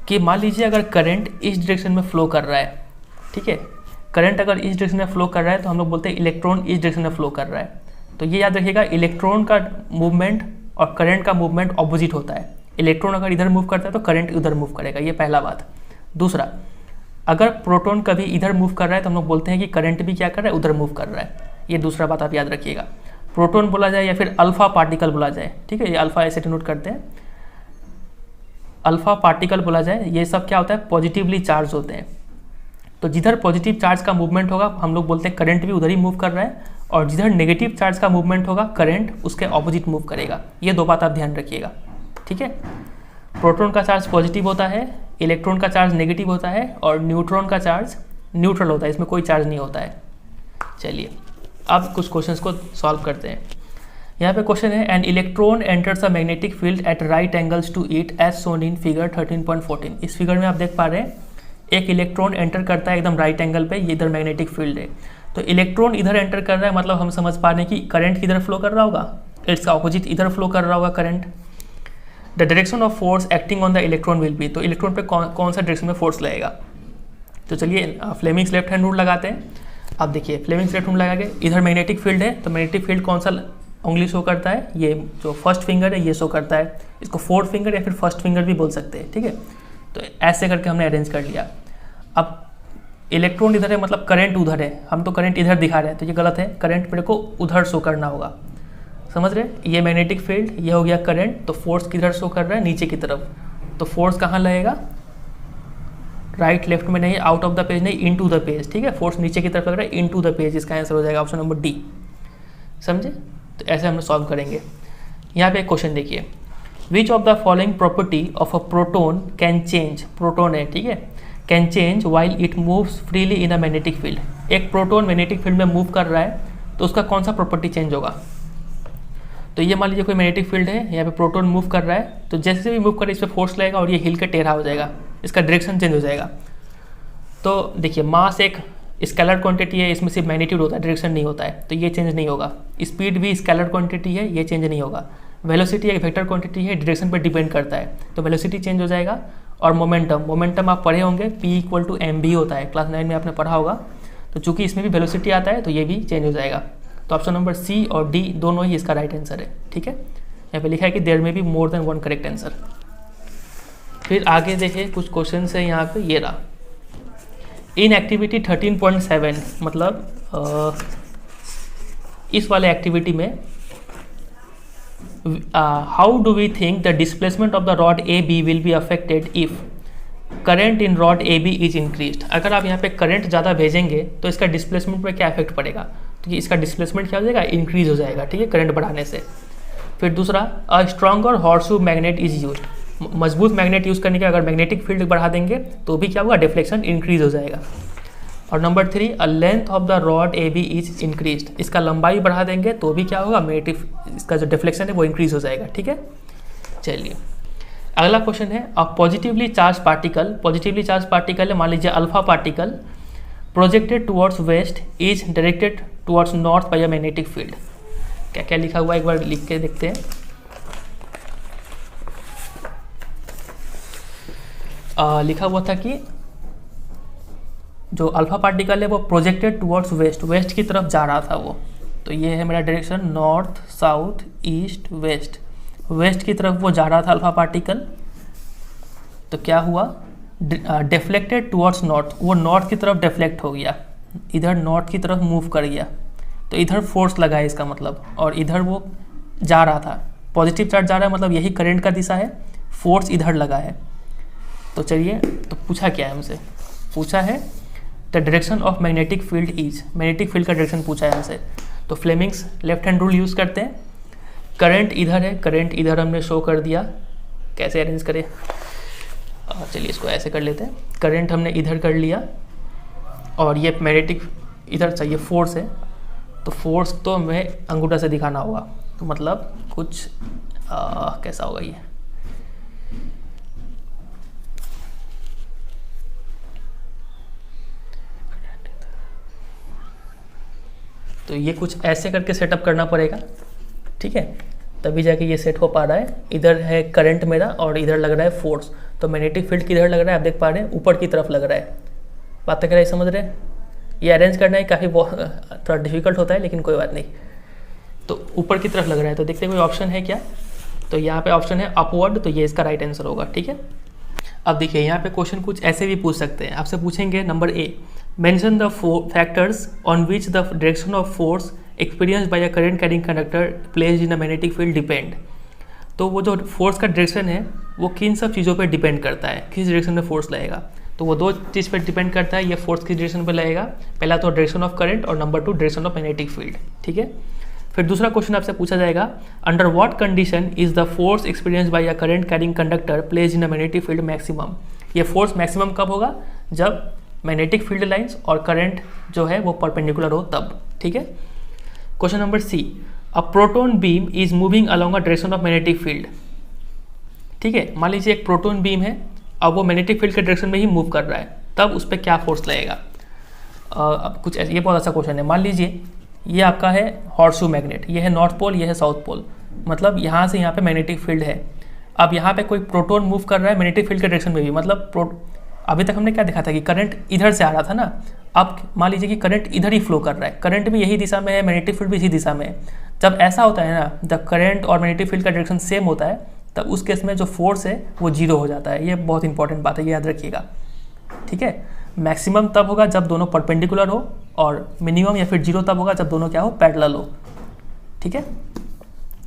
कि मान लीजिए अगर करंट इस डायरेक्शन में फ्लो कर रहा है, ठीक है, करंट अगर इस डायरेक्शन में फ्लो कर रहा है तो हम लोग बोलते हैं इलेक्ट्रॉन इस डायरेक्शन में फ्लो कर रहा है। तो ये याद रखिएगा, इलेक्ट्रॉन का मूवमेंट और करंट का मूवमेंट ऑपोजिट होता है। इलेक्ट्रॉन अगर इधर मूव करता है तो करंट उधर मूव करेगा, ये पहला बात। दूसरा, अगर प्रोटॉन कभी इधर मूव कर रहा है तो हम लोग बोलते हैं कि करंट भी क्या कर रहा है, उधर मूव कर रहा है। ये दूसरा बात आप याद रखिएगा। प्रोटॉन बोला जाए या फिर अल्फा पार्टिकल बोला जाए, ठीक है, ये अल्फा ऐसे डिनोट करते हैं, अल्फा पार्टिकल बोला जाए, ये सब क्या होता है, पॉजिटिवली चार्ज होते हैं। तो जिधर पॉजिटिव चार्ज का मूवमेंट होगा हम लोग बोलते हैं करंट भी उधर ही मूव कर रहा है, और जिधर नेगेटिव चार्ज का मूवमेंट होगा करंट उसके ऑपोजिट मूव करेगा। ये दो बात आप ध्यान रखिएगा, ठीक है। प्रोटॉन का चार्ज पॉजिटिव होता है, इलेक्ट्रॉन का चार्ज नेगेटिव होता है, और न्यूट्रॉन का चार्ज न्यूट्रल होता है, इसमें कोई चार्ज नहीं होता है। चलिए अब कुछ क्वेश्चंस को सॉल्व करते हैं। यहाँ पे क्वेश्चन है, an electron enters a magnetic field at right angles to it as shown in figure 13.14। इस फिगर में आप देख पा रहे हैं एक इलेक्ट्रॉन एंटर करता है एकदम राइट एंगल पे, ये इधर मैग्नेटिक फील्ड है। तो इलेक्ट्रॉन इधर एंटर कर रहा है, मतलब हम समझ पा रहे हैं कि करंट किधर फ्लो कर रहा होगा, इसका ऑपोजिट इधर फ्लो कर रहा होगा current. The direction of force acting on the electron will be, तो इलेक्ट्रॉन पे कौन सा डायरेक्शन में फोर्स लगेगा। तो चलिए फ्लेमिंग्स लेफ्ट हैंड रूल लगाते हैं। अब देखिए फ्लेमिंग्स लेफ्ट हैंड लगा के इधर मैग्नेटिक फील्ड है, तो मैग्नेटिक फील्ड कौन सा उंगली शो करता है, ये जो फर्स्ट फिंगर है ये शो करता है, इसको फोर्थ फिंगर या फिर फर्स्ट फिंगर भी बोल सकते हैं, ठीक है। तो ऐसे करके हमने अरेंज कर लिया। अब इलेक्ट्रॉन इधर है मतलब करंट उधर है, हम तो करंट इधर दिखा रहे हैं, तो ये गलत है, करंट मेरे को उधर शो करना होगा, समझ रहे। ये मैग्नेटिक फील्ड, ये हो गया करंट, तो फोर्स किधर शो कर रहा है, नीचे की तरफ। तो फोर्स कहाँ लगेगा, राइट लेफ्ट में नहीं, आउट ऑफ द पेज नहीं, इनटू द पेज, ठीक है। फोर्स नीचे की तरफ लग रहा है, इनटू द पेज, इसका आंसर हो जाएगा ऑप्शन नंबर डी, समझे। तो ऐसे हम सॉल्व करेंगे। यहाँ पे एक क्वेश्चन देखिए, which of the following property of a proton can change, proton है, ठीक है, can change while it moves freely in a magnetic field. एक प्रोटोन मैग्नेटिक फील्ड में मूव कर रहा है, तो उसका कौन सा प्रॉपर्टी चेंज होगा। तो ये मान लीजिए कोई मैग्नेटिक फील्ड है, यहाँ पे प्रोटोन मूव कर रहा है, तो जैसे भी मूव करे इस पर फोर्स लगेगा और ये हिल के टेढ़ा हो जाएगा, इसका डायरेक्शन चेंज हो जाएगा। तो देखिए मास एक स्केलर क्वांटिटी है, इसमें सिर्फ मैग्नीट्यूड होता है, डायरेक्शन नहीं होता है, तो ये चेंज नहीं होगा। स्पीड भी स्केलर क्वांटिटी है, ये चेंज नहीं होगा। वेलोसिटी एक वेक्टर क्वांटिटी है, डायरेक्शन पर डिपेंड करता है, तो वेलोसिटी चेंज हो जाएगा। और मोमेंटम आप पढ़े होंगे, P = mv होता है, क्लास 9 में आपने पढ़ा होगा। तो चूंकि इसमें भी वेलोसिटी आता है तो ये भी चेंज हो जाएगा। तो ऑप्शन नंबर सी और डी दोनों ही इसका राइट आंसर है, ठीक है। यहाँ पे लिखा है कि देयर में be more than one correct answer. फिर आगे देखिए कुछ क्वेश्चन है यहाँ पे, ये रहा। इन एक्टिविटी 13.7 मतलब इस वाले एक्टिविटी में how do we think the displacement of the rod A B will be affected if current in rod A B is increased. अगर आप यहाँ पे करंट ज़्यादा भेजेंगे तो इसका डिस्प्लेसमेंट पे क्या इफेक्ट पड़ेगा, तो इसका डिस्प्लेसमेंट क्या हो जाएगा, इंक्रीज हो जाएगा, ठीक है, करंट बढ़ाने से। फिर दूसरा, a stronger horseshoe magnet is used, मजबूत मैग्नेट यूज़ करने के अगर मैग्नेटिक फील्ड बढ़ा देंगे तो भी क्या होगा, डिफ्लेक्शन इंक्रीज हो जाएगा। और number 3, a length of the rod A B is increased, इसका लंबाई बढ़ा देंगे तो भी क्या होगा, मैग्नेटिक इसका जो डिफ्लेक्शन है वो इंक्रीज हो जाएगा, ठीक है। चलिए अगला क्वेश्चन है, अ पॉजिटिवली चार्ज पार्टिकल है, मान लीजिए alpha particle, projected towards waste is directed towards north bye a magnetic field. क्या क्या लिखा हुआ है एक बार लिख के देखते हैं। लिखा हुआ था कि जो अल्फा पार्टिकल है वो प्रोजेक्टेड टुवर्ड्स वेस्ट की तरफ जा रहा था वो। तो ये है मेरा direction, north south east west की तरफ वो जा रहा था अल्फा पार्टिकल। तो क्या हुआ, डिफ्लेक्टेड टुवर्ड्स नॉर्थ, वो नॉर्थ की तरफ डिफ्लेक्ट हो गया, इधर नॉर्थ की तरफ मूव कर गया, तो इधर फोर्स लगा है इसका मतलब, और इधर वो जा रहा था, पॉजिटिव चार्ज जा रहा है मतलब यही करंट का दिशा है, फोर्स इधर लगा है। तो चलिए, तो पूछा क्या है हमसे, पूछा है the direction of magnetic field is, magnetic field का डायरेक्शन पूछा है हमसे। तो Fleming's left hand rule use करते हैं, करंट इधर है, करंट इधर हमने शो कर दिया, कैसे अरेंज करें, चलिए इसको ऐसे कर लेते हैं, करंट हमने इधर कर लिया और ये मैग्नेटिक इधर चाहिए, फोर्स है, तो फोर्स तो हमें अंगूठा से दिखाना होगा, तो मतलब कुछ कैसा होगा ये, तो ये कुछ ऐसे करके सेटअप करना पड़ेगा, ठीक है, तभी जाके ये सेट हो पा रहा है। इधर है करंट मेरा और इधर लग रहा है फोर्स, तो मैग्नेटिक फील्ड किधर लग रहा है आप देख पा रहे हैं, ऊपर की तरफ लग रहा है। बातें कर रहे समझ रहे हैं, ये अरेंज करना ही काफ़ी थोड़ा डिफिकल्ट होता है, लेकिन कोई बात नहीं। तो ऊपर की तरफ लग रहा है, तो देखते कोई ऑप्शन है क्या, तो यहाँ पे ऑप्शन है अपवर्ड, तो ये इसका राइट आंसर होगा, ठीक है। अब देखिए यहाँ पे क्वेश्चन कुछ ऐसे भी पूछ सकते हैं, आपसे पूछेंगे number A, mention the factors on which the direction of force experience by a current carrying conductor placed in a magnetic field depend. तो वो जो फोर्स का डायरेक्शन है वो किन सब चीज़ों पर डिपेंड करता है, किस डायरेक्शन में फोर्स लगेगा। तो वो 2 चीज़ पर डिपेंड करता है, ये फोर्स किस डायरेक्शन पर लगेगा, पहला तो डायरेक्शन ऑफ करंट और number 2 direction of magnetic field. ठीक है, फिर दूसरा क्वेश्चन आपसे पूछा जाएगा, under what condition is the force experience by a current carrying conductor placed in a magnetic field maximum. ये फोर्स मैक्सिमम कब होगा, जब मैग्नेटिक फील्ड लाइंस और करंट जो है वो परपेंडिकुलर हो तब। ठीक है, question number C, a proton beam is moving along a direction of magnetic field. ठीक है, मान लीजिए एक प्रोटॉन बीम है, अब वो मैग्नेटिक फील्ड के डायरेक्शन में ही मूव कर रहा है, तब उस पर क्या फोर्स लगेगा। अब कुछ ये बहुत अच्छा क्वेश्चन है। मान लीजिए ये आपका है हॉर्सशू मैग्नेट, ये है नॉर्थ पोल, ये है साउथ पोल, मतलब यहाँ से यहाँ पे मैग्नेटिक फील्ड है। अब यहाँ पे कोई प्रोटॉन मूव कर रहा है मैग्नेटिक फील्ड के डायरेक्शन में भी, मतलब अभी तक हमने क्या देखा था कि करंट इधर से आ रहा था ना, अब मान लीजिए कि करंट इधर ही फ्लो कर रहा है, करंट भी यही दिशा में है, मैग्नेटिक फील्ड भी इसी दिशा में है। जब ऐसा होता है ना, जब करंट और मैग्नेटिक फील्ड का डायरेक्शन सेम होता है, तब उस केस में जो फोर्स है वो 0 हो जाता है। ये बहुत इंपॉर्टेंट बात है, ये याद रखिएगा। ठीक है, मैक्सिमम तब होगा जब दोनों परपेंडिकुलर हो, और मिनिमम या फिर 0 तब होगा जब दोनों क्या हो, पैरेलल हो। ठीक है,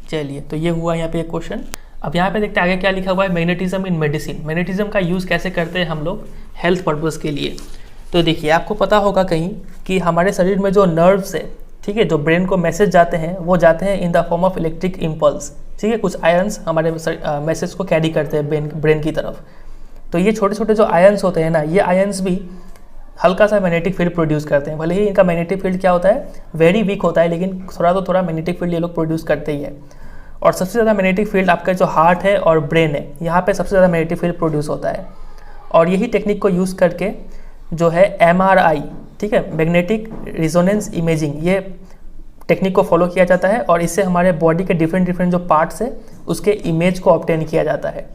चलिए, तो ये हुआ यहाँ पे एक क्वेश्चन। अब यहाँ पे देखते हैं आगे क्या लिखा हुआ है, मैग्नेटिज्म इन मेडिसिन। मैग्नेटिज्म का यूज़ कैसे करते हैं हम लोग हेल्थ पर्पज़ के लिए। तो देखिए, आपको पता होगा कहीं कि हमारे शरीर में जो नर्व्स है, ठीक है, जो ब्रेन को मैसेज जाते हैं, वो जाते हैं इन the form of electric impulse. ठीक है, कुछ आयंस हमारे मैसेज को कैरी करते हैं ब्रेन की तरफ। तो ये छोटे छोटे जो आयंस होते हैं ना, ये आयंस भी हल्का सा मैग्नेटिक फील्ड प्रोड्यूस करते हैं। भले ही इनका मैग्नेटिक फील्ड क्या होता है, वेरी वीक होता है, लेकिन थोड़ा मैग्नेटिक फील्ड ये लोग प्रोड्यूस करते ही है। और सबसे ज़्यादा मैग्नेटिक फील्ड आपका जो हार्ट है और ब्रेन है, यहाँ पे सबसे ज़्यादा मैग्नेटिक फील्ड प्रोड्यूस होता है। और यही टेक्निक को यूज़ करके जो है MRI, ठीक है, मैग्नेटिक रिजोनेंस इमेजिंग, ये टेक्निक को फॉलो किया जाता है, और इससे हमारे बॉडी के डिफरेंट जो पार्ट्स है उसके इमेज को ऑब्टेन किया जाता है।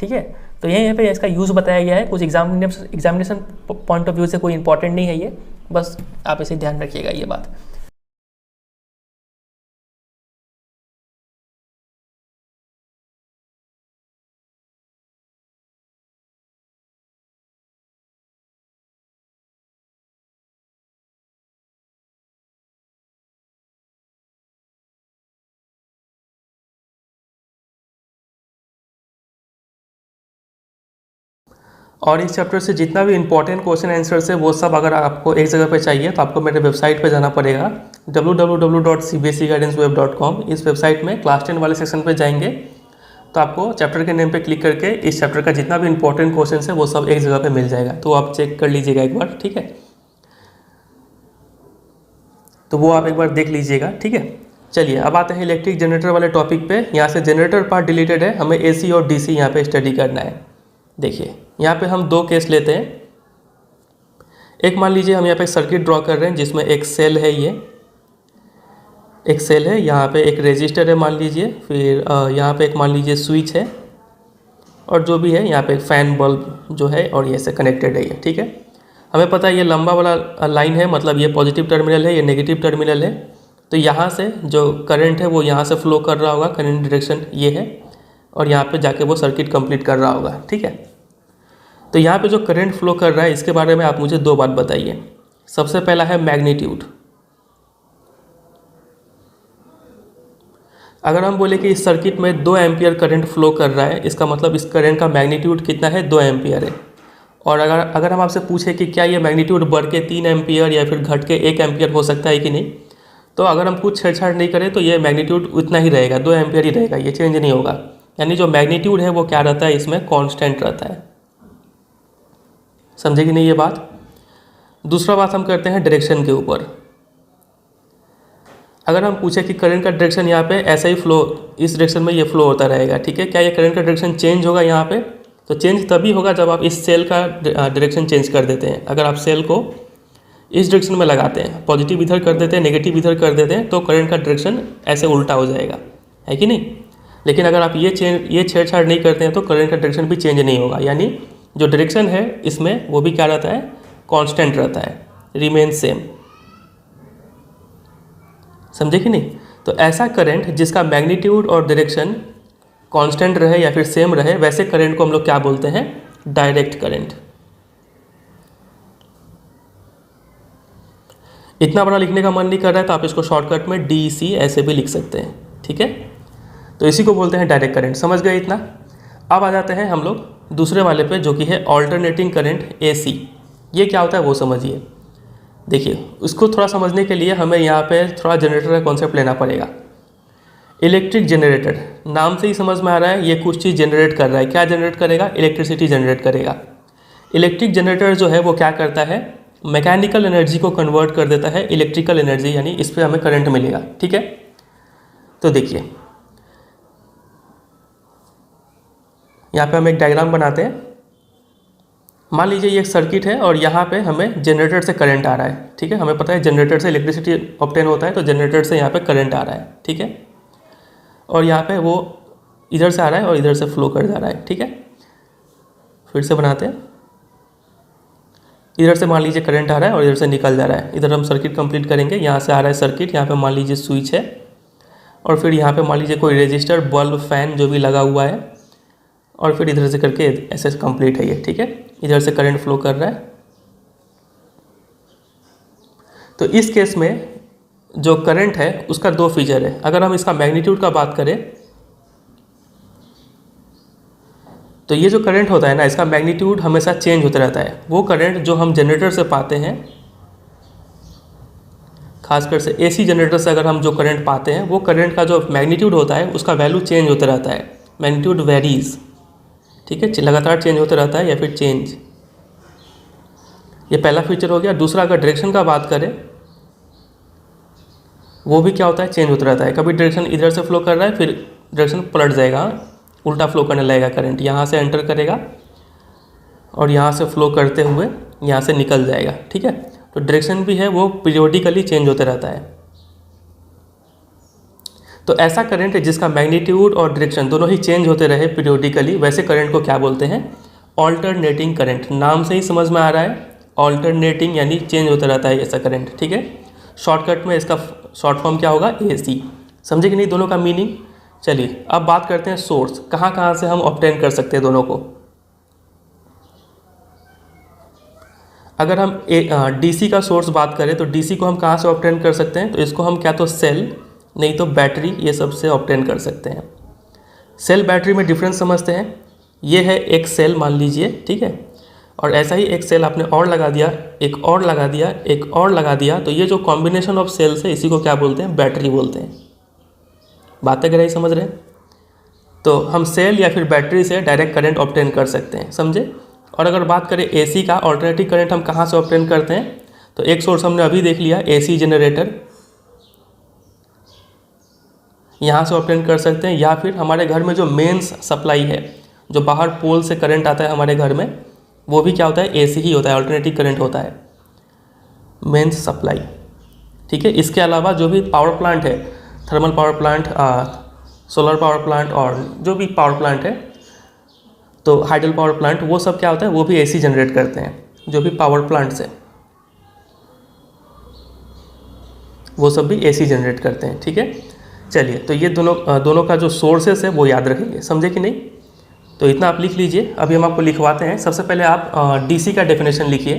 ठीक है, तो यहाँ पे इसका यूज़ बताया गया है। कुछ एग्जामिनेशन पॉइंट ऑफ व्यू से कोई इंपॉर्टेंट नहीं है ये, बस आप इसे ध्यान रखिएगा ये बात। और इस चैप्टर से जितना भी इंपॉर्टेंट क्वेश्चन आंसर्स है वो सब अगर आपको एक जगह पे चाहिए तो आपको मेरे वेबसाइट पे जाना पड़ेगा, www.cbscguidanceweb.com। इस वेबसाइट में क्लास 10 वाले सेक्शन पे जाएंगे तो आपको चैप्टर के नेम पे क्लिक करके इस चैप्टर का जितना भी इंपॉर्टेंट क्वेश्चन है वो सब एक जगह पे मिल जाएगा, तो आप चेक कर लीजिएगा एक बार। ठीक है, तो वो आप एक बार देख लीजिएगा। ठीक है, चलिए अब आते हैं इलेक्ट्रिक जनरेटर वाले टॉपिक पे। यहाँ से जनरेटर पार्ट डिलीटेड है, हमें AC और DC यहाँ पे स्टडी करना है। देखिए, यहाँ पे हम 2 केस लेते हैं। एक मान लीजिए हम यहाँ पे सर्किट ड्रॉ कर रहे हैं जिसमें एक सेल है, ये एक सेल है, यहाँ पे एक रेजिस्टर है मान लीजिए, फिर यहाँ पे एक मान लीजिए स्विच है, और जो भी है यहाँ पे एक फैन बल्ब जो है, और ये से कनेक्टेड है ये। ठीक है, हमें पता है ये लंबा वाला लाइन है, मतलब ये पॉजिटिव टर्मिनल है, ये नेगेटिव टर्मिनल है। तो यहाँ से जो करंट है वो यहाँ से फ्लो कर रहा होगा, करंट डायरेक्शन ये है, और यहाँ पे जाके वो सर्किट कंप्लीट कर रहा होगा। ठीक है, तो यहाँ पे जो करंट फ्लो कर रहा है इसके बारे में आप मुझे 2 बात बताइए। सबसे पहला है मैग्नीट्यूड। अगर हम बोले कि इस सर्किट में 2 एम्पियर करंट फ्लो कर रहा है, इसका मतलब इस करंट का मैग्नीट्यूड कितना है, 2 एम्पियर है। और अगर हम आपसे पूछे कि क्या ये मैग्नीट्यूड बढ़ के 3 एम्पियर या फिर घट के 1 एम्पियर हो सकता है कि नहीं, तो अगर हम कुछ छेड़छाड़ नहीं करें तो ये मैग्नीट्यूड उतना ही रहेगा, 2 एम्पियर ही रहेगा, ये चेंज नहीं होगा। यानी जो मैग्नीट्यूड है वो क्या रहता है, इसमें कांस्टेंट रहता है। समझे कि नहीं ये बात। दूसरा बात हम करते हैं डायरेक्शन के ऊपर। अगर हम पूछे कि करंट का डायरेक्शन यहाँ पे ऐसा ही फ्लो, इस डायरेक्शन में ये फ्लो होता रहेगा, ठीक है, क्या ये करंट का डायरेक्शन चेंज होगा यहाँ पे, तो चेंज तभी होगा जब आप इस सेल का डायरेक्शन चेंज कर देते हैं। अगर आप सेल को इस डायरेक्शन में लगाते हैं, पॉजिटिव इधर कर देते हैं, नेगेटिव इधर कर देते हैं, तो करंट का डायरेक्शन ऐसे उल्टा हो जाएगा, है कि नहीं। लेकिन अगर आप ये छेड़छाड़ नहीं करते हैं तो करंट का डायरेक्शन भी चेंज नहीं होगा, यानी जो डायरेक्शन है इसमें वो भी क्या रहता है, कांस्टेंट रहता है, रिमेन सेम। समझे कि नहीं। तो ऐसा करंट जिसका मैग्नीट्यूड और डायरेक्शन कांस्टेंट रहे या फिर सेम रहे, वैसे करंट को हम लोग क्या बोलते हैं, डायरेक्ट करंट। इतना बड़ा लिखने का मन नहीं कर रहा है तो आप इसको शॉर्टकट में DC ऐसे भी लिख सकते हैं, ठीक है। तो इसी को बोलते हैं डायरेक्ट करंट, समझ गए इतना। अब आ जाते हैं हम लोग दूसरे वाले पे जो कि है ऑल्टरनेटिंग करंट AC। ये क्या होता है वो समझिए। देखिए, उसको थोड़ा समझने के लिए हमें यहाँ पे थोड़ा जनरेटर का कॉन्सेप्ट लेना पड़ेगा। इलेक्ट्रिक जनरेटर, नाम से ही समझ में आ रहा है ये कुछ चीज़ जनरेट कर रहा है। क्या जनरेट करेगा? इलेक्ट्रिसिटी जनरेट करेगा। इलेक्ट्रिक जनरेटर जो है वो क्या करता है? मैकेनिकल एनर्जी को कन्वर्ट कर देता है इलेक्ट्रिकल एनर्जी, यानी इस पर हमें करंट मिलेगा, ठीक है। तो देखिए, यहाँ पे हम एक डायग्राम बनाते हैं। मान लीजिए ये एक सर्किट है और यहाँ पे हमें जनरेटर से करंट आ रहा है, ठीक है। हमें पता है जनरेटर से इलेक्ट्रिसिटी ऑब्टेन होता है, तो जनरेटर से यहाँ पे करंट आ रहा है, ठीक है। और यहाँ पे वो इधर से आ रहा है और इधर से फ्लो कर जा रहा है, ठीक है। फिर से बनाते हैं। इधर से मान लीजिए करंट आ रहा है और इधर से निकल जा रहा है। इधर हम सर्किट कंप्लीट करेंगे। यहाँ से आ रहा है सर्किट, यहाँ पे मान लीजिए स्विच है, और फिर यहाँ पे मान लीजिए कोई रजिस्टर, बल्ब, फैन जो भी लगा हुआ है, और फिर इधर से करके ऐसे कंप्लीट है ये, ठीक है। इधर से करंट फ्लो कर रहा है। तो इस केस में जो करंट है उसका दो फीचर है। अगर हम इसका मैग्नीट्यूड का बात करें तो ये जो करंट होता है ना, इसका मैग्नीट्यूड हमेशा चेंज होता रहता है। वो करंट जो हम जनरेटर से पाते हैं, खासकर से AC जनरेटर से अगर हम जो करंट पाते हैं, वो करंट का जो मैग्नीट्यूड होता है उसका वैल्यू चेंज होता रहता है। मैग्नीट्यूड वेरीज, ठीक है, लगातार चेंज होता रहता है या फिर चेंज। ये पहला फीचर हो गया। दूसरा, अगर डायरेक्शन का बात करें, वो भी क्या होता है? चेंज होता रहता है। कभी डायरेक्शन इधर से फ्लो कर रहा है, फिर डायरेक्शन पलट जाएगा, उल्टा फ्लो करने लगेगा करंट। यहाँ से एंटर करेगा और यहाँ से फ्लो करते हुए यहाँ से निकल जाएगा, ठीक है। तो डायरेक्शन भी है वो पीरियोडिकली चेंज होते रहता है। तो ऐसा करंट है जिसका मैग्नीट्यूड और डायरेक्शन दोनों ही चेंज होते रहे पीरियोडिकली, वैसे करंट को क्या बोलते हैं? Alternating current. नाम से ही समझ में आ रहा है, ऑल्टरनेटिंग यानी चेंज होता रहता है ऐसा करंट, ठीक है। शॉर्टकट में इसका शॉर्ट फॉर्म क्या होगा? AC। समझे कि नहीं दोनों का मीनिंग? चलिए अब बात करते हैं सोर्स, कहाँ कहाँ से हम ऑब्टेन कर सकते हैं दोनों को। अगर हम DC का सोर्स बात करें तो DC को हम कहाँ से ऑब्टेन कर सकते हैं? तो इसको हम क्या तो सेल, नहीं तो बैटरी, ये सब से ऑब्टेन कर सकते हैं। सेल बैटरी में डिफरेंस समझते हैं। ये है एक सेल मान लीजिए, ठीक है, और ऐसा ही एक सेल आपने और लगा दिया, एक और लगा दिया, एक और लगा दिया, तो ये जो कॉम्बिनेशन ऑफ सेल्स है इसी को क्या बोलते हैं? बैटरी बोलते हैं। बातें गहराई समझ रहे हैं? तो हम सेल या फिर बैटरी से डायरेक्ट करंट ऑब्टेन कर सकते हैं, समझे। और अगर बात करें AC का, ऑल्टरनेटिव करंट हम कहाँ से ऑब्टेन करते हैं? तो एक सोर्स हमने अभी देख लिया, AC जनरेटर, यहाँ से ऑब्टेन कर सकते हैं। या फिर हमारे घर में जो मेंस सप्लाई है, जो बाहर पोल से करंट आता है हमारे घर में, वो भी क्या होता है? AC ही होता है, ऑल्टरनेटिव करंट होता है, मेंस सप्लाई, ठीक है। इसके अलावा जो भी पावर प्लांट है, thermal power plant, solar power plant और जो भी पावर प्लांट है, तो हाइडल पावर प्लांट, वो सब क्या होता है? वो भी AC जनरेट करते हैं। जो भी पावर प्लांट्स है वो सब भी AC जनरेट करते हैं, ठीक है। चलिए, तो ये दोनों का जो सोर्सेस है वो याद रखेंगे, समझे कि नहीं? तो इतना आप लिख लीजिए। अभी हम आपको लिखवाते हैं। सबसे पहले आप DC का डेफिनेशन लिखिए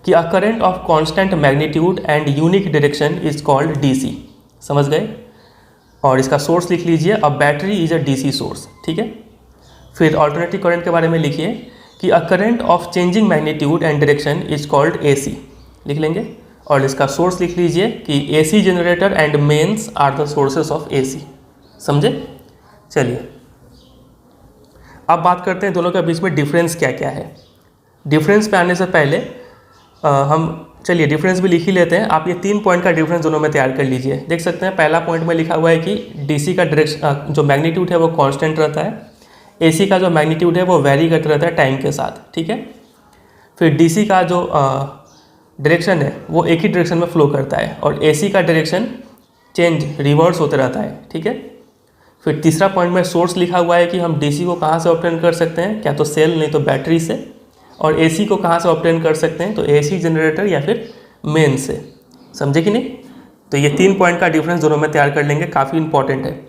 कि a current of constant magnitude and unique direction is called DC। समझ गए? और इसका सोर्स लिख लीजिए, a battery is a DC source, ठीक है। फिर ऑल्टरनेटिव करंट के बारे में लिखिए कि a current of changing magnitude and direction is called AC, लिख लेंगे। और इसका सोर्स लिख लीजिए कि AC generator and mains are the sources of AC। समझे? चलिए अब बात करते हैं दोनों के बीच में डिफरेंस क्या क्या है। डिफरेंस पे आने से पहले हम चलिए डिफरेंस भी लिख ही लेते हैं। आप ये 3 पॉइंट का डिफरेंस दोनों में तैयार कर लीजिए। देख सकते हैं पहला पॉइंट में लिखा हुआ है कि DC का डायरेक्शन जो मैग्नीट्यूड है वो कांस्टेंट रहता है, AC का जो मैग्नीट्यूड है वो वेरी करता रहता है टाइम के साथ, ठीक है। फिर DC का जो डायरेक्शन है वो एक ही डायरेक्शन में फ्लो करता है, और AC का डायरेक्शन चेंज रिवर्स होते रहता है, ठीक है। फिर तीसरा पॉइंट में सोर्स लिखा हुआ है कि हम DC को कहाँ से ऑब्टेन कर सकते हैं? क्या तो सेल, नहीं तो बैटरी से। और AC को कहाँ से ऑब्टेन कर सकते हैं? तो AC जनरेटर या फिर मेन से। समझे कि नहीं? तो ये 3 पॉइंट का डिफरेंस दोनों में तैयार कर लेंगे, काफ़ी इंपॉर्टेंट है।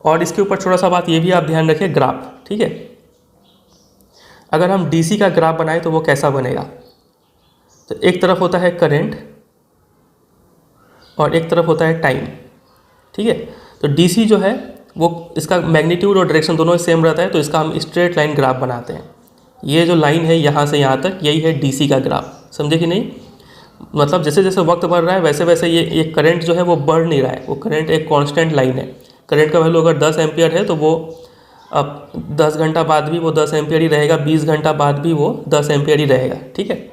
और इसके ऊपर थोड़ा सा बात ये भी आप ध्यान रखें, ग्राफ, ठीक है। अगर हम DC का ग्राफ बनाए तो वो कैसा बनेगा? तो एक तरफ होता है करंट और एक तरफ होता है टाइम, ठीक है। तो DC जो है वो इसका मैग्नीट्यूड और डायरेक्शन दोनों सेम रहता है, तो इसका हम स्ट्रेट लाइन ग्राफ बनाते हैं। ये जो लाइन है यहाँ से यहाँ तक, यही है DC का ग्राफ, समझे कि नहीं। मतलब जैसे जैसे वक्त बढ़ रहा है वैसे वैसे ये करंट जो है वो बढ़ नहीं रहा है, वो करंट एक कांस्टेंट लाइन है। करंट का वैल्यू अगर 10 एम्पियर है तो वो अब 10 घंटा बाद भी वो 10 एम्पियर ही रहेगा, 20 घंटा बाद भी वो 10 एम्पियर ही रहेगा, ठीक है।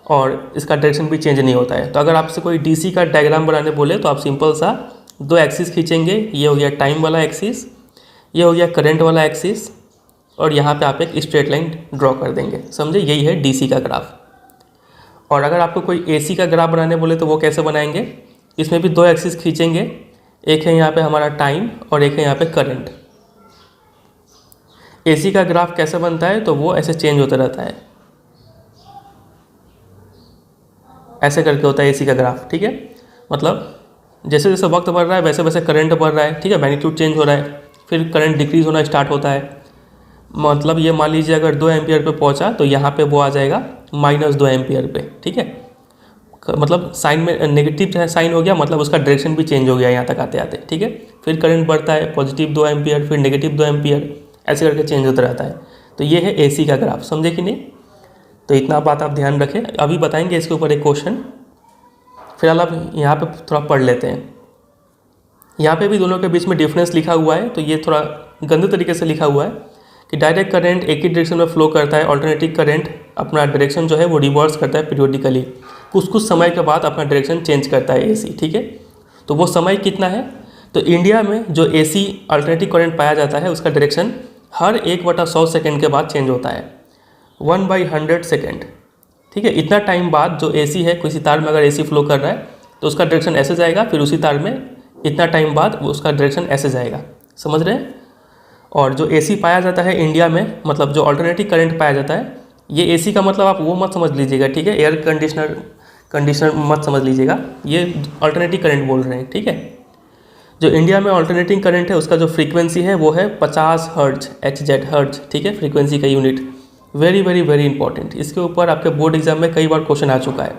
और इसका डायरेक्शन भी चेंज नहीं होता है। तो अगर आपसे कोई DC का डायग्राम बनाने बोले तो आप सिंपल सा 2 एक्सिस खींचेंगे, ये हो गया टाइम वाला एक्सिस, ये हो गया करंट वाला एक्सिस, और यहाँ पे आप एक स्ट्रेट लाइन ड्रॉ कर देंगे, समझे। यही है DC का ग्राफ। और अगर आपको कोई AC का ग्राफ बनाने बोले तो वो कैसे बनाएंगे, इसमें भी 2 एक्सिस खींचेंगे, एक है यहाँ पे हमारा टाइम और एक है यहाँ पे करंट। AC का ग्राफ कैसे बनता है, तो वो ऐसे चेंज होता रहता है, ऐसे करके होता है AC का ग्राफ, ठीक है। मतलब जैसे जैसे वक्त बढ़ रहा है वैसे वैसे करंट बढ़ रहा है, ठीक है, मैग्नीट्यूड चेंज हो रहा है, फिर करंट डिक्रीज होना स्टार्ट होता है। मतलब ये मान लीजिए अगर 2 एम्पियर पे पहुंचा तो यहाँ पे वो आ जाएगा -2 एम्पियर पे, ठीक है। मतलब साइन में नेगेटिव साइन हो गया, मतलब उसका डायरेक्शन भी चेंज हो गया यहाँ तक आते आते, ठीक है। फिर करंट बढ़ता है, पॉजिटिव 2 एम्पियर, फिर नेगेटिव 2 एम्पियर, ऐसे करके चेंज होता रहता है। तो ये है AC का ग्राफ, समझे कि नहीं। तो इतना बात आप ध्यान रखें। अभी बताएंगे इसके ऊपर एक क्वेश्चन, फिलहाल आप यहाँ पे थोड़ा पढ़ लेते हैं। यहाँ पे भी दोनों के बीच में डिफरेंस लिखा हुआ है, तो ये थोड़ा गंदे तरीके से लिखा हुआ है कि डायरेक्ट करंट एक ही डायरेक्शन में फ्लो करता है, ऑल्टरनेटिव करंट अपना डायरेक्शन जो है वो रिवर्स करता है पीरियोडिकली, कुछ समय के बाद अपना डायरेक्शन चेंज करता है AC, ठीक है। तो वो समय कितना है, तो इंडिया में जो AC अल्टरनेटिव करंट पाया जाता है उसका डायरेक्शन हर 1/100 सेकेंड के बाद चेंज होता है, 1/100 सेकेंड, ठीक है। इतना टाइम बाद जो AC है, किसी तार में अगर AC फ्लो कर रहा है तो उसका डायरेक्शन ऐसे जाएगा, फिर उसी तार में इतना टाइम बाद उसका डायरेक्शन ऐसे जाएगा, समझ रहे हैं। और जो AC पाया जाता है इंडिया में, मतलब जो अल्टरनेटिव करंट पाया जाता है, ये AC का मतलब आप वो मत समझ लीजिएगा, ठीक है, एयर कंडीशनर मत समझ लीजिएगा, ये अल्टरनेटिव करंट बोल रहे हैं, ठीक है। जो इंडिया में अल्टरनेटिंग करंट है उसका जो फ्रीक्वेंसी है वो है 50 हर्ट्ज, HZ हर्ट्ज, ठीक है, फ्रीक्वेंसी का unit. Very very very important, इसके ऊपर आपके बोर्ड एग्जाम में कई बार क्वेश्चन आ चुका है।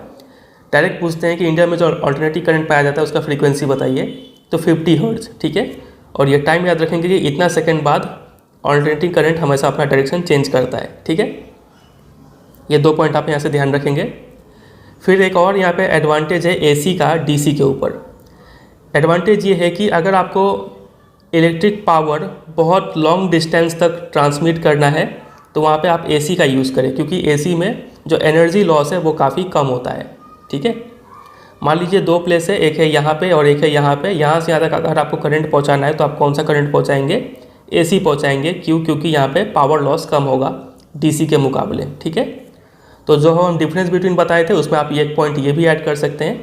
डायरेक्ट पूछते हैं कि इंडिया में जो अल्टरनेटिव करंट पाया जाता है उसका फ्रीक्वेंसी बताइए, तो 50 हर्ट्ज, ठीक है। और ये टाइम याद रखेंगे कि इतना सेकंड बाद अल्टरनेटिव करंट हमेशा अपना डायरेक्शन चेंज करता है, ठीक है। ये 2 पॉइंट आप यहाँ से ध्यान रखेंगे। फिर एक और यहाँ पे एडवांटेज है AC का DC के ऊपर। एडवांटेज ये है कि अगर आपको इलेक्ट्रिक पावर बहुत लॉन्ग डिस्टेंस तक ट्रांसमिट करना है तो वहाँ पे आप AC का यूज़ करें, क्योंकि AC में जो एनर्जी लॉस है वो काफ़ी कम होता है, ठीक है। मान लीजिए 2 प्लेस है, एक है यहाँ पे और एक है यहाँ पे, यहाँ से यहाँ तक अगर आपको करंट पहुँचाना है तो आप कौन सा करंट पहुँचाएंगे, AC पहुँचाएंगे। क्यों, क्योंकि यहाँ पे पावर लॉस कम होगा DC के मुकाबले, ठीक है। तो जो हम डिफरेंस बिटवीन बताए थे उसमें आप ये एक पॉइंट ये भी ऐड कर सकते हैं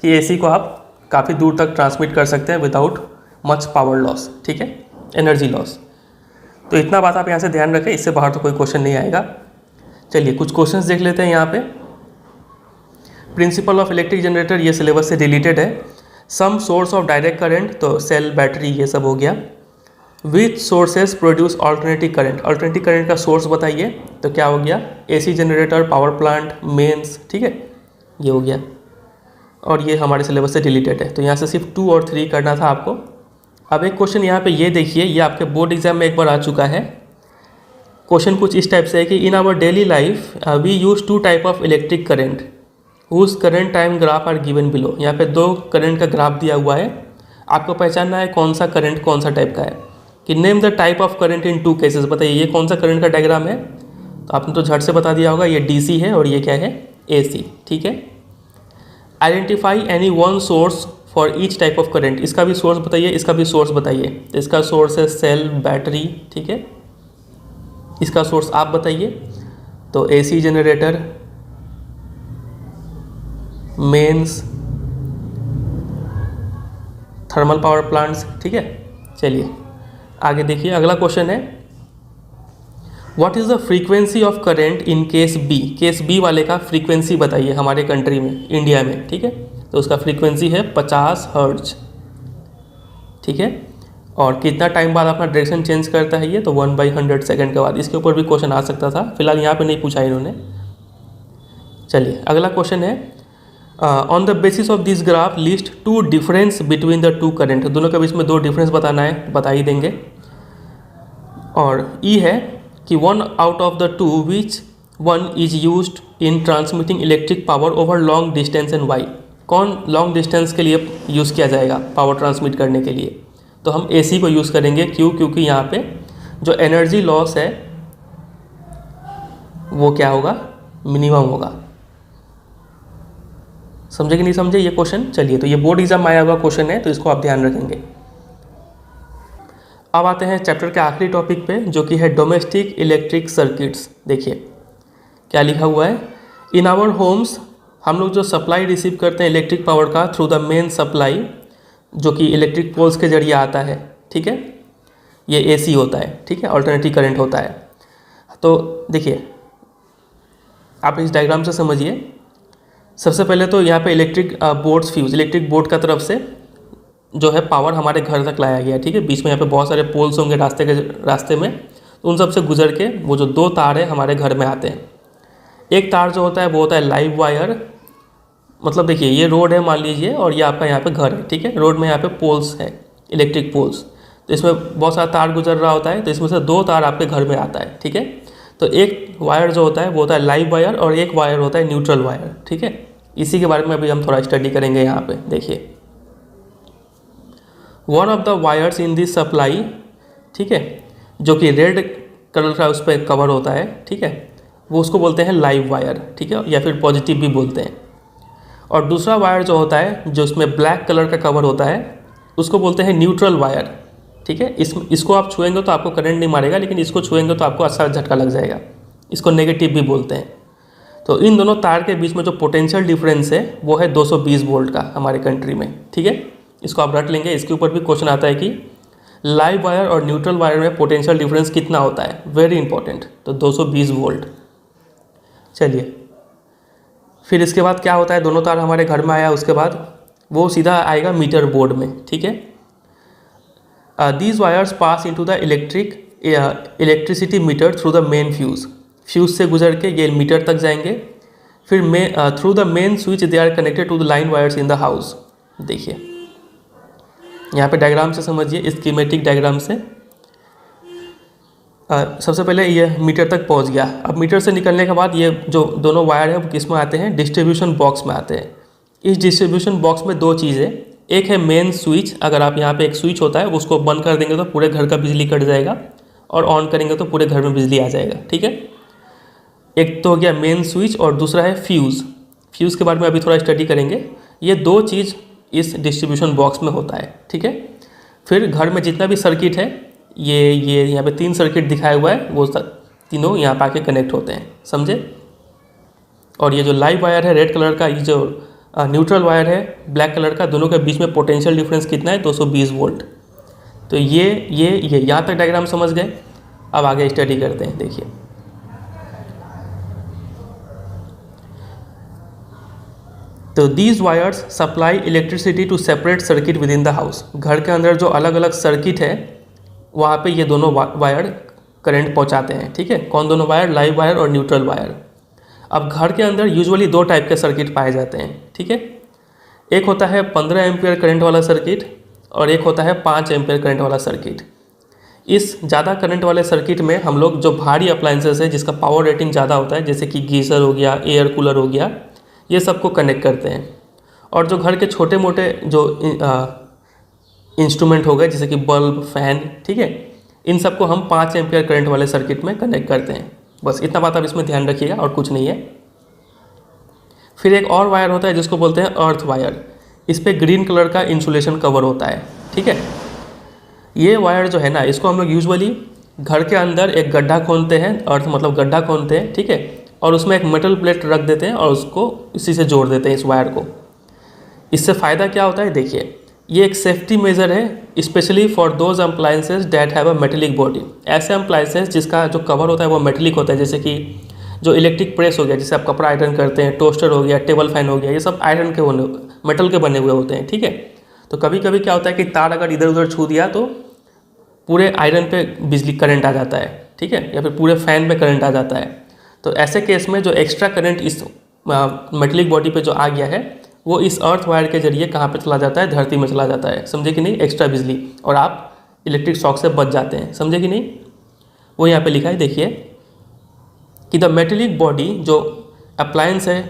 कि AC को आप काफ़ी दूर तक ट्रांसमिट कर सकते हैं विदाउट मच पावर लॉस, ठीक है, एनर्जी लॉस। तो इतना बात आप यहाँ से ध्यान रखें, इससे बाहर तो कोई क्वेश्चन नहीं आएगा। चलिए कुछ क्वेश्चंस देख लेते हैं यहाँ पे। प्रिंसिपल ऑफ इलेक्ट्रिक जनरेटर ये सिलेबस से रिलेटेड है। Some source of direct current, तो सेल, बैटरी, ये सब हो गया। Which sources produce alternative current, alternative current का सोर्स बताइए, तो क्या हो गया, AC generator, power plant, mains, ठीक है, ये हो गया। और ये हमारे सिलेबस से रिलेटेड है, तो यहाँ से सिर्फ 2 और 3 करना था आपको। अब एक क्वेश्चन यहाँ पे ये देखिए, ये आपके बोर्ड एग्जाम में एक बार आ चुका है। क्वेश्चन कुछ इस टाइप से है कि in our daily life we use 2 type of electric current whose current time graph are given below. यहाँ पे 2 करंट का ग्राफ दिया हुआ है, आपको पहचानना है कौन सा करंट कौन सा टाइप का है। कि name the type of current in 2 cases, बताइए ये कौन सा करंट का डायग्राम है, तो आपने तो झट से बता दिया होगा, ये DC है और ये क्या है, AC, ठीक है। Identify any one source for each type of current, इसका भी सोर्स बताइए, इसका भी सोर्स बताइए। तो इसका सोर्स है सेल, बैटरी, ठीक है, इसका सोर्स आप बताइए। तो AC generator, mains, thermal power plants, ठीक है। चलिए आगे देखिए, अगला क्वेश्चन है what is the frequency of current in case B, case B वाले का फ्रीक्वेंसी बताइए हमारे कंट्री में, इंडिया में, ठीक है। तो उसका फ्रीक्वेंसी है 50 हर्ट्ज, ठीक है। और कितना टाइम बाद अपना डायरेक्शन चेंज करता है ये, तो 1/100 सेकेंड के बाद। इसके ऊपर भी क्वेश्चन आ सकता था, फिलहाल यहाँ पे नहीं पूछा इन्होंने। चलिए अगला क्वेश्चन है on the basis of this graph list two difference between the two current, दोनों के बीच में दो डिफरेंस बताना है, बता ही देंगे। और ई है कि one out of the two which one is used in transmitting electric power over long distance and why, कौन लॉन्ग डिस्टेंस के लिए यूज़ किया जाएगा पावर ट्रांसमिट करने के लिए, तो हम AC को यूज़ करेंगे। क्यों? क्योंकि यहाँ पे जो एनर्जी लॉस है वो क्या होगा, मिनिमम होगा। समझे कि नहीं समझे ये क्वेश्चन? चलिए, तो ये बोर्ड एग्जाम में आया हुआ क्वेश्चन है, तो इसको आप ध्यान रखेंगे। अब आते हैं चैप्टर के आखिरी टॉपिक पे, जो कि है डोमेस्टिक इलेक्ट्रिक सर्किट्स। देखिए क्या लिखा हुआ है, इन आवर होम्स हम लोग जो सप्लाई रिसीव करते हैं इलेक्ट्रिक पावर का थ्रू द मेन सप्लाई, जो कि इलेक्ट्रिक पोल्स के जरिए आता है, ठीक है, ये AC होता है, ठीक है, अल्टरनेटिव करंट होता है। तो देखिए आप इस डायग्राम से समझिए। सबसे पहले तो यहाँ पे electric boards fuse, electric board का तरफ से जो है पावर हमारे घर तक लाया गया, ठीक है। बीच में यहाँ पे बहुत सारे पोल्स होंगे रास्ते में, तो उन सब से गुजर के वो जो दो तार है हमारे घर में आते हैं। एक तार जो होता है वो होता है लाइव वायर, मतलब देखिए ये रोड है मान लीजिए, और ये आपका यहाँ पे घर है, ठीक है। रोड में यहाँ पे पोल्स है, इलेक्ट्रिक पोल्स, तो इसमें बहुत सारा तार गुजर रहा होता है, तो इसमें से दो तार आपके घर में आता है, ठीक है। तो एक वायर जो होता है वो होता है लाइव वायर, और एक वायर होता है न्यूट्रल वायर, ठीक है। इसी के बारे में अभी हम थोड़ा स्टडी करेंगे यहाँ पे। देखिए one of the wires in this supply, ठीक है, जो कि रेड कलर का उस पर कवर होता है, ठीक है, वो उसको बोलते हैं लाइव वायर, ठीक है, या फिर पॉजिटिव भी बोलते हैं। और दूसरा वायर जो होता है जो उसमें ब्लैक कलर का कवर होता है, उसको बोलते हैं न्यूट्रल वायर, ठीक है। इसको आप छुएंगे तो आपको करंट नहीं मारेगा, लेकिन इसको छुएंगे तो आपको अच्छा झटका लग जाएगा, इसको नेगेटिव भी बोलते हैं। तो इन दोनों तार के बीच में जो पोटेंशियल डिफरेंस है वो है 220 वोल्ट का हमारे कंट्री में, ठीक है। इसको आप रट लेंगे, इसके ऊपर भी क्वेश्चन आता है कि लाइव वायर और न्यूट्रल वायर में पोटेंशियल डिफरेंस कितना होता है, वेरी इंपॉर्टेंट, तो 220 वोल्ट। चलिए फिर इसके बाद क्या होता है, दोनों तार हमारे घर में आया, उसके बाद वो सीधा आएगा मीटर बोर्ड में, ठीक है। These wires pass into the electricity meter through the main fuse, fuse से गुजर के ये मीटर तक जाएंगे। फिर through the main switch they are connected to the line wires in the house. देखिए यहाँ पे डायग्राम से समझिए, स्कीमेटिक डायग्राम से। सबसे पहले ये मीटर तक पहुँच गया। अब मीटर से निकलने के बाद ये जो दोनों वायर है वो किस में आते हैं, डिस्ट्रीब्यूशन बॉक्स में आते हैं। इस डिस्ट्रीब्यूशन बॉक्स में दो चीज़ें, एक है मेन स्विच, अगर आप यहाँ पे एक स्विच होता है उसको बंद कर देंगे तो पूरे घर का बिजली कट जाएगा, और ऑन करेंगे तो पूरे घर में बिजली आ जाएगा, ठीक है। एक तो हो गया मेन स्विच, और दूसरा है फ्यूज़। फ्यूज़ के बारे में अभी थोड़ा स्टडी करेंगे। ये दो चीज़ इस डिस्ट्रीब्यूशन बॉक्स में होता है, ठीक है। फिर घर में जितना भी सर्किट है, ये यहाँ पे 3 सर्किट दिखाया हुआ है, वो तीनों यहाँ पे आके कनेक्ट होते हैं, समझे। और ये जो लाइव वायर है रेड कलर का, ये जो न्यूट्रल वायर है ब्लैक कलर का, दोनों के बीच में पोटेंशियल डिफरेंस कितना है, 220 वोल्ट। तो ये यहाँ तक डायग्राम समझ गए। अब आगे स्टडी करते हैं। देखिए तो these wires supply electricity to separate circuit within the house. घर के अंदर जो अलग अलग सर्किट है वहाँ पे ये दोनों वायर करंट पहुँचाते हैं, ठीक है। कौन दोनों वायर, लाइव वायर और न्यूट्रल वायर। अब घर के अंदर यूजुअली 2 टाइप के सर्किट पाए जाते हैं, ठीक है। एक होता है 15 एम्पियर करंट वाला सर्किट, और एक होता है 5 एम्पियर करंट वाला सर्किट। इस ज़्यादा करंट वाले सर्किट में हम लोग जो भारी अप्लाइंसेस है जिसका पावर रेटिंग ज़्यादा होता है, जैसे कि गीज़र हो गया, एयर कूलर हो गया, ये सबको कनेक्ट करते हैं। और जो घर के छोटे मोटे जो इंस्ट्रूमेंट हो गए, जैसे कि बल्ब, फैन, ठीक है, इन सबको हम 5 एम्पियर करंट वाले सर्किट में कनेक्ट करते हैं। बस इतना बात आप इसमें ध्यान रखिएगा, और कुछ नहीं है। फिर एक और वायर होता है जिसको बोलते हैं अर्थ वायर। इस पर ग्रीन कलर का इंसुलेशन कवर होता है, ठीक है। ये वायर जो है ना, इसको हम लोग यूजुअली घर के अंदर एक गड्ढा खोदते हैं, अर्थ मतलब गड्ढा खोदते हैं, ठीक है, और उसमें एक मेटल प्लेट रख देते हैं और उसको इसी से जोड़ देते हैं, इस वायर को। इससे फ़ायदा क्या होता है, देखिए ये एक सेफ्टी मेजर है, specially for those appliances that have a metallic body. ऐसे अप्लाइंसेज जिसका जो कवर होता है वो मेटेलिक होता है, जैसे कि जो इलेक्ट्रिक प्रेस हो गया, जिससे आप कपड़ा आयरन करते हैं, टोस्टर हो गया, टेबल फैन हो गया, ये सब आयरन के मेटल के बने हुए होते हैं, ठीक है। तो कभी कभी क्या होता है कि तार अगर इधर उधर छू दिया तो पूरे आयरन पे बिजली करंट आ जाता है, ठीक है, या फिर पूरे फैन पे करंट आ जाता है। तो ऐसे केस में जो एक्स्ट्रा करंट इस मेटेलिक बॉडी पे जो आ गया है वो इस अर्थ वायर के जरिए कहाँ पे चला जाता है, धरती में चला जाता है, समझे कि नहीं, एक्स्ट्रा बिजली, और आप इलेक्ट्रिक शॉक से बच जाते हैं, समझे कि नहीं। वो यहाँ पे लिखा है, देखिए कि द मेटेलिक बॉडी, जो अप्लायंस है,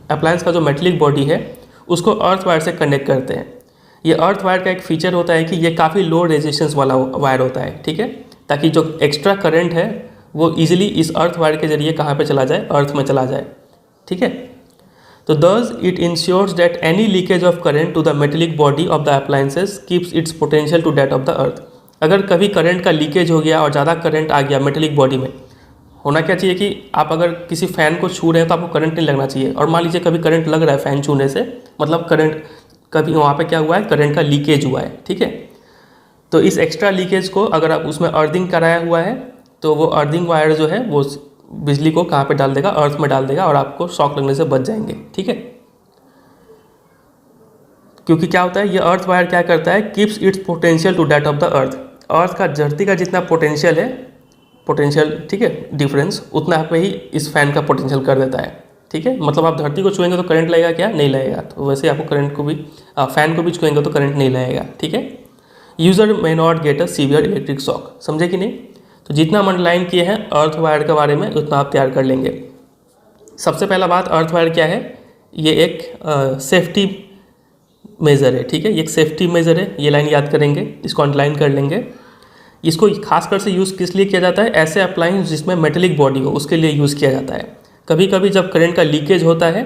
अप्लायंस का जो मेटेलिक बॉडी है उसको अर्थ वायर से कनेक्ट करते हैं। ये अर्थ वायर का एक फीचर होता है कि ये काफ़ी लो रेजिस्टेंस वाला वायर होता है, ठीक है, ताकि जो एक्स्ट्रा करंट है वो इजीली इस अर्थ वायर के जरिए कहाँ पे चला जाए, अर्थ में चला जाए, ठीक है। तो thus it ensures that any leakage of current to the metallic body of the appliances keeps its potential to that of the earth। अगर कभी करंट का लीकेज हो गया और ज़्यादा करंट आ गया मेटेलिक बॉडी में, होना क्या चाहिए कि आप अगर किसी फ़ैन को छू रहे हैं तो आपको करंट नहीं लगना चाहिए, और मान लीजिए कभी करंट लग रहा है फ़ैन छूने से, मतलब करंट कभी वहाँ पे क्या हुआ है, करंट का लीकेज हुआ है, ठीक है। तो इस एक्स्ट्रा लीकेज को अगर आप उसमें अर्थिंग कराया हुआ है तो वो अर्थिंग वायर जो है वो बिजली को कहाँ पे डाल देगा, अर्थ में डाल देगा, और आपको शॉक लगने से बच जाएंगे, ठीक है। क्योंकि क्या होता है, ये अर्थ वायर क्या करता है, keeps its potential to that of the earth. Earth का, धरती का जितना पोटेंशियल है, पोटेंशियल, ठीक है, डिफरेंस उतना पे ही इस फैन का पोटेंशियल कर देता है, ठीक है। मतलब आप धरती को छुएंगे तो करंट लगेगा क्या, नहीं लगेगा, तो वैसे आपको करंट को भी, फैन को भी छुएंगे तो करंट नहीं लगेगा, ठीक है। User may not get a severe electric shock, समझे कि नहीं। तो जितना हम अंडरलाइन किए हैं अर्थ वायर के बारे में उतना आप तैयार कर लेंगे। सबसे पहला बात, अर्थ वायर क्या है, ये एक सेफ्टी मेज़र है, ठीक है, ये एक सेफ्टी मेज़र है, ये लाइन याद करेंगे, इसको अंडरलाइन कर लेंगे। इसको खासकर से यूज़ किस लिए किया जाता है, ऐसे अप्लायंस जिसमें मेटेलिक बॉडी हो उसके लिए यूज़ किया जाता है। कभी कभी जब करंट का लीकेज होता है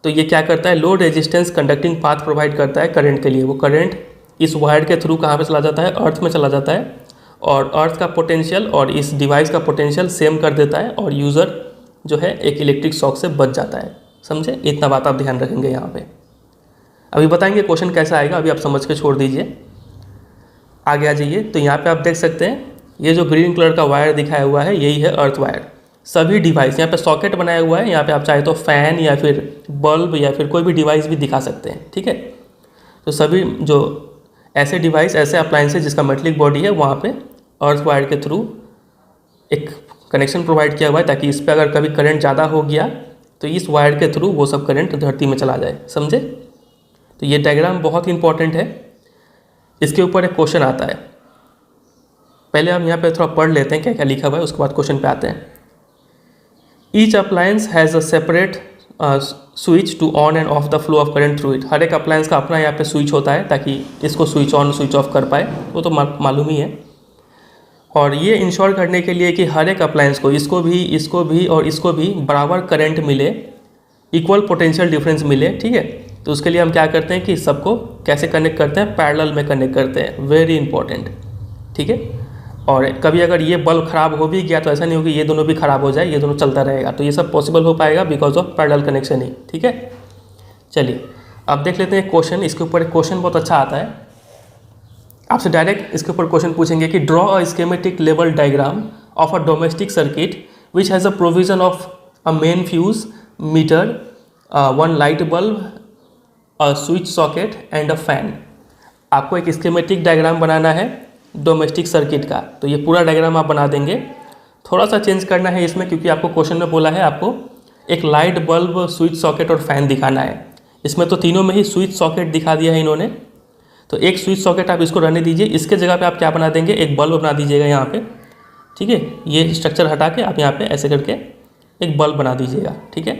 तो ये क्या करता है, low resistance conducting path provide करता है करंट के लिए। वो करंट इस वायर के थ्रू कहाँ पे चला जाता है, अर्थ में चला जाता है, और अर्थ का पोटेंशियल और इस डिवाइस का पोटेंशियल सेम कर देता है, और यूज़र जो है एक इलेक्ट्रिक शॉक से बच जाता है, समझे। इतना बात आप ध्यान रखेंगे यहाँ पे। अभी बताएंगे क्वेश्चन कैसा आएगा, अभी आप समझ के छोड़ दीजिए, आगे आ जाइए। तो यहाँ पे आप देख सकते हैं ये जो ग्रीन कलर का वायर दिखाया हुआ है यही है अर्थ वायर। सभी डिवाइस, यहाँ पे सॉकेट बनाया हुआ है, यहाँ पे आप चाहे तो फैन या फिर बल्ब या फिर कोई भी डिवाइस भी दिखा सकते हैं, ठीक है। तो सभी जो ऐसे डिवाइस, ऐसे अप्लायंसेज जिसका मेटेलिक बॉडी है वहाँ पे अर्थ वायर के थ्रू एक कनेक्शन प्रोवाइड किया हुआ है, ताकि इस पर अगर कभी करंट ज़्यादा हो गया तो इस वायर के थ्रू वो सब करंट धरती में चला जाए, समझे। तो ये डायग्राम बहुत ही इंपॉर्टेंट है, इसके ऊपर एक क्वेश्चन आता है। पहले हम यहाँ पे थोड़ा पढ़ लेते हैं क्या क्या लिखा हुआ है, उसके बाद क्वेश्चन पे आते हैं। Each appliance has a separate switch to on and off the flow of current through it. हर एक अप्लायंस का अपना यहाँ पे स्विच होता है ताकि इसको स्विच ऑन स्विच ऑफ कर पाए, वो तो मालूम ही है। और ये इंश्योर करने के लिए कि हर एक अप्लायंस को, इसको भी और इसको भी बराबर करंट मिले, इक्वल पोटेंशियल डिफरेंस मिले, ठीक है। तो उसके लिए हम क्या करते हैं कि सबको कैसे कनेक्ट करते हैं, पैरेलल में कनेक्ट करते हैं, वेरी इंपॉर्टेंट, ठीक है। और कभी अगर ये बल्ब ख़राब हो भी गया तो ऐसा नहीं हो कि ये दोनों भी ख़राब हो जाए, ये दोनों चलता रहेगा, तो ये सब पॉसिबल हो पाएगा बिकॉज ऑफ पैरेलल कनेक्शन ही, ठीक है। चलिए अब देख लेते हैं क्वेश्चन। इसके ऊपर एक क्वेश्चन बहुत अच्छा आता है, आपसे डायरेक्ट इसके ऊपर क्वेश्चन पूछेंगे कि ड्रॉ अ स्कीमेटिक लेवल diagram of a domestic circuit which has a provision of a main fuse, meter, one light bulb, a switch socket and a fan. आपको एक स्कीमेटिक डायग्राम बनाना है डोमेस्टिक सर्किट का, तो ये पूरा डायग्राम आप बना देंगे। थोड़ा सा चेंज करना है इसमें, क्योंकि आपको क्वेश्चन में बोला है आपको एक लाइट बल्ब, स्विच सॉकेट और फैन दिखाना है। इसमें तो तीनों में ही स्विच सॉकेट दिखा दिया है इन्होंने, तो एक स्विच सॉकेट आप इसको रहने दीजिए, इसके जगह पे आप क्या बना देंगे, एक बल्ब बना दीजिएगा यहाँ पे, ठीक है। ये स्ट्रक्चर हटा के आप यहाँ पे ऐसे करके एक बल्ब बना दीजिएगा, ठीक है।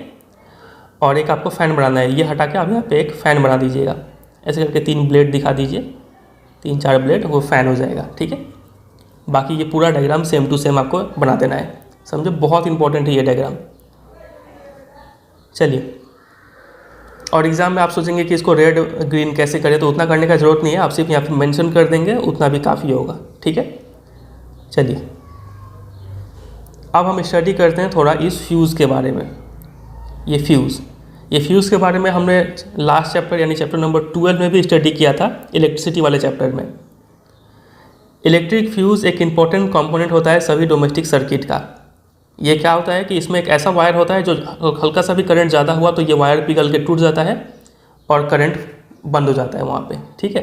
और एक आपको फ़ैन बनाना है, ये हटा के आप यहाँ पे एक फ़ैन बना दीजिएगा, ऐसे करके 3 ब्लेड दिखा दीजिए, 3-4 ब्लेड, वो फ़ैन हो जाएगा, ठीक है। बाकी ये पूरा डायग्राम सेम टू सेम आपको बना देना है, समझे, बहुत इंपॉर्टेंट है ये डायग्राम। चलिए, और एग्ज़ाम में आप सोचेंगे कि इसको रेड ग्रीन कैसे करें, तो उतना करने का ज़रूरत नहीं है, आप सिर्फ यहाँ पे मेंशन कर देंगे, उतना भी काफ़ी होगा, ठीक है। चलिए अब हम स्टडी करते हैं थोड़ा इस फ्यूज़ के बारे में। ये फ्यूज़ के बारे में हमने लास्ट चैप्टर यानी चैप्टर नंबर 12 में भी स्टडी किया था, इलेक्ट्रिसिटी वाले चैप्टर में। इलेक्ट्रिक फ्यूज़ एक इम्पॉर्टेंट कंपोनेंट होता है सभी डोमेस्टिक सर्किट का। ये क्या होता है कि इसमें एक ऐसा वायर होता है जो हल्का सा भी करंट ज़्यादा हुआ तो ये वायर पिघल के टूट जाता है और करंट बंद हो जाता है वहाँ पे, ठीक है।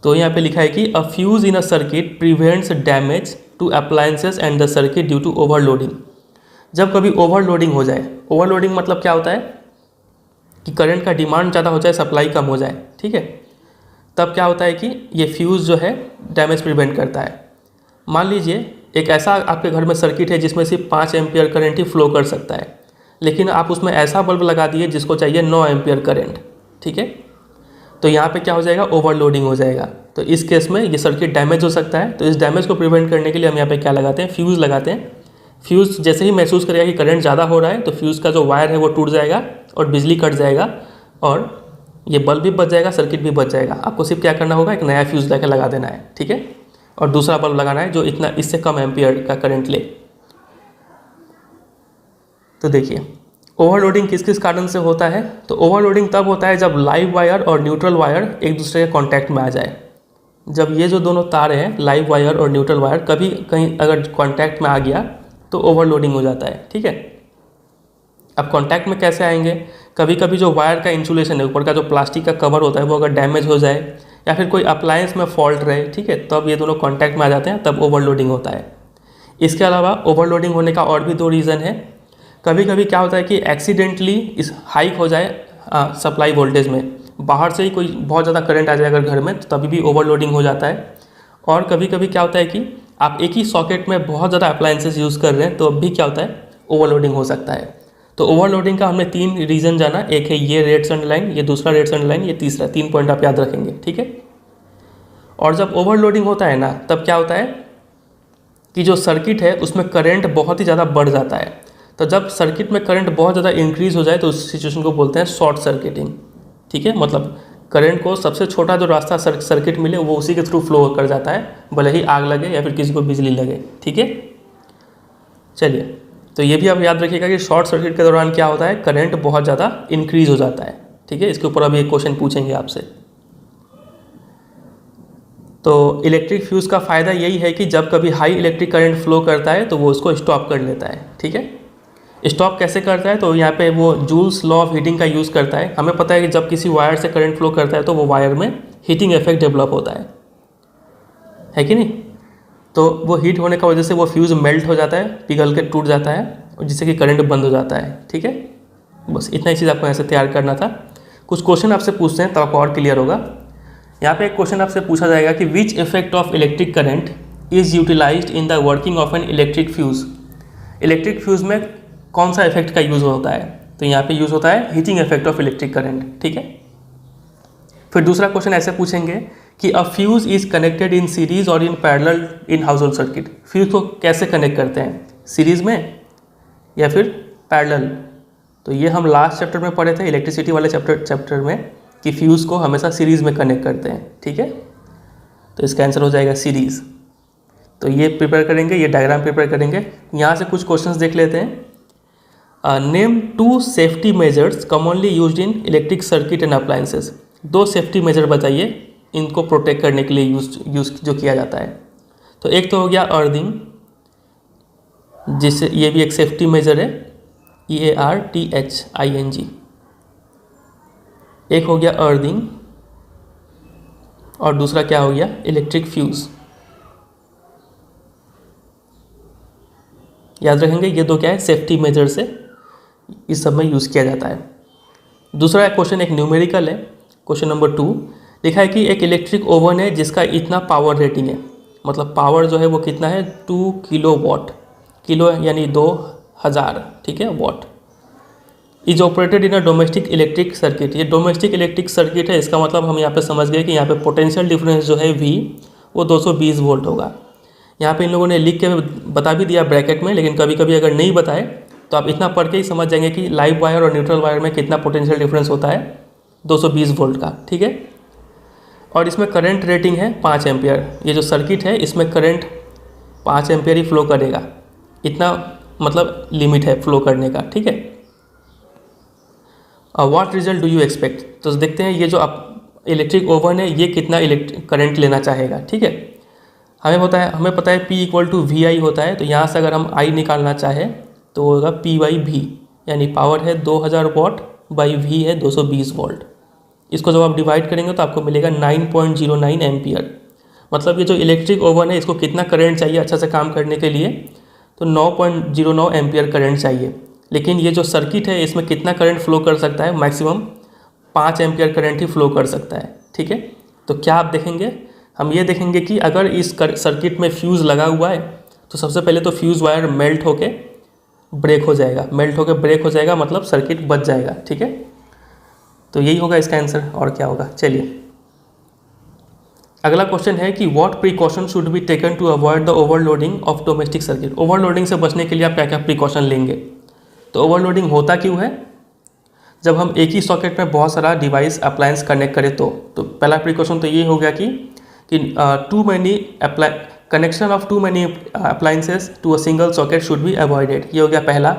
तो यहाँ पे लिखा है कि a fuse in a circuit prevents damage to appliances and the circuit due to overloading. जब कभी ओवरलोडिंग हो जाए, ओवरलोडिंग मतलब क्या होता है कि करंट का डिमांड ज़्यादा हो जाए, सप्लाई कम हो जाए, ठीक है। तब क्या होता है कि ये फ्यूज़ जो है डैमेज प्रिवेंट करता है। मान लीजिए एक ऐसा आपके घर में सर्किट है जिसमें सिर्फ 5 एम्पियर करंट ही फ्लो कर सकता है, लेकिन आप उसमें ऐसा बल्ब लगा दिए जिसको चाहिए 9 एम्पियर करंट, ठीक है। तो यहाँ पे क्या हो जाएगा, ओवरलोडिंग हो जाएगा। तो इस केस में ये सर्किट डैमेज हो सकता है। तो इस डैमेज को प्रिवेंट करने के लिए हम यहाँ पे क्या लगाते हैं, फ्यूज़ लगाते हैं। फ्यूज़ जैसे ही महसूस करेगा कि करंट ज़्यादा हो रहा है तो फ्यूज़ का जो वायर है वो टूट जाएगा और बिजली कट जाएगा और ये बल्ब भी बच जाएगा, सर्किट भी बच जाएगा। आपको सिर्फ क्या करना होगा, एक नया फ्यूज़ लेकर लगा देना है, ठीक है, और दूसरा बल्ब लगाना है जो इतना इससे कम एम्पियर का करंट ले। तो देखिए ओवरलोडिंग किस किस कारण से होता है। तो ओवरलोडिंग तब होता है जब लाइव वायर और न्यूट्रल वायर एक दूसरे के कांटेक्ट में आ जाए। जब ये जो दोनों तार हैं, लाइव वायर और न्यूट्रल वायर, कभी कहीं अगर कांटेक्ट में आ गया तो ओवरलोडिंग हो जाता है, ठीक है। अब कांटेक्ट में कैसे आएंगे, कभी कभी जो वायर का इंसुलेशन है, ऊपर का जो प्लास्टिक का कवर होता है वो अगर डैमेज हो जाए या फिर कोई अप्लायंस में फॉल्ट रहे, ठीक है, तब ये दोनों कांटेक्ट में आ जाते हैं, तब ओवरलोडिंग होता है। इसके अलावा ओवरलोडिंग होने का और भी 2 रीज़न है। कभी कभी क्या होता है कि एक्सीडेंटली इस हाइक हो जाए सप्लाई वोल्टेज में, बाहर से ही कोई बहुत ज़्यादा करंट आ जाए अगर घर में, तो तभी भी ओवरलोडिंग हो जाता है। और कभी कभी क्या होता है कि आप एक ही सॉकेट में बहुत ज़्यादा अप्लायंसेस यूज़ कर रहे हैं, तो अब भी क्या होता है, ओवरलोडिंग हो सकता है। तो ओवरलोडिंग का हमने 3 रीज़न जाना, एक है ये रेट्स अंडरलाइन, ये दूसरा रेट्स अंडरलाइन, ये तीसरा। 3 पॉइंट आप याद रखेंगे, ठीक है। और जब ओवरलोडिंग होता है ना, तब क्या होता है कि जो सर्किट है उसमें करंट बहुत ही ज़्यादा बढ़ जाता है। तो जब सर्किट में करंट बहुत ज़्यादा इंक्रीज़ हो जाए तो उस सिचुएशन को बोलते हैं शॉर्ट सर्किटिंग, ठीक है। मतलब करंट को सबसे छोटा जो रास्ता सर्किट मिले वो उसी के थ्रू फ्लो कर जाता है, भले ही आग लगे या फिर किसी को बिजली लगे, ठीक है। चलिए, तो ये भी आप याद रखिएगा कि शॉर्ट सर्किट के दौरान क्या होता है, करंट बहुत ज़्यादा इंक्रीज़ हो जाता है, ठीक है। इसके ऊपर अभी एक क्वेश्चन पूछेंगे आपसे। तो इलेक्ट्रिक फ्यूज़ का फ़ायदा यही है कि जब कभी हाई इलेक्ट्रिक करंट फ्लो करता है तो वो उसको स्टॉप कर लेता है, ठीक है। स्टॉप कैसे करता है, तो यहाँ पे वो जूल्स लॉ ऑफ हीटिंग का यूज़ करता है। हमें पता है कि जब किसी वायर से करंट फ्लो करता है तो वो वायर में हीटिंग इफेक्ट डेवलप होता है कि नहीं। तो वो हीट होने का वजह से वो फ्यूज़ मेल्ट हो जाता है, पिघल के टूट जाता है, और जिससे कि करंट बंद हो जाता है, ठीक है। बस इतना ही चीज़ आपको यहाँ से तैयार करना था। कुछ क्वेश्चन आपसे पूछते हैं तब आपको और क्लियर होगा। यहाँ पे एक क्वेश्चन आपसे पूछा जाएगा कि which effect of electric current is utilized in the working of an electric fuse. Electric fuse में कौन सा इफेक्ट का यूज़ होता है, तो यहाँ पे यूज़ होता है heating effect of electric current, ठीक है। फिर दूसरा क्वेश्चन ऐसे पूछेंगे कि a fuse is connected in series और in parallel in household circuit. Fuse को कैसे कनेक्ट करते हैं, सीरीज़ में या फिर पैरेलल। तो ये हम लास्ट चैप्टर में पढ़े थे, इलेक्ट्रिसिटी वाले चैप्टर में, कि फ्यूज़ को हमेशा सीरीज़ में कनेक्ट करते हैं, ठीक है। तो इसका आंसर हो जाएगा सीरीज़। तो ये प्रिपेयर करेंगे, ये डायग्राम प्रिपेयर करेंगे। यहाँ से कुछ क्वेश्चंस देख लेते हैं। Name 2 safety measures commonly used in electric circuit and appliances. 2 safety major बताइए, इनको प्रोटेक्ट करने के लिए यूज जो किया जाता है। तो एक तो हो गया अर्थिंग, जिससे ये भी एक सेफ्टी मेजर है, EARTHING। एक हो गया अर्थिंग और दूसरा क्या हो गया, इलेक्ट्रिक फ्यूज़। याद रखेंगे ये 2 क्या है, सेफ्टी मेजर से इस सब में यूज़ किया जाता है। दूसरा क्वेश्चन एक न्यूमेरिकल है, क्वेश्चन नंबर 2। लिखा है कि एक इलेक्ट्रिक ओवन है जिसका इतना पावर रेटिंग है, मतलब पावर जो है वो कितना है, 2 किलोवाट, किलो यानी 2000, ठीक है, watt. Is operated in a domestic electric circuit. ये डोमेस्टिक इलेक्ट्रिक सर्किट है, इसका मतलब हम यहाँ पे समझ गए कि यहाँ पे पोटेंशियल डिफरेंस जो है V वो 220 वोल्ट होगा। यहाँ पे इन लोगों ने लिख के बता भी दिया ब्रैकेट में, लेकिन कभी कभी अगर नहीं बताए तो आप इतना पढ़ के ही समझ जाएंगे कि लाइव वायर और न्यूट्रल वायर में कितना पोटेंशियल डिफरेंस होता है, 220 वोल्ट का, ठीक है। और इसमें करंट रेटिंग है 5 एम्पियर। ये जो सर्किट है इसमें करंट 5 एम्पियर ही फ्लो करेगा, इतना मतलब लिमिट है फ्लो करने का, ठीक है। What result do you expect. तो देखते हैं ये जो आप इलेक्ट्रिक ओवन है ये कितना करंट लेना चाहेगा, ठीक है। हमें पता है P = VI होता है। तो यहाँ से अगर हम I निकालना चाहें तो होगा P/V, यानी पावर है 2000 वाट बाई V है 220 वोल्ट। इसको जब आप डिवाइड करेंगे तो आपको मिलेगा 9.09 एम्पियर। मतलब ये जो इलेक्ट्रिक ओवन है इसको कितना करंट चाहिए अच्छा से काम करने के लिए, तो 9.09 एम्पियर करंट चाहिए। लेकिन ये जो सर्किट है इसमें कितना करंट फ्लो कर सकता है, मैक्सिमम 5 एम्पियर करंट ही फ्लो कर सकता है। ठीक है, तो क्या आप देखेंगे, हम ये देखेंगे कि अगर इस सर्किट में फ्यूज़ लगा हुआ है तो सबसे पहले तो फ्यूज़ वायर मेल्ट होके ब्रेक हो जाएगा, मेल्ट होके ब्रेक हो जाएगा, मतलब सर्किट बच जाएगा। ठीक है, तो यही होगा इसका आंसर, और क्या होगा। चलिए अगला क्वेश्चन है कि what precaution should be taken to avoid the overloading of domestic circuit. Overloading से बचने के लिए आप क्या क्या प्रिकॉशन लेंगे। तो ओवरलोडिंग होता क्यों है, जब हम एक ही सॉकेट में बहुत सारा डिवाइस अप्लायंस कनेक्ट करें तो पहला प्रिकॉशन तो ये हो गया कि too many connection of too many appliances to a single socket should be avoided, ये हो गया पहला।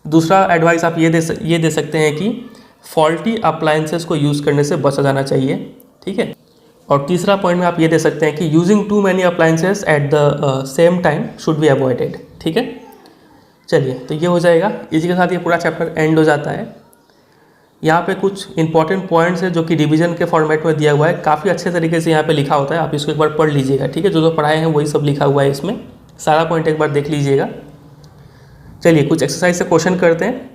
दूसरा एडवाइस आप ये दे सकते हैं कि फॉल्टी अप्लायंसेस को यूज़ करने से बचा जाना चाहिए। ठीक है, और तीसरा पॉइंट में आप ये दे सकते हैं कि using too many appliances at the same time should be avoided. ठीक है, चलिए तो ये हो जाएगा, इसी के साथ ये पूरा चैप्टर एंड हो जाता है। यहाँ पे कुछ इंपॉर्टेंट पॉइंट्स है जो कि रिवीजन के फॉर्मेट में दिया हुआ है, काफ़ी अच्छे तरीके से यहाँ पे लिखा होता है, आप इसको एक बार पढ़ लीजिएगा। ठीक है, जो पढ़ाए हैं वही सब लिखा हुआ है इसमें, सारा पॉइंट एक बार देख लीजिएगा। चलिए कुछ एक्सरसाइज से क्वेश्चन करते हैं।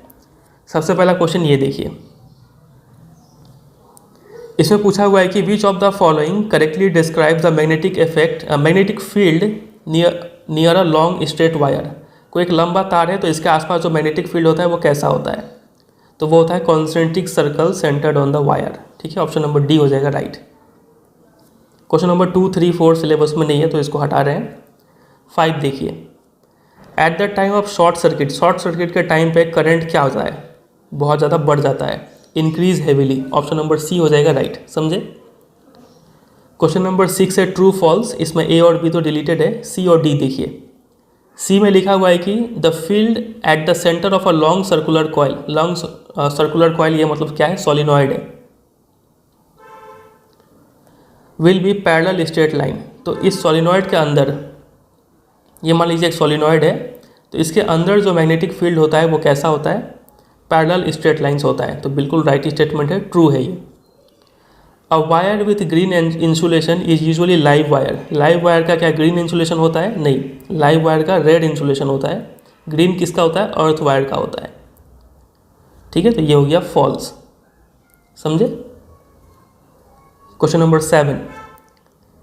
सबसे पहला क्वेश्चन ये देखिए, इसमें पूछा हुआ है कि which of the following correctly describe the magnetic field near a long straight wire. कोई एक लंबा तार है तो इसके आसपास जो मैग्नेटिक फील्ड होता है वो कैसा होता है, तो वो होता है concentric circle centred on the wire. ठीक है, ऑप्शन नंबर डी हो जाएगा राइट। क्वेश्चन नंबर 2, 3, 4 सिलेबस में नहीं है तो इसको हटा रहे हैं। 5 देखिए, at the time of short circuit के टाइम पे करंट क्या होता है, बहुत ज़्यादा बढ़ जाता है, increase heavily. Option number C हो जाएगा राइट, समझे। क्वेश्चन नंबर 6 है ट्रू फॉल्स, इसमें ए और बी तो डिलीटेड है, सी और डी देखिए। सी में लिखा हुआ है कि the field at the centre of a long circular coil, ये मतलब क्या है, सोलिनॉइड है, will be parallel straight line. तो इस सोलिनॉइड के अंदर, ये मान लीजिए एक सोलिनॉइड है, तो इसके अंदर जो मैग्नेटिक फील्ड होता है वो कैसा होता है, पैरेलल स्ट्रेट लाइंस होता है। तो बिल्कुल राइट स्टेटमेंट है, ट्रू है ये। A wire with green insulation is usually live wire. Live wire का क्या ग्रीन इंसुलेशन होता है, नहीं, लाइव वायर का रेड इंसुलेशन होता है। ग्रीन किसका होता है, अर्थ वायर का होता है। ठीक है, तो ये हो गया फॉल्स, समझे। Question number 7,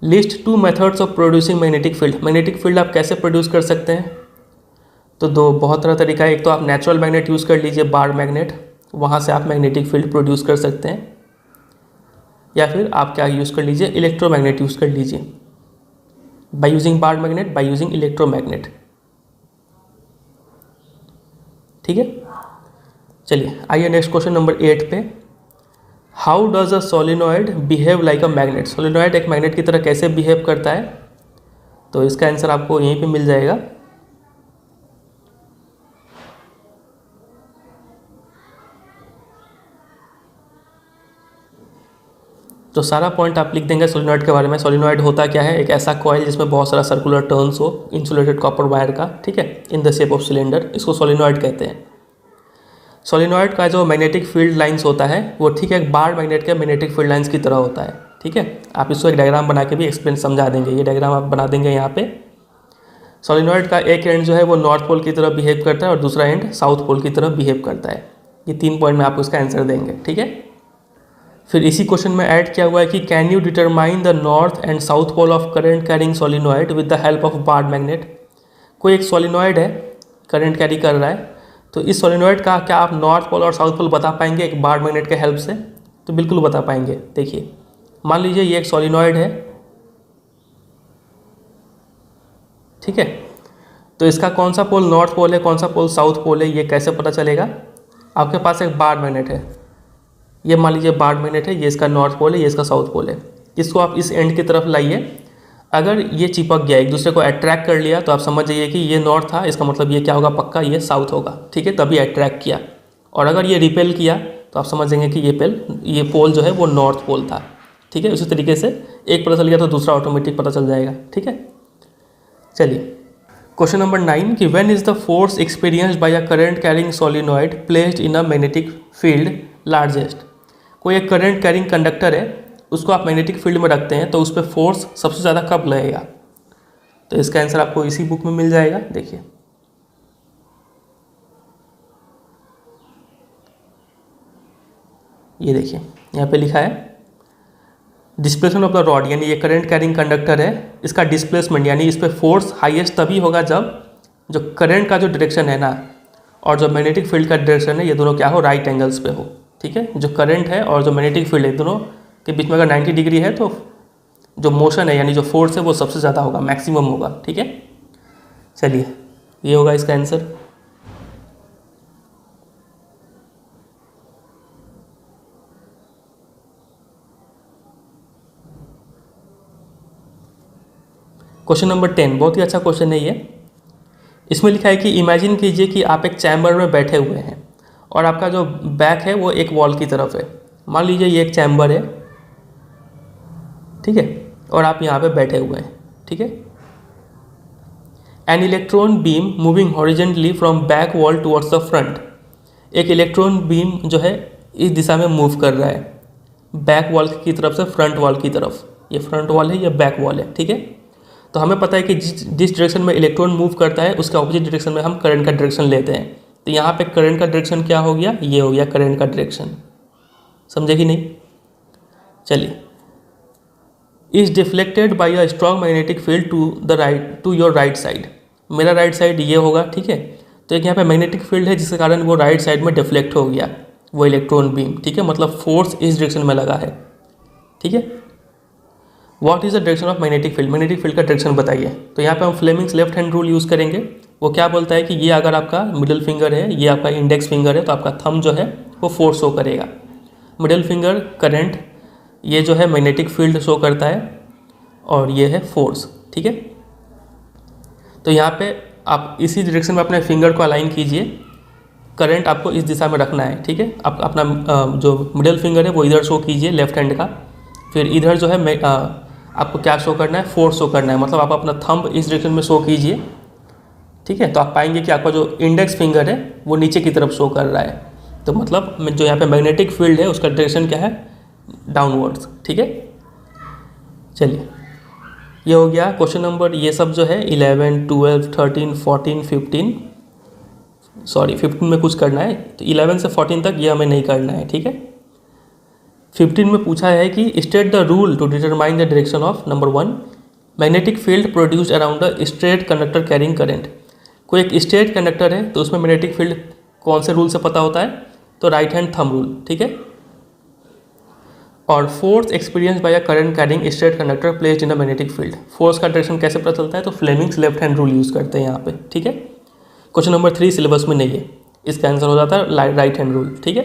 list 2 methods of producing magnetic field. Magnetic field आप कैसे प्रोड्यूस कर सकते हैं, तो बहुत तरह तरीका है। एक तो आप नेचुरल मैग्नेट यूज़ कर लीजिए, बार मैग्नेट, वहाँ से आप मैग्नेटिक फील्ड प्रोड्यूस कर सकते हैं, या फिर आप क्या यूज़ कर लीजिए, इलेक्ट्रोमैग्नेट यूज़ कर लीजिए, by using bar magnet, by using electromagnet. ठीक है, चलिए आइए नेक्स्ट क्वेश्चन नंबर 8 पे। How does a solenoid behave like a magnet. Solenoid एक मैग्नेट की तरह कैसे बिहेव करता है, तो इसका आंसर आपको यहीं पे मिल जाएगा। तो सारा पॉइंट आप लिख देंगे सोलिनॉइड के बारे में। सोलिनॉइड होता क्या है, एक ऐसा कॉइल जिसमें बहुत सारा सर्कुलर टर्न्स हो, इंसुलेटेड कॉपर वायर का, ठीक है, in the shape of cylinder, इसको सोलिनॉइड कहते हैं। सोलिनॉइड का जो मैग्नेटिक फील्ड लाइंस होता है वो ठीक है बार मैग्नेट के मैग्नेटिक फील्ड लाइंस की तरह होता है। ठीक है, आप इसको एक डायग्राम बना के भी एक्सप्लेन समझा देंगे, ये डायग्राम आप बना देंगे यहाँ पे। सोलिनॉइड का एक एंड जो है वो नॉर्थ पोल की तरह बिहेव करता है और दूसरा एंड साउथ पोल की तरह बिहेव करता है। ये 3 पॉइंट में आप उसका आंसर देंगे। ठीक है, फिर इसी क्वेश्चन में ऐड किया हुआ है कि can you determine the north and south pole of current carrying solenoid with the help of bar magnet. कोई एक सोलिनॉइड है, करंट कैरी कर रहा है, तो इस सोलिनॉइड का क्या आप नॉर्थ पोल और साउथ पोल बता पाएंगे एक बार मैग्नेट के हेल्प से, तो बिल्कुल बता पाएंगे। देखिए मान लीजिए ये एक सोलिनॉइड है, ठीक है, तो इसका कौन सा पोल नॉर्थ पोल है, कौन सा पोल साउथ पोल है, ये कैसे पता चलेगा। आपके पास एक बार मैग्नेट है, ये मान लीजिए बार मैग्नेट है, ये इसका नॉर्थ पोल है, ये इसका साउथ पोल है। इसको आप इस एंड की तरफ लाइए, अगर ये चिपक गया, एक दूसरे को अट्रैक्ट कर लिया, तो आप समझ जाइए कि ये नॉर्थ था, इसका मतलब ये क्या होगा, पक्का ये साउथ होगा। ठीक है, तभी अट्रैक्ट किया। और अगर ये रिपेल किया तो आप समझ जाएंगे कि ये पोल जो है वो नॉर्थ पोल था। ठीक है, उसी तरीके से एक पता चल गया तो दूसरा ऑटोमेटिक पता चल जाएगा। ठीक है, चलिए क्वेश्चन नंबर 9 कि when is the force experienced bye a current carrying solenoid placed in a magnetic field largest. कोई एक करंट कैरिंग कंडक्टर है, उसको आप मैग्नेटिक फील्ड में रखते हैं, तो उस पर फोर्स सबसे ज़्यादा कब लगेगा, तो इसका आंसर आपको इसी बुक में मिल जाएगा। देखिए ये देखिए यहाँ पे लिखा है डिस्प्लेसमेंट ऑफ द रॉड, यानी ये करंट कैरिंग कंडक्टर है, इसका डिस्प्लेसमेंट यानी इस पर फोर्स हाईएस्ट तभी होगा जब जो करंट का जो डायरेक्शन है ना और जो मैग्नेटिक फील्ड का डायरेक्शन है ये दोनों क्या हो, राइट एंगल्स पे हो। ठीक है, जो करंट है और जो मैग्नेटिक फील्ड है दोनों के बीच में अगर 90 डिग्री है तो जो मोशन है यानी जो फोर्स है वो सबसे ज़्यादा होगा, मैक्सिमम होगा। ठीक है, चलिए ये होगा इसका आंसर। क्वेश्चन नंबर 10 बहुत ही अच्छा क्वेश्चन है ये। इसमें लिखा है कि इमेजिन कीजिए कि आप एक चैम्बर में बैठे हुए हैं और आपका जो बैक है वो एक वॉल की तरफ है। मान लीजिए ये एक चैम्बर है, ठीक है, और आप यहाँ पे बैठे हुए हैं। ठीक है, an electron beam moving horizontally from back wall towards the front. एक इलेक्ट्रॉन बीम जो है इस दिशा में मूव कर रहा है बैक वॉल की तरफ से फ्रंट वॉल की तरफ। ये फ्रंट वॉल है, ये बैक वॉल है। ठीक है, तो हमें पता है कि जिस डायरेक्शन में इलेक्ट्रॉन मूव करता है उसके ऑपोजिट डायरेक्शन में हम करंट का डायरेक्शन लेते हैं। तो यहाँ पे करंट का डायरेक्शन क्या हो गया, ये हो गया करंट का डायरेक्शन। समझे कि नहीं? चलिए, is deflected by a strong magnetic field to your right side. मेरा राइट साइड ये होगा। ठीक है, तो एक यहाँ पे मैग्नेटिक फील्ड है जिसके कारण वो राइट साइड में डिफ्लेक्ट हो गया वो इलेक्ट्रॉन बीम। ठीक है, मतलब फोर्स इस डायरेक्शन में लगा है। ठीक है, what is the direction of magnetic field, magnetic field का डायरेक्शन बताइए। तो यहाँ पे हम Fleming's left hand rule use करेंगे। वो क्या बोलता है कि ये अगर आपका मिडिल फिंगर है, ये आपका इंडेक्स फिंगर है, तो आपका थंब जो है वो फोर्स शो करेगा। मिडिल फिंगर करंट, ये जो है मैग्नेटिक फील्ड शो करता है और ये है फोर्स। ठीक है, तो यहाँ पे आप इसी डायरेक्शन में अपने फिंगर को अलाइन कीजिए। करंट आपको इस दिशा में रखना है। ठीक है, आप अपना जो मिडिल फिंगर है वो इधर शो कीजिए लेफ्ट हैंड का, फिर इधर जो है आपको क्या शो करना है, फोर्स शो करना है। मतलब आप अपना थंब इस डायरेक्शन में शो कीजिए। ठीक है, तो आप पाएंगे कि आपका जो इंडेक्स फिंगर है वो नीचे की तरफ शो कर रहा है। तो मतलब जो यहाँ पे मैग्नेटिक फील्ड है उसका डायरेक्शन क्या है, डाउनवर्ड्स। ठीक है, चलिए ये हो गया क्वेश्चन नंबर। ये सब जो है 11, 12, 13, 14, 15 सॉरी 15 में कुछ करना है, तो 11 से 14 तक ये हमें नहीं करना है। ठीक है, 15 में पूछा है कि state the rule to determine the direction of number 1 magnetic field produced around the straight conductor carrying current. कोई एक स्ट्रेट कंडक्टर है तो उसमें मैग्नेटिक फील्ड कौन से रूल से पता होता है, तो राइट हैंड थंब रूल। ठीक है, और force experience by a current carrying straight conductor placed in a magnetic field. Force का डायरेक्शन कैसे पता चलता है, तो Fleming's left hand rule use करते हैं यहाँ पे। ठीक है, क्वेश्चन नंबर 3 सिलेबस में नहीं है, इसका आंसर हो जाता है राइट हैंड रूल। ठीक है,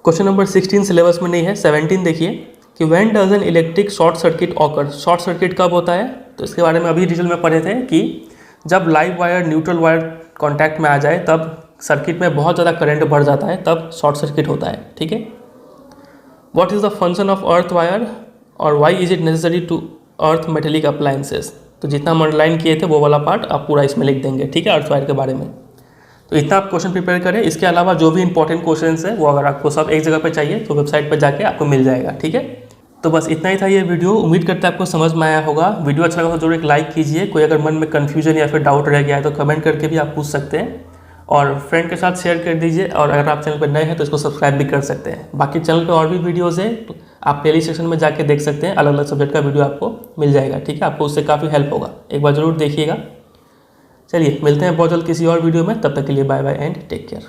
क्वेश्चन नंबर 16 सिलेबस में नहीं है। 17 देखिए कि when does an electric short circuit occur. Short circuit कब होता है, तो इसके बारे में अभी डिटेल में पढ़े थे कि जब live wire neutral wire contact में आ जाए तब सर्किट में बहुत ज़्यादा करंट बढ़ जाता है, तब शॉर्ट सर्किट होता है। ठीक है, what is the function of earth wire और why is it necessary to earth metallic appliances. तो जितना हम अंडरलाइन किए थे वो वाला पार्ट आप पूरा इसमें लिख देंगे। ठीक है, अर्थ वायर के बारे में। तो इतना आप क्वेश्चन प्रिपेयर करें। इसके अलावा जो भी इंपॉर्टेंट क्वेश्चंस है वो अगर आपको सब एक जगह पे चाहिए तो वेबसाइट पर जाके आपको मिल जाएगा। ठीक है, तो बस इतना ही था ये वीडियो। उम्मीद करते हैं आपको समझ में आया होगा। वीडियो अच्छा लगा तो जरूर एक लाइक कीजिए। कोई अगर मन में कन्फ्यूजन या फिर डाउट रह गया है तो कमेंट करके भी आप पूछ सकते हैं, और फ्रेंड के साथ शेयर कर दीजिए। और अगर आप चैनल पर नए हैं तो इसको सब्सक्राइब भी कर सकते हैं। बाकी चैनल पर और भी वीडियोज़ है तो आप प्लेलिस्ट सेक्शन में जाके देख सकते हैं, अलग अलग सब्जेक्ट का वीडियो आपको मिल जाएगा। ठीक है, आपको उससे काफ़ी हेल्प होगा, एक बार ज़रूर देखिएगा। चलिए मिलते हैं बहुत जल्द किसी और वीडियो में, तब तक के लिए bye bye and take care.